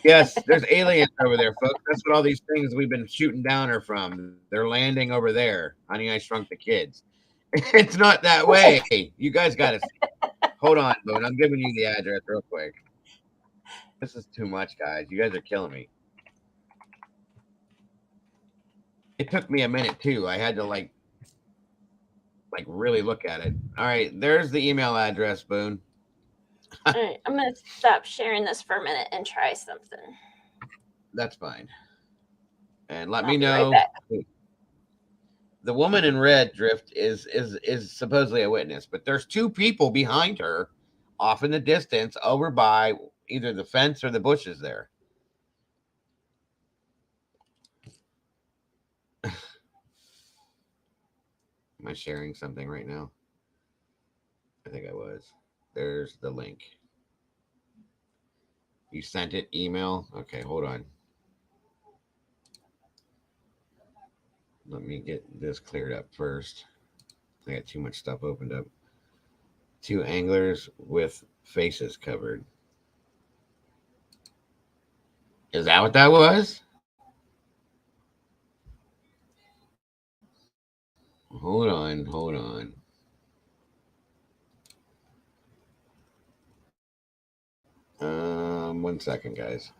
Yes, there's aliens over there, folks. That's what all these things we've been shooting down are from. They're landing over there. Honey, I Shrunk the Kids. It's not that way. You guys got to hold on, Boone. I'm giving you the address real quick. This is too much, guys. You guys are killing me. It took me a minute too. I had to like really look at it. All right, there's the email address, Boone. All right, I'm gonna stop sharing this for a minute and try something. That's fine. And let me know. Right, the woman in red, Drift, is supposedly a witness, but there's 2 people behind her, off in the distance, over by either the fence or the bushes there. Am I sharing something right now? I think I was. There's the link. You sent it? Email? Okay, hold on. Let me get this cleared up first. I got too much stuff opened up. 2 anglers with faces covered. Is that what that was? Hold on. 1 second, guys.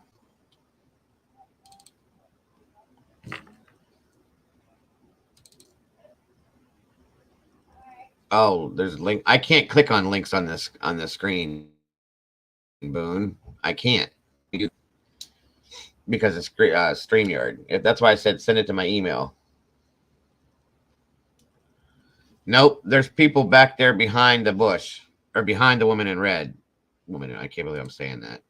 Oh, there's a link. I can't click on links on this screen, Boone. I can't because it's StreamYard. That's why I said send it to my email. Nope, there's people back there behind the bush or behind the woman in red. I can't believe I'm saying that.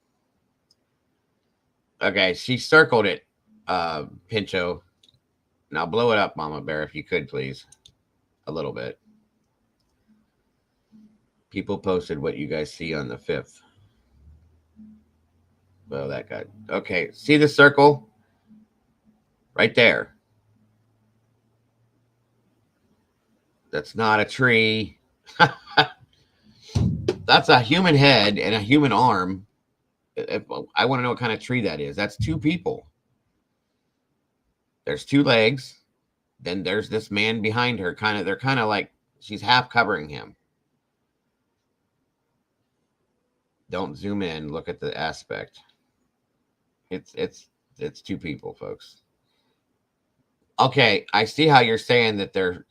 Okay, she circled it, Pincho. Now blow it up, Mama Bear, if you could, please. A little bit. People posted what you guys see on the 5th. Well, that got... Okay, see the circle? Right there. That's not a tree. That's a human head and a human arm. I want to know what kind of tree that is. That's 2 people. There's 2 legs. Then there's this man behind her. They're kind of like she's half covering him. Don't zoom in. Look at the aspect. It's 2 people, folks. Okay, I see how you're saying that they're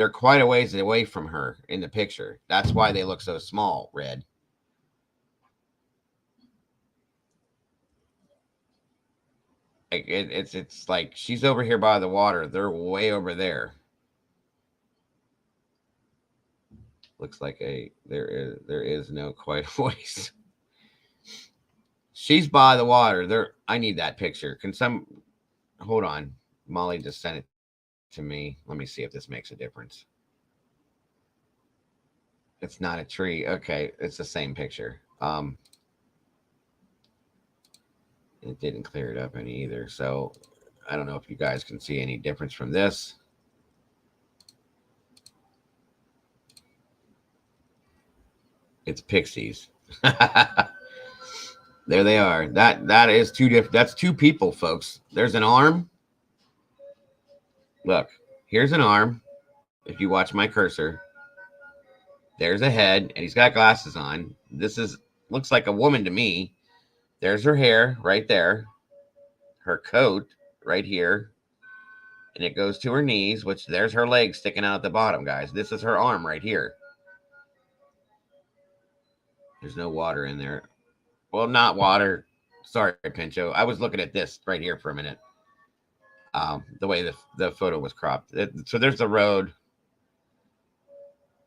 quite a ways away from her in the picture. That's why they look so small, Red. It's like she's over here by the water. They're way over there. Looks like there is no quite a ways. She's by the water. I need that picture. Can hold on. Molly just sent it to me. Let me see if this makes a difference. It's not a tree. Okay, it's the same picture. It didn't clear it up any either. So I don't know if you guys can see any difference from this. It's pixies. There they are. That is two different. That's two people, folks. There's an arm. Look, here's an arm. If you watch my cursor, there's a head, and he's got glasses on. This looks like a woman to me. There's her hair right there. Her coat right here. And it goes to her knees, which there's her legs sticking out at the bottom, guys. This is her arm right here. There's no water in there. Well, not water. Sorry, Pincho. I was looking at this right here for a minute. The way the photo was cropped. So there's the road.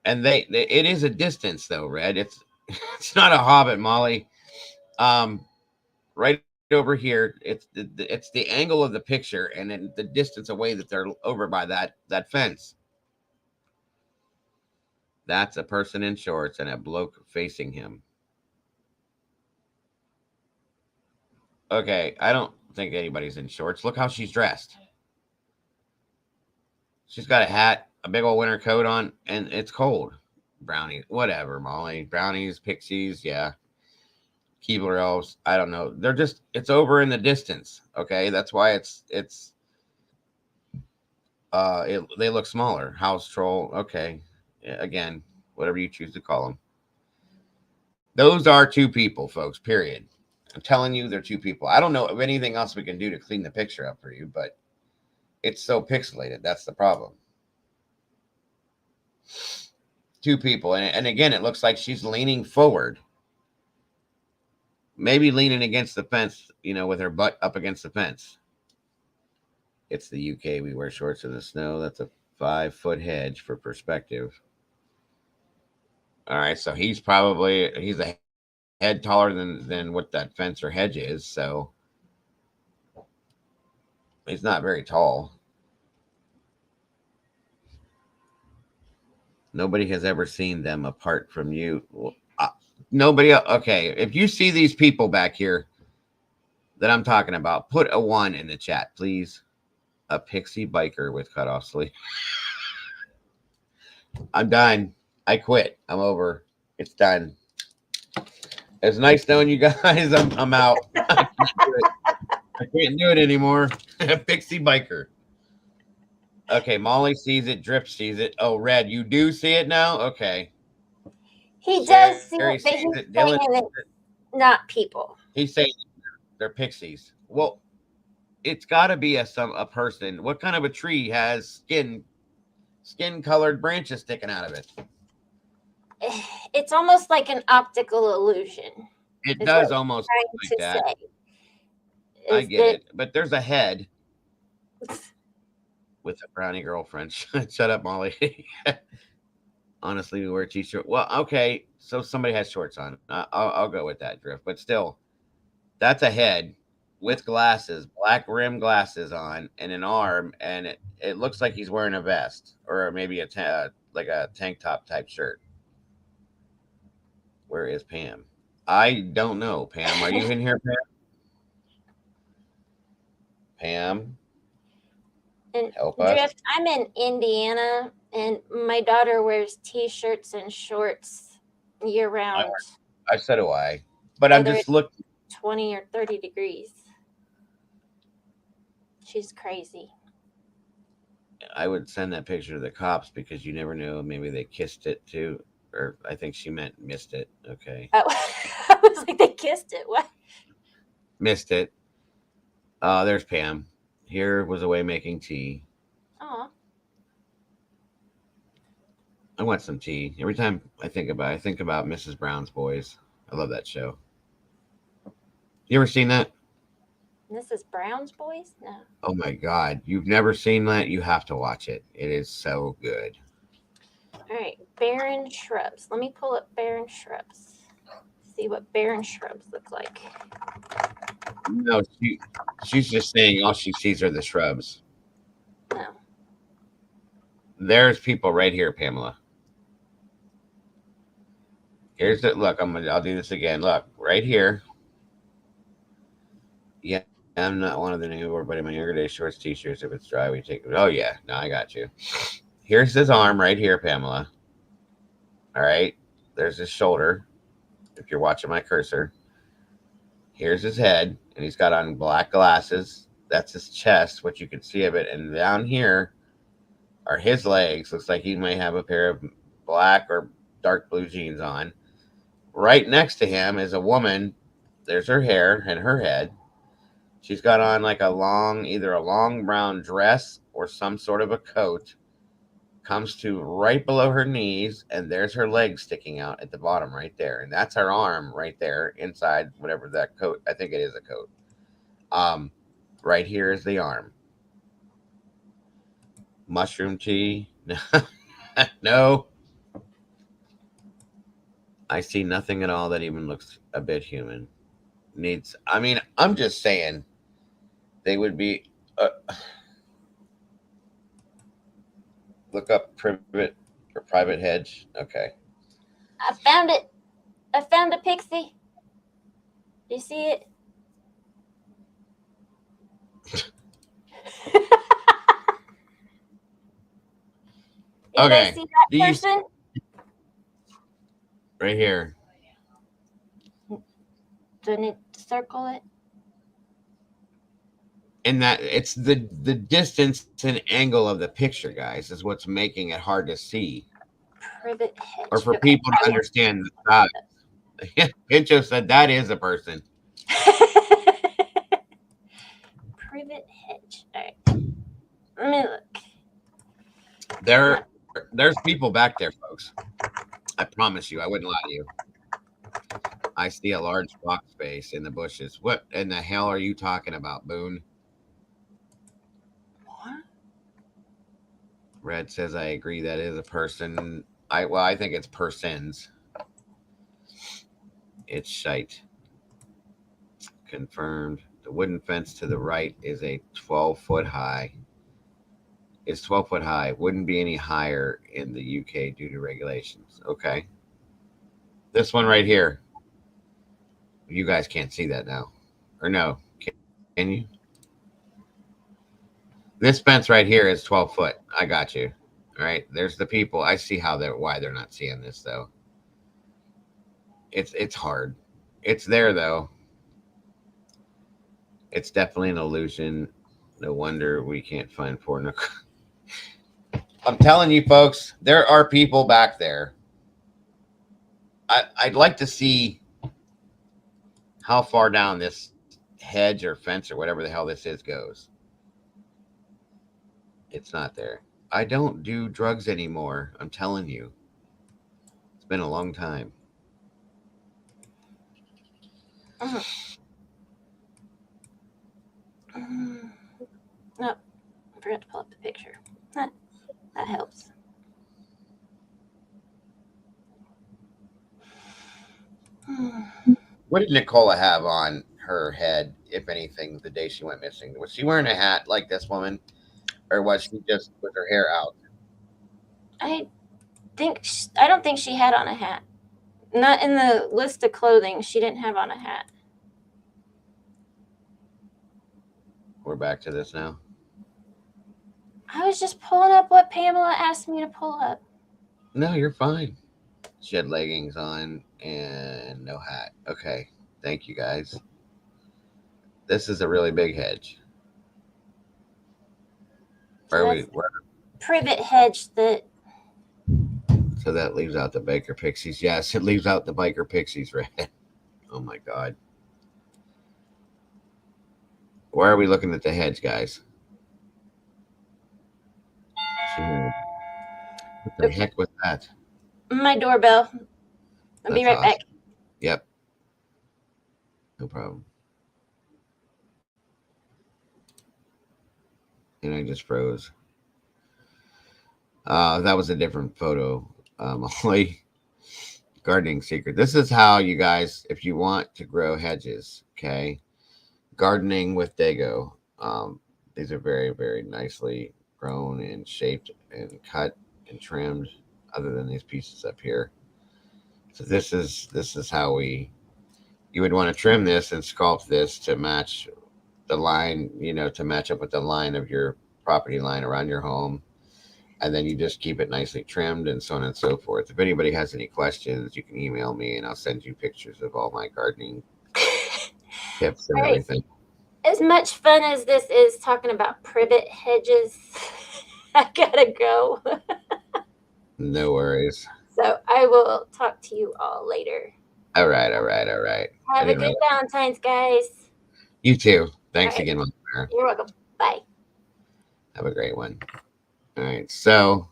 And it is a distance, though, Red. It's not a Hobbit, Molly. Right over here, it's the angle of the picture and then the distance away that they're over by that fence. That's a person in shorts and a bloke facing him. Okay, I don't think anybody's in shorts. Look how she's dressed. She's got a hat, a big old winter coat on, and it's cold. Brownies, whatever, Molly. Brownies, pixies, yeah. Keebler elves, I don't know. They're just, it's over in the distance. Okay, that's why they look smaller. House troll, okay. Yeah, again, whatever you choose to call them. Those are two people, folks, period. I'm telling you, they're two people. I don't know of anything else we can do to clean the picture up for you, but it's so pixelated. That's the problem. Two people. And again, it looks like she's leaning forward. Maybe leaning against the fence, with her butt up against the fence. It's the UK. We wear shorts in the snow. That's a 5-foot hedge for perspective. All right. So he's a head taller than what that fence or hedge is. So he's not very tall. Nobody has ever seen them apart from you. Nobody. Okay. If you see these people back here that I'm talking about, put a 1 in the chat, please. A pixie biker with cut off sleeve. I'm done. I quit. I'm over. It's done. It's nice knowing you guys. I'm out. I can't do it anymore. Pixie biker. Okay, Molly sees it. Drift sees it. Oh, Red, you do see it now? Okay. He does see it, but he's saying it's not people. He's saying they're pixies. Well, it's got to be a person. What kind of a tree has skin-colored branches sticking out of it? It's almost like an optical illusion. It does almost look like that. I get it. But there's a head with a brownie girlfriend. Shut up, Molly. Honestly, we wear t-shirt. Well, okay. So somebody has shorts on. I'll go with that, Drift. But still, that's a head with glasses, black rim glasses on, and an arm. And it looks like he's wearing a vest or maybe a tank top type shirt. Where is Pam? I don't know. Pam, are you in here, Pam? Pam? And help us. Drift, I'm in Indiana, and my daughter wears T-shirts and shorts year-round. I so do I. But I'm just looking. 20 or 30 degrees. She's crazy. I would send that picture to the cops because you never know. Maybe they kissed it too. Or I think she meant missed it. Okay. Oh, I was like, they kissed it. What? Missed it. There's Pam. Here was a way making tea. Oh. I want some tea. Every time I think about Mrs. Brown's Boys. I love that show. You ever seen that? Mrs. Brown's Boys? No. Oh my God. You've never seen that? You have to watch it. It is so good. All right. Barren shrubs. Let me pull up barren shrubs. See what barren shrubs look like. No, she's just saying all she sees are the shrubs. No. There's people right here, Pamela. Here's the look. I'll do this again. Look, right here. Yeah, I'm not one of the new everybody. My younger days, shorts, t-shirts. If it's dry, we take it. Oh yeah, no, I got you. Here's his arm right here, Pamela. All right. There's his shoulder. If you're watching my cursor. Here's his head, and he's got on black glasses. That's his chest, what you can see of it. And down here are his legs. Looks like he may have a pair of black or dark blue jeans on. Right next to him is a woman. There's her hair and her head. She's got on like either a long brown dress or some sort of a coat. Comes to right below her knees, and there's her legs sticking out at the bottom right there. And that's her arm right there inside whatever that coat. I think it is a coat. Right here is the arm. Mushroom tea. No. I see nothing at all that even looks a bit human. I'm just saying they would be look up private hedge. Okay. I found it. I found a pixie. Do you see it? Okay. See that person? Right here. Do I need to circle it? And that it's the distance and angle of the picture, guys, is what's making it hard to see. Privet hedge. Or for people to understand the size. Pincho said that is a person. Privet hedge. All right. Let me look. There's people back there, folks. I promise you, I wouldn't lie to you. I see a large block space in the bushes. What in the hell are you talking about, Boone? What? Red says I agree that is a person. I think it's persons. It's shite. Confirmed. The wooden fence to the right is a 12-foot high. It's 12 foot high. Wouldn't be any higher in the UK due to regulations. Okay. This one right here. You guys can't see that now. Or no. Can you? This fence right here is 12 foot. I got you. All right. There's the people. I see why they're not seeing this though. It's hard. It's there though. It's definitely an illusion. No wonder we can't find porno. I'm telling you, folks, there are people back there. I'd like to see how far down this hedge or fence or whatever the hell this is goes. It's not there. I don't do drugs anymore. I'm telling you. It's been a long time. No, I forgot to pull up the picture. That helps. What did Nicola have on her head, if anything, the day she went missing? Was she wearing a hat like this woman? Or was she just with her hair out? I don't think she had on a hat. Not in the list of clothing. She didn't have on a hat. We're back to this now. I was just pulling up what Pamela asked me to pull up. No, you're fine. She had leggings on and no hat. Okay. Thank you, guys. This is a really big hedge. Where privet hedge that. So that leaves out the biker pixies. Yes, it leaves out the biker pixies, Red. Oh my God. Why are we looking at the hedge, guys? What the heck was that? My doorbell. I'll be right back. Yep. No problem. And I just froze. That was a different photo. Only gardening secret. This is how you guys, if you want to grow hedges, okay? Gardening with Dago. These are very, very nicely grown and shaped and cut and trimmed, other than these pieces up here. So this is how you would want to trim this and sculpt this to match the line, to match up with the line of your property line around your home. And then you just keep it nicely trimmed and so on and so forth. If anybody has any questions, you can email me and I'll send you pictures of all my gardening tips and everything. As much fun as this is talking about privet hedges, I gotta go. No worries. So I will talk to you all later. All right. Have a good Valentine's, guys. You too. Thanks again, Mom. You're welcome. Bye. Have a great one. All right, so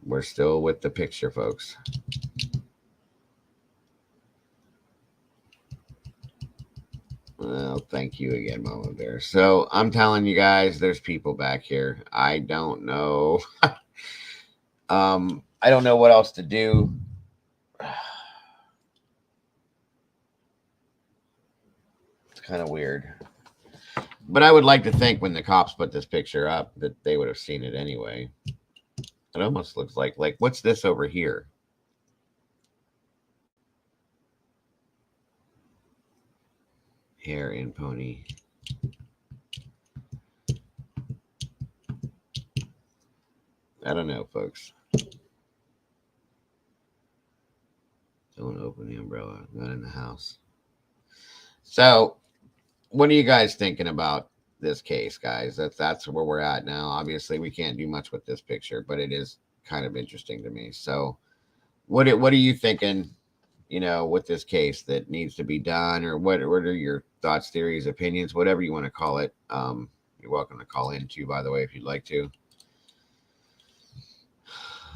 we're still with the picture, folks. Well, thank you again, Mama Bear. So I'm telling you guys, there's people back here. I don't know. I don't know what else to do. It's kind of weird. But I would like to think when the cops put this picture up that they would have seen it anyway. It almost looks like what's this over here? Hair and pony. I don't know, folks. Don't open the umbrella. Not in the house. So, what are you guys thinking about this case, guys? That's where we're at now. Obviously, we can't do much with this picture, but it is kind of interesting to me. So, what are you thinking? With this case that needs to be done, or what are your thoughts, theories, opinions, whatever you want to call it? You're welcome to call in too, by the way, if you'd like to.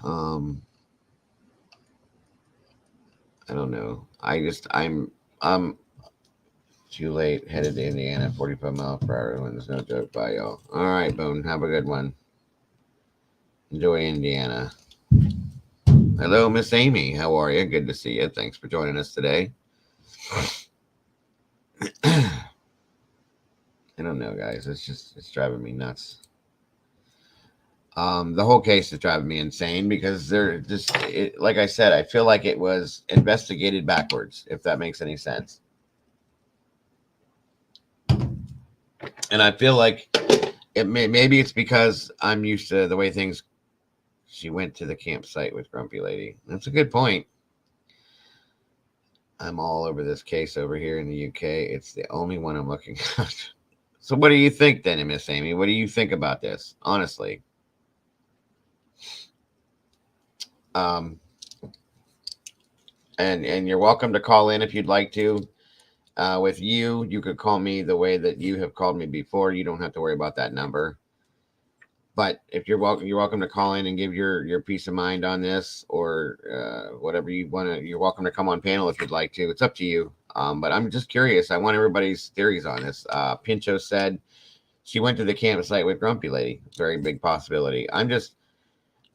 I don't know. I'm too late. Headed to Indiana, 45 miles per hour. When there's no joke. Bye, y'all. All right, Boone. Have a good one. Enjoy Indiana. Hello, Miss Amy. How are you? Good to see you. Thanks for joining us today. I don't know, guys. It's driving me nuts. The whole case is driving me insane because like I said, I feel like it was investigated backwards, if that makes any sense. And I feel like maybe it's because I'm used to the way things. She went to the campsite with Grumpy Lady. That's a good point. I'm all over this case over here in the UK. It's the only one I'm looking at. So what do you think then, Miss Amy? What do you think about this? Honestly. And you're welcome to call in if you'd like to. With you could call me the way that you have called me before. You don't have to worry about that number. But if you're welcome to call in and give your peace of mind on this, or whatever you want to. You're welcome to come on panel if you'd like to. It's up to you. But I'm just curious. I want everybody's theories on this. Pincho said she went to the campsite with Grumpy Lady. Very big possibility. I'm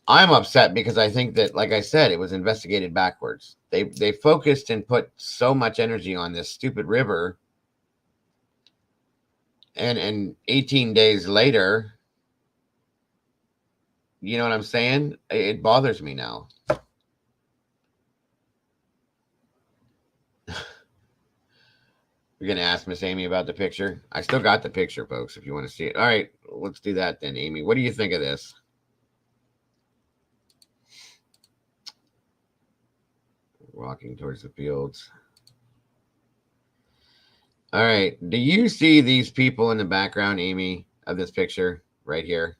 upset because I think that, like I said, it was investigated backwards. They focused and put so much energy on this stupid river, and 18 days later. You know what I'm saying? It bothers me now. You're going to ask Miss Amy about the picture? I still got the picture, folks, if you want to see it. All right, let's do that then, Amy. What do you think of this? Walking towards the fields. All right. Do you see these people in the background, Amy, of this picture right here?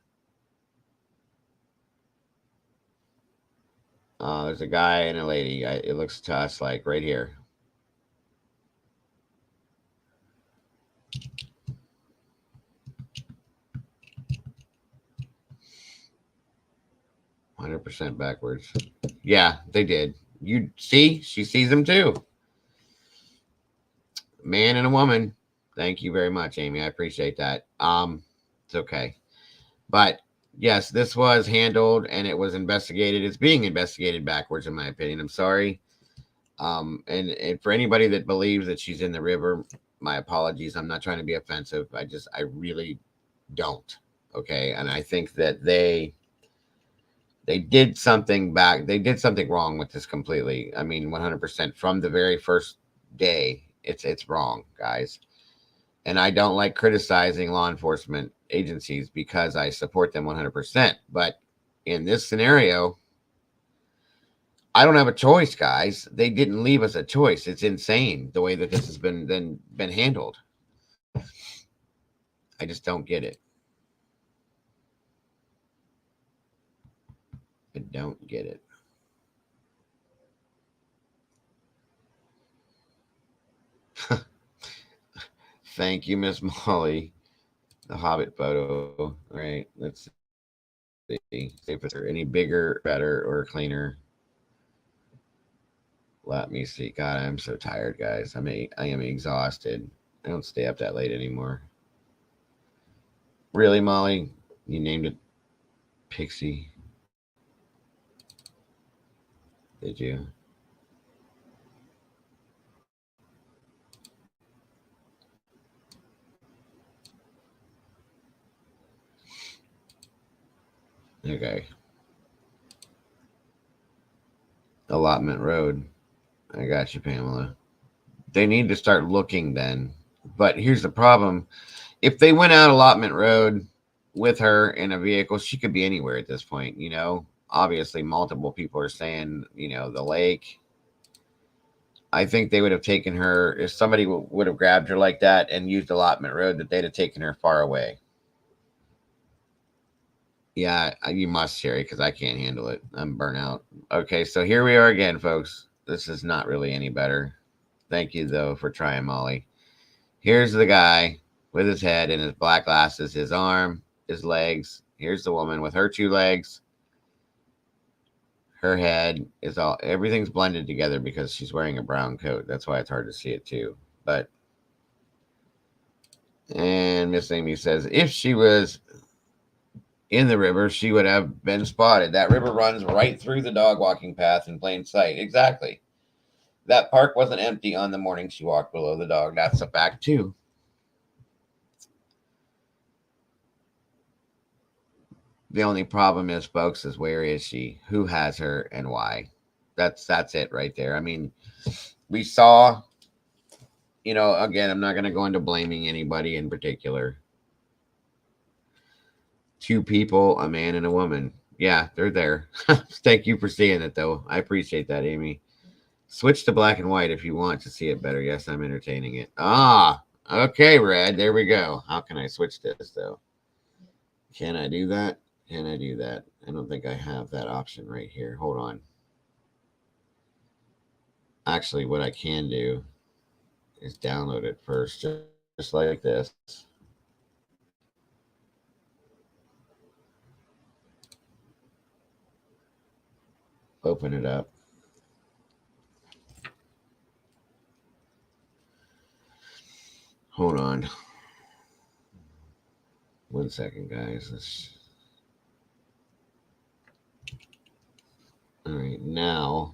There's a guy and a lady. It looks to us like right here. %, backwards. Yeah, they did. You see? She sees them too. Man and a woman. Thank you very much, Amy. I appreciate that. It's okay. But yes, this was handled and it was investigated. It's being investigated backwards, in my opinion. I'm sorry. And for anybody that believes that she's in the river, My apologies. I'm not trying to be offensive. I really don't. Okay. And I think that they did something back. They did something wrong with this completely. I mean, 100% from the very first day. It's wrong, guys. And I don't like criticizing law enforcement agencies because I support them 100%. But in this scenario, I don't have a choice, guys. They didn't leave us a choice. It's insane the way that this has been handled. I just don't get it. I don't get it. Thank you, Miss Molly. The Hobbit photo. All right, let's see. See if it's any bigger, better, or cleaner. Let me see. God, I'm so tired, guys. I am exhausted. I don't stay up that late anymore. Really, Molly? You named it Pixie? Did you? Okay. Allotment Road. I got you, Pamela. They need to start looking then. But here's the problem. If they went out Allotment Road with her in a vehicle, she could be anywhere at this point, you know? Obviously, multiple people are saying, you know, the lake. I think they would have taken her, if somebody would have grabbed her like that and used Allotment Road, that they'd have taken her far away. Yeah, you must, Sherry, because I can't handle it. I'm burnt out. Okay, so here we are again, folks. This is not really any better. Thank you, though, for trying, Molly. Here's the guy with his head and his black glasses, his arm, his legs. Here's the woman with her 2 legs. Her head is all, everything's blended together because she's wearing a brown coat. That's why it's hard to see it, too. But, and Miss Amy says, if she was in the river, she would have been spotted. That river runs right through the dog walking path in plain sight. Exactly. That park wasn't empty on the morning she walked below the dog. That's a fact, too. The only problem is, folks, is where is she? Who has her and why? That's it right there. I mean, we saw, you know, again, I'm not going to go into blaming anybody in particular. 2 people, a man and a woman. Yeah, they're there. Thank you for seeing it, though. I appreciate that, Amy. Switch to black and white if you want to see it better. Yes, I'm entertaining it. Ah, okay, Red. There we go. How can I switch this, though? Can I do that? Can I do that? I don't think I have that option right here. Hold on. Actually, what I can do is download it first, just like this. Open it up. Hold on. 1 second, guys. All right, now.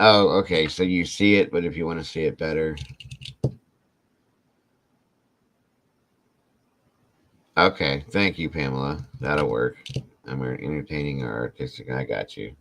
Oh, okay. So you see it, but if you want to see it better. Okay. Thank you, Pamela. That'll work. I'm entertaining or artistic. I got you.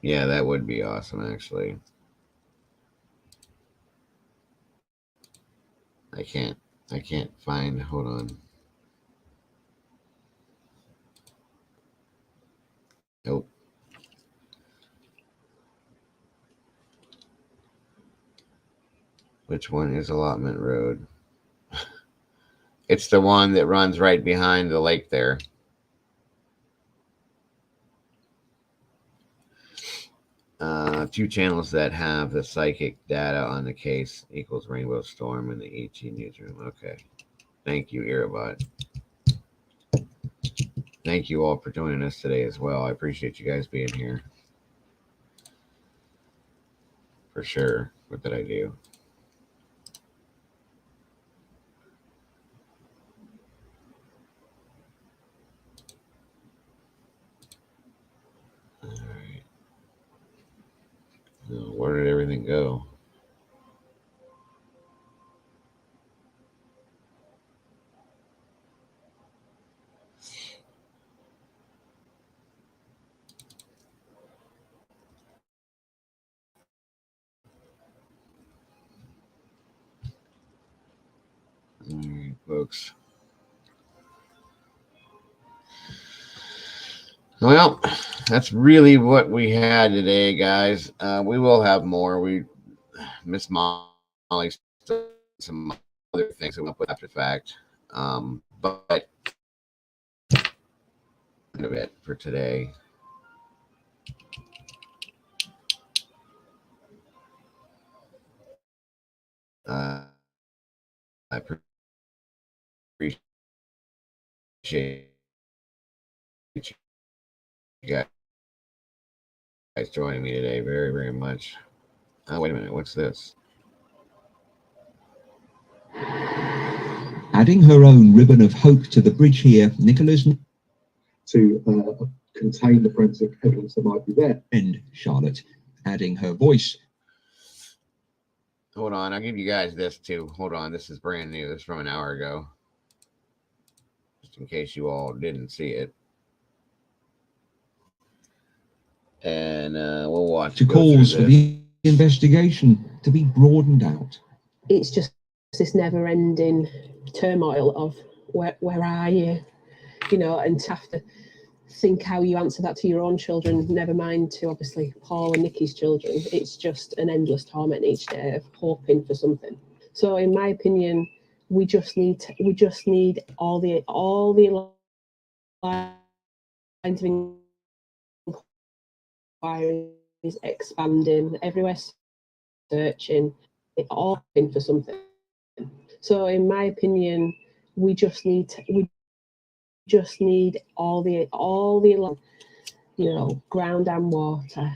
Yeah, that would be awesome, actually. I can't find, hold on. Which one is Allotment Road? It's the one that runs right behind the lake there. Two channels that have the psychic data on the case equals Rainbow Storm in the ET newsroom. Okay. Thank you, Erebot. Thank you all for joining us today as well. I appreciate you guys being here. For sure. What did I do? All right. Where did everything go? All right, folks. Well, that's really what we had today, guys. We will have more. Miss Molly's some other things that we'll put after the fact. But a bit for today. I appreciate you guys joining me today very, very much. Wait a minute, what's this? Adding her own ribbon of hope to the bridge here, Nicola's to contain the forensic evidence that might be there. And Charlotte adding her voice. Hold on, I'll give you guys this too. Hold on, this is brand new. This is from an hour ago. Just in case you all didn't see it. And we'll watch. To calls for the investigation to be broadened out. It's just this never-ending turmoil of where are you, you know, and to have to think how you answer that to your own children, never mind to obviously Paul and Nikki's children. It's just an endless torment each day of hoping for something. So in my opinion, we just need all the lines of inquiries expanding, everywhere searching, it all in for something. So in my opinion, we just need all the you know, ground and water.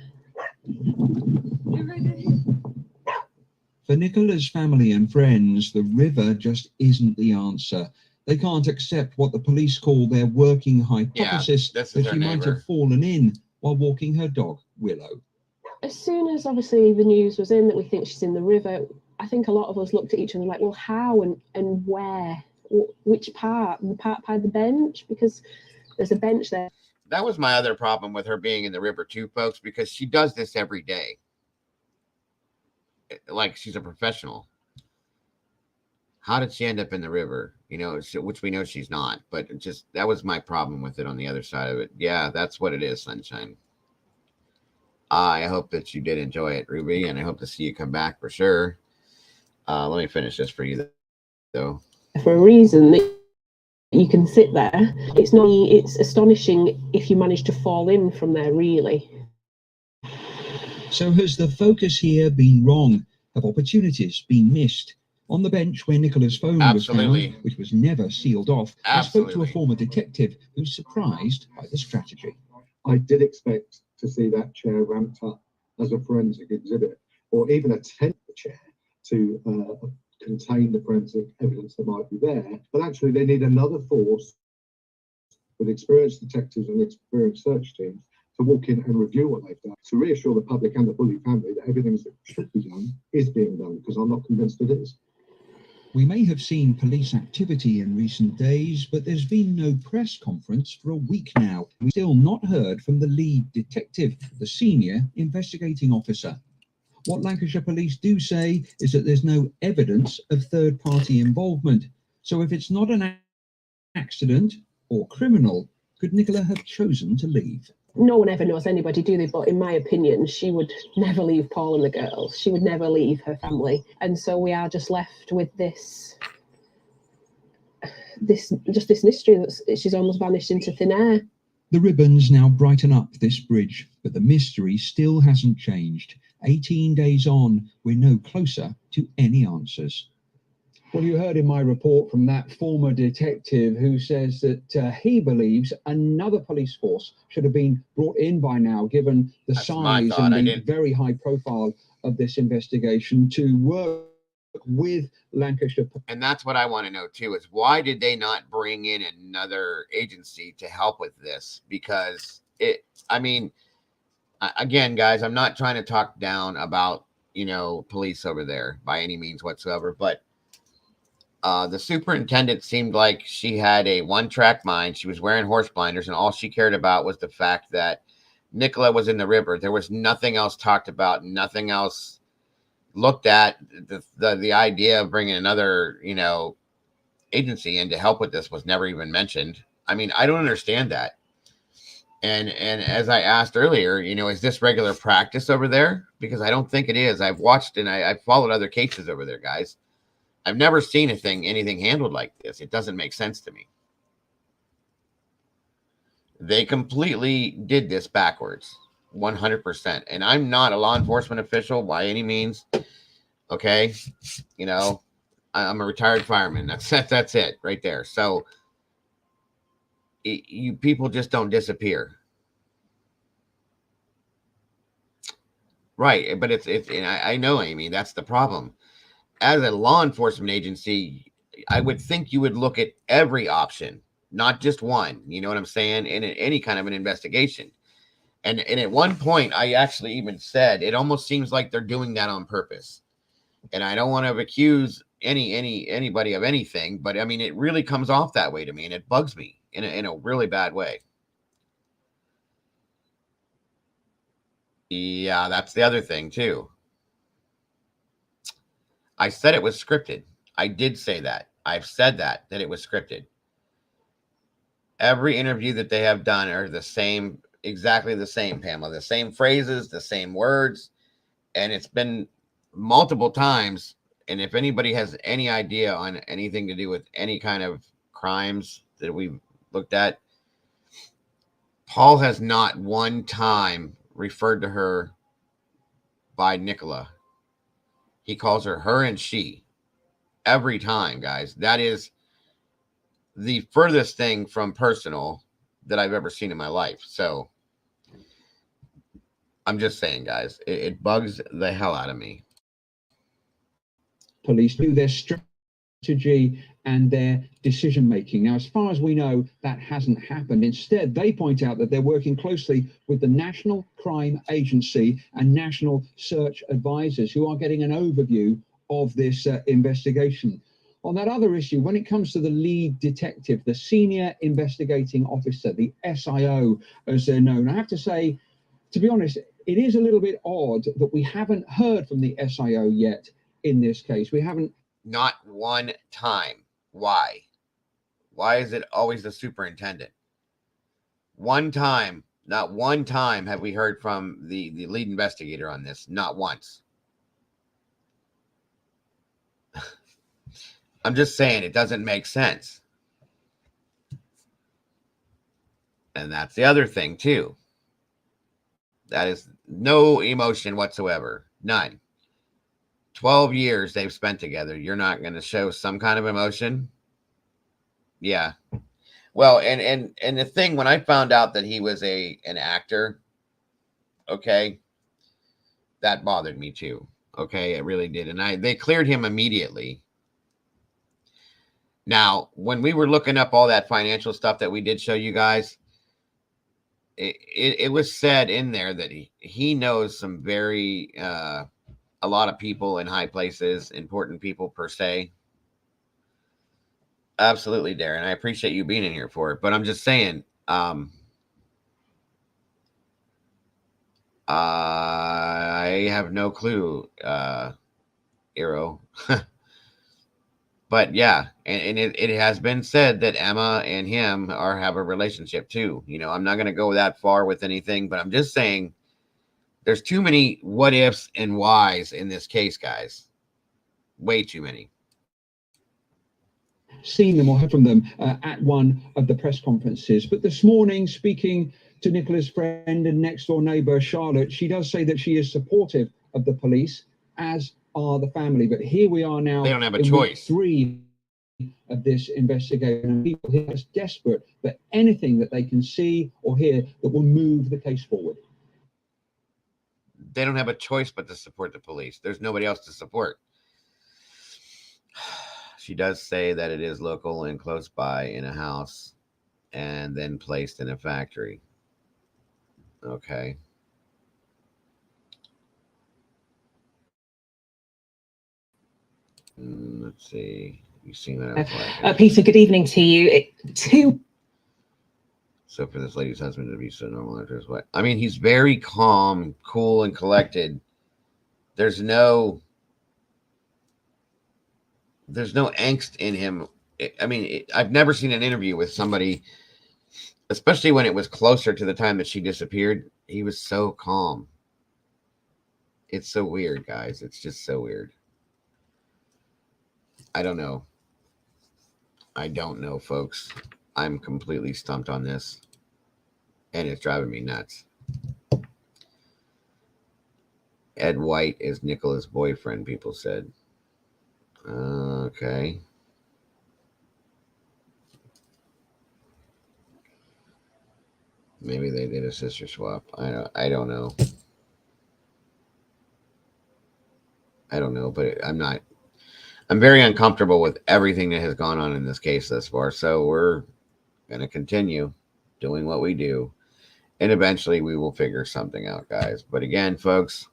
For Nicola's family and friends, the river just isn't the answer. They can't accept what the police call their working hypothesis that she might have fallen in while walking her dog, Willow. As soon as obviously the news was in that we think she's in the river, I think a lot of us looked at each other like, well, how and where? Which part? The part by the bench? Because there's a bench there. That was my other problem with her being in the river too, folks, because she does this every day. Like she's a professional. How did she end up in the river? You know, which we know she's not, but it just, that was my problem with it on the other side of it. Yeah, that's what it is, Sunshine. I hope that you did enjoy it, Ruby, and I hope to see you come back for sure. Let me finish this for you, though. For a reason that you can sit there. It's astonishing if you manage to fall in from there, really. So has the focus here been wrong? Have opportunities been missed? On the bench where Nicola's phone was found, which was never sealed off, I spoke to a former detective who's surprised by the strategy. I did expect to see that chair ramped up as a forensic exhibit, or even a tent chair to contain the forensic evidence that might be there. But actually, they need another force with experienced detectives and experienced search teams to walk in and review what they've done, to reassure the public and the Bulley family that everything that should be done is being done, because I'm not convinced it is. We may have seen police activity in recent days, but there's been no press conference for a week now. We've still not heard from the lead detective, the senior investigating officer. What Lancashire Police do say is that there's no evidence of third-party involvement. So if it's not an accident or criminal, could Nicola have chosen to leave? no one ever knows anybody, do they? But in my opinion, she would never leave Paul and the girls. She would never leave her family. And so we are just left with this mystery that she's almost vanished into thin air. The ribbons now brighten up this bridge, but the mystery still hasn't changed. 18 days on, we're no closer to any answers. Well, you heard in my report from that former detective who says that he believes another police force should have been brought in by now, given the size and the very high profile of this investigation, to work with Lancashire. And that's what I want to know too, is why did they not bring in another agency to help with this? Because again, guys, I'm not trying to talk down about, police over there by any means whatsoever, but the superintendent seemed like she had a one-track mind. She was wearing horse blinders, and all she cared about was the fact that Nicola was in the river. There was nothing else talked about, nothing else looked at. The idea of bringing another, agency in to help with this was never even mentioned. I mean, I don't understand that. And as I asked earlier, is this regular practice over there? Because I don't think it is. I've watched and I've followed other cases over there, guys. I've never seen anything handled like this. It doesn't make sense to me. They completely did this backwards, 100%. And I'm not a law enforcement official by any means. Okay. I'm a retired fireman. That's it right there. So you people just don't disappear. Right. But it's and I know, Amy, that's the problem. As a law enforcement agency, I would think you would look at every option, not just one. You know what I'm saying? In any kind of an investigation. And at one point, I actually even said it almost seems like they're doing that on purpose. And I don't want to accuse anybody of anything, but I mean, it really comes off that way to me, and it bugs me in a really bad way. Yeah, that's the other thing too. I said it was scripted. I did say that. I've said that it was scripted. Every interview that they have done are the same, exactly the same, Pamela. The same phrases, the same words. And it's been multiple times. And if anybody has any idea on anything to do with any kind of crimes that we've looked at, Paul has not one time referred to her by Nicola. He calls her and she every time, guys. That is the furthest thing from personal that I've ever seen in my life. So I'm just saying, guys, it bugs the hell out of me. Police do their strategy and their decision making. Now, as far as we know, that hasn't happened. Instead, they point out that they're working closely with the National Crime Agency and National Search Advisors, who are getting an overview of this investigation. On that other issue, when it comes to the lead detective, the senior investigating officer, the SIO, as they're known, I have to say, to be honest, it is a little bit odd that we haven't heard from the SIO yet in this case. We haven't. Not one time. Why? Why is it always the superintendent? One time, not one time have we heard from the lead investigator on this. Not once. I'm just saying it doesn't make sense. And that's the other thing too. That is no emotion whatsoever. None. 12 years they've spent together. You're not going to show some kind of emotion? Yeah. Well, and the thing, when I found out that he was an actor, okay, that bothered me too. Okay, it really did. And they cleared him immediately. Now, when we were looking up all that financial stuff that we did show you guys, it was said in there that he knows some very a lot of people in high places, important people per se. Absolutely, Darren. I appreciate you being in here for it, but I'm just saying, I have no clue, Eero. But yeah, and it has been said that Emma and him have a relationship too. You know, I'm not going to go that far with anything, but I'm just saying there's too many what ifs and whys in this case, guys. Way too many. Seen them or heard from them at one of the press conferences. But this morning, speaking to Nicola's friend and next door neighbor, Charlotte, she does say that she is supportive of the police, as are the family. But here we are now. They don't have a in choice. Week 3 of this investigation, and people here are desperate for anything that they can see or hear that will move the case forward. They don't have a choice but to support the police. There's nobody else to support. She does say that it is local and close by in a house and then placed in a factory. Okay. Let's see. You've seen that. Peter, good evening to you. So for this lady's husband to be so normal after his wife. I mean, he's very calm, cool, and collected. There's no angst in him. I mean, I've never seen an interview with somebody, especially when it was closer to the time that she disappeared. He was so calm. It's so weird, guys. It's just so weird. I don't know. I don't know, folks. I'm completely stumped on this, and it's driving me nuts. Ed White is Nicola's boyfriend, people said. Okay. Maybe they did a sister swap. I don't know. I don't know, but I'm very uncomfortable with everything that has gone on in this case thus far. So we're going to continue doing what we do. And eventually we will figure something out, guys. But again, folks,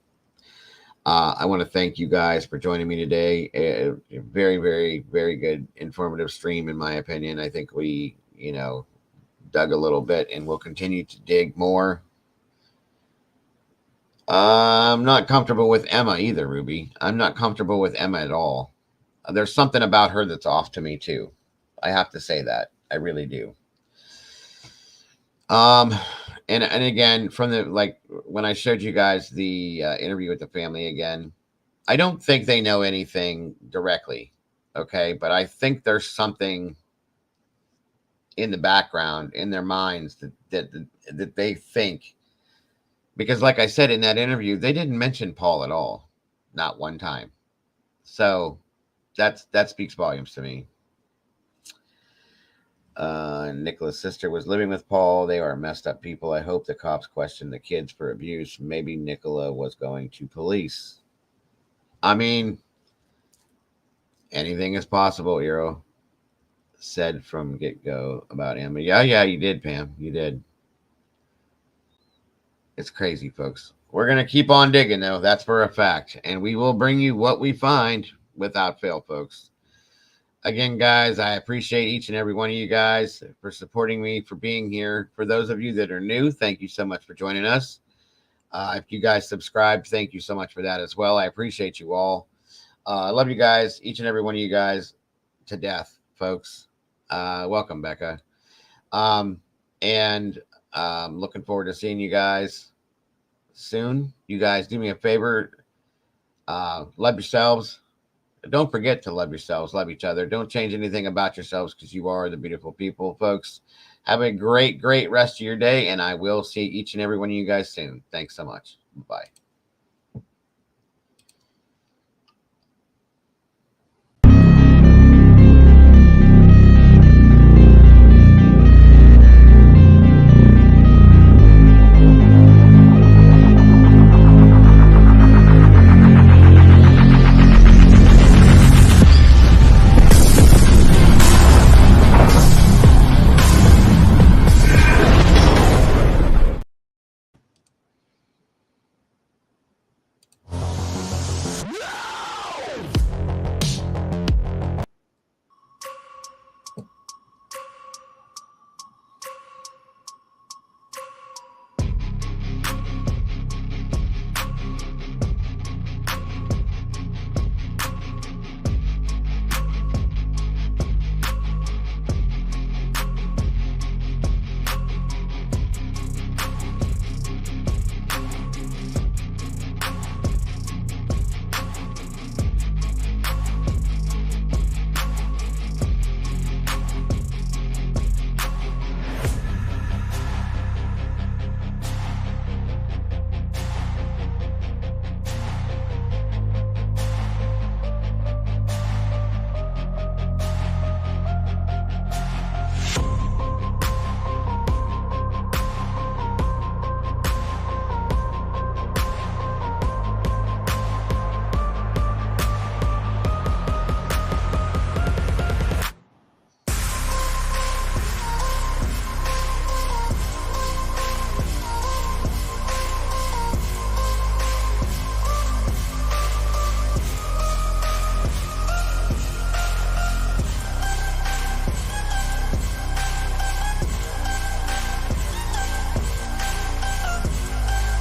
I want to thank you guys for joining me today. A very, very, very good, informative stream, in my opinion. I think we, dug a little bit, and we'll continue to dig more. I'm not comfortable with Emma either, Ruby. I'm not comfortable with Emma at all. There's something about her that's off to me too. I have to say that. I really do. And again, from when I showed you guys the interview with the family again, I don't think they know anything directly. Okay. But I think there's something in the background, in their minds that they think, because like I said in that interview, they didn't mention Paul at all. Not one time. So that speaks volumes to me. Nicola's sister was living with Paul. They are messed up people. I hope the cops question the kids for abuse. Maybe Nicola was going to police. I mean, anything is possible, Eero said from get-go about Emma. Yeah, you did, Pam. You did. It's crazy, folks. We're going to keep on digging, though. That's for a fact. And we will bring you what we find without fail, folks. Again, guys, I appreciate each and every one of you guys for supporting me, for being here. For those of you that are new, thank you so much for joining us. If you guys subscribed, thank you so much for that as well. I appreciate you all. I love you guys, each and every one of you guys, to death, folks. Welcome, Becca. And looking forward to seeing you guys soon. You guys do me a favor. Love yourselves. Don't forget to love yourselves, love each other. Don't change anything about yourselves, because you are the beautiful people, folks. Have a great, great rest of your day, and I will see each and every one of you guys soon. Thanks so much. Bye.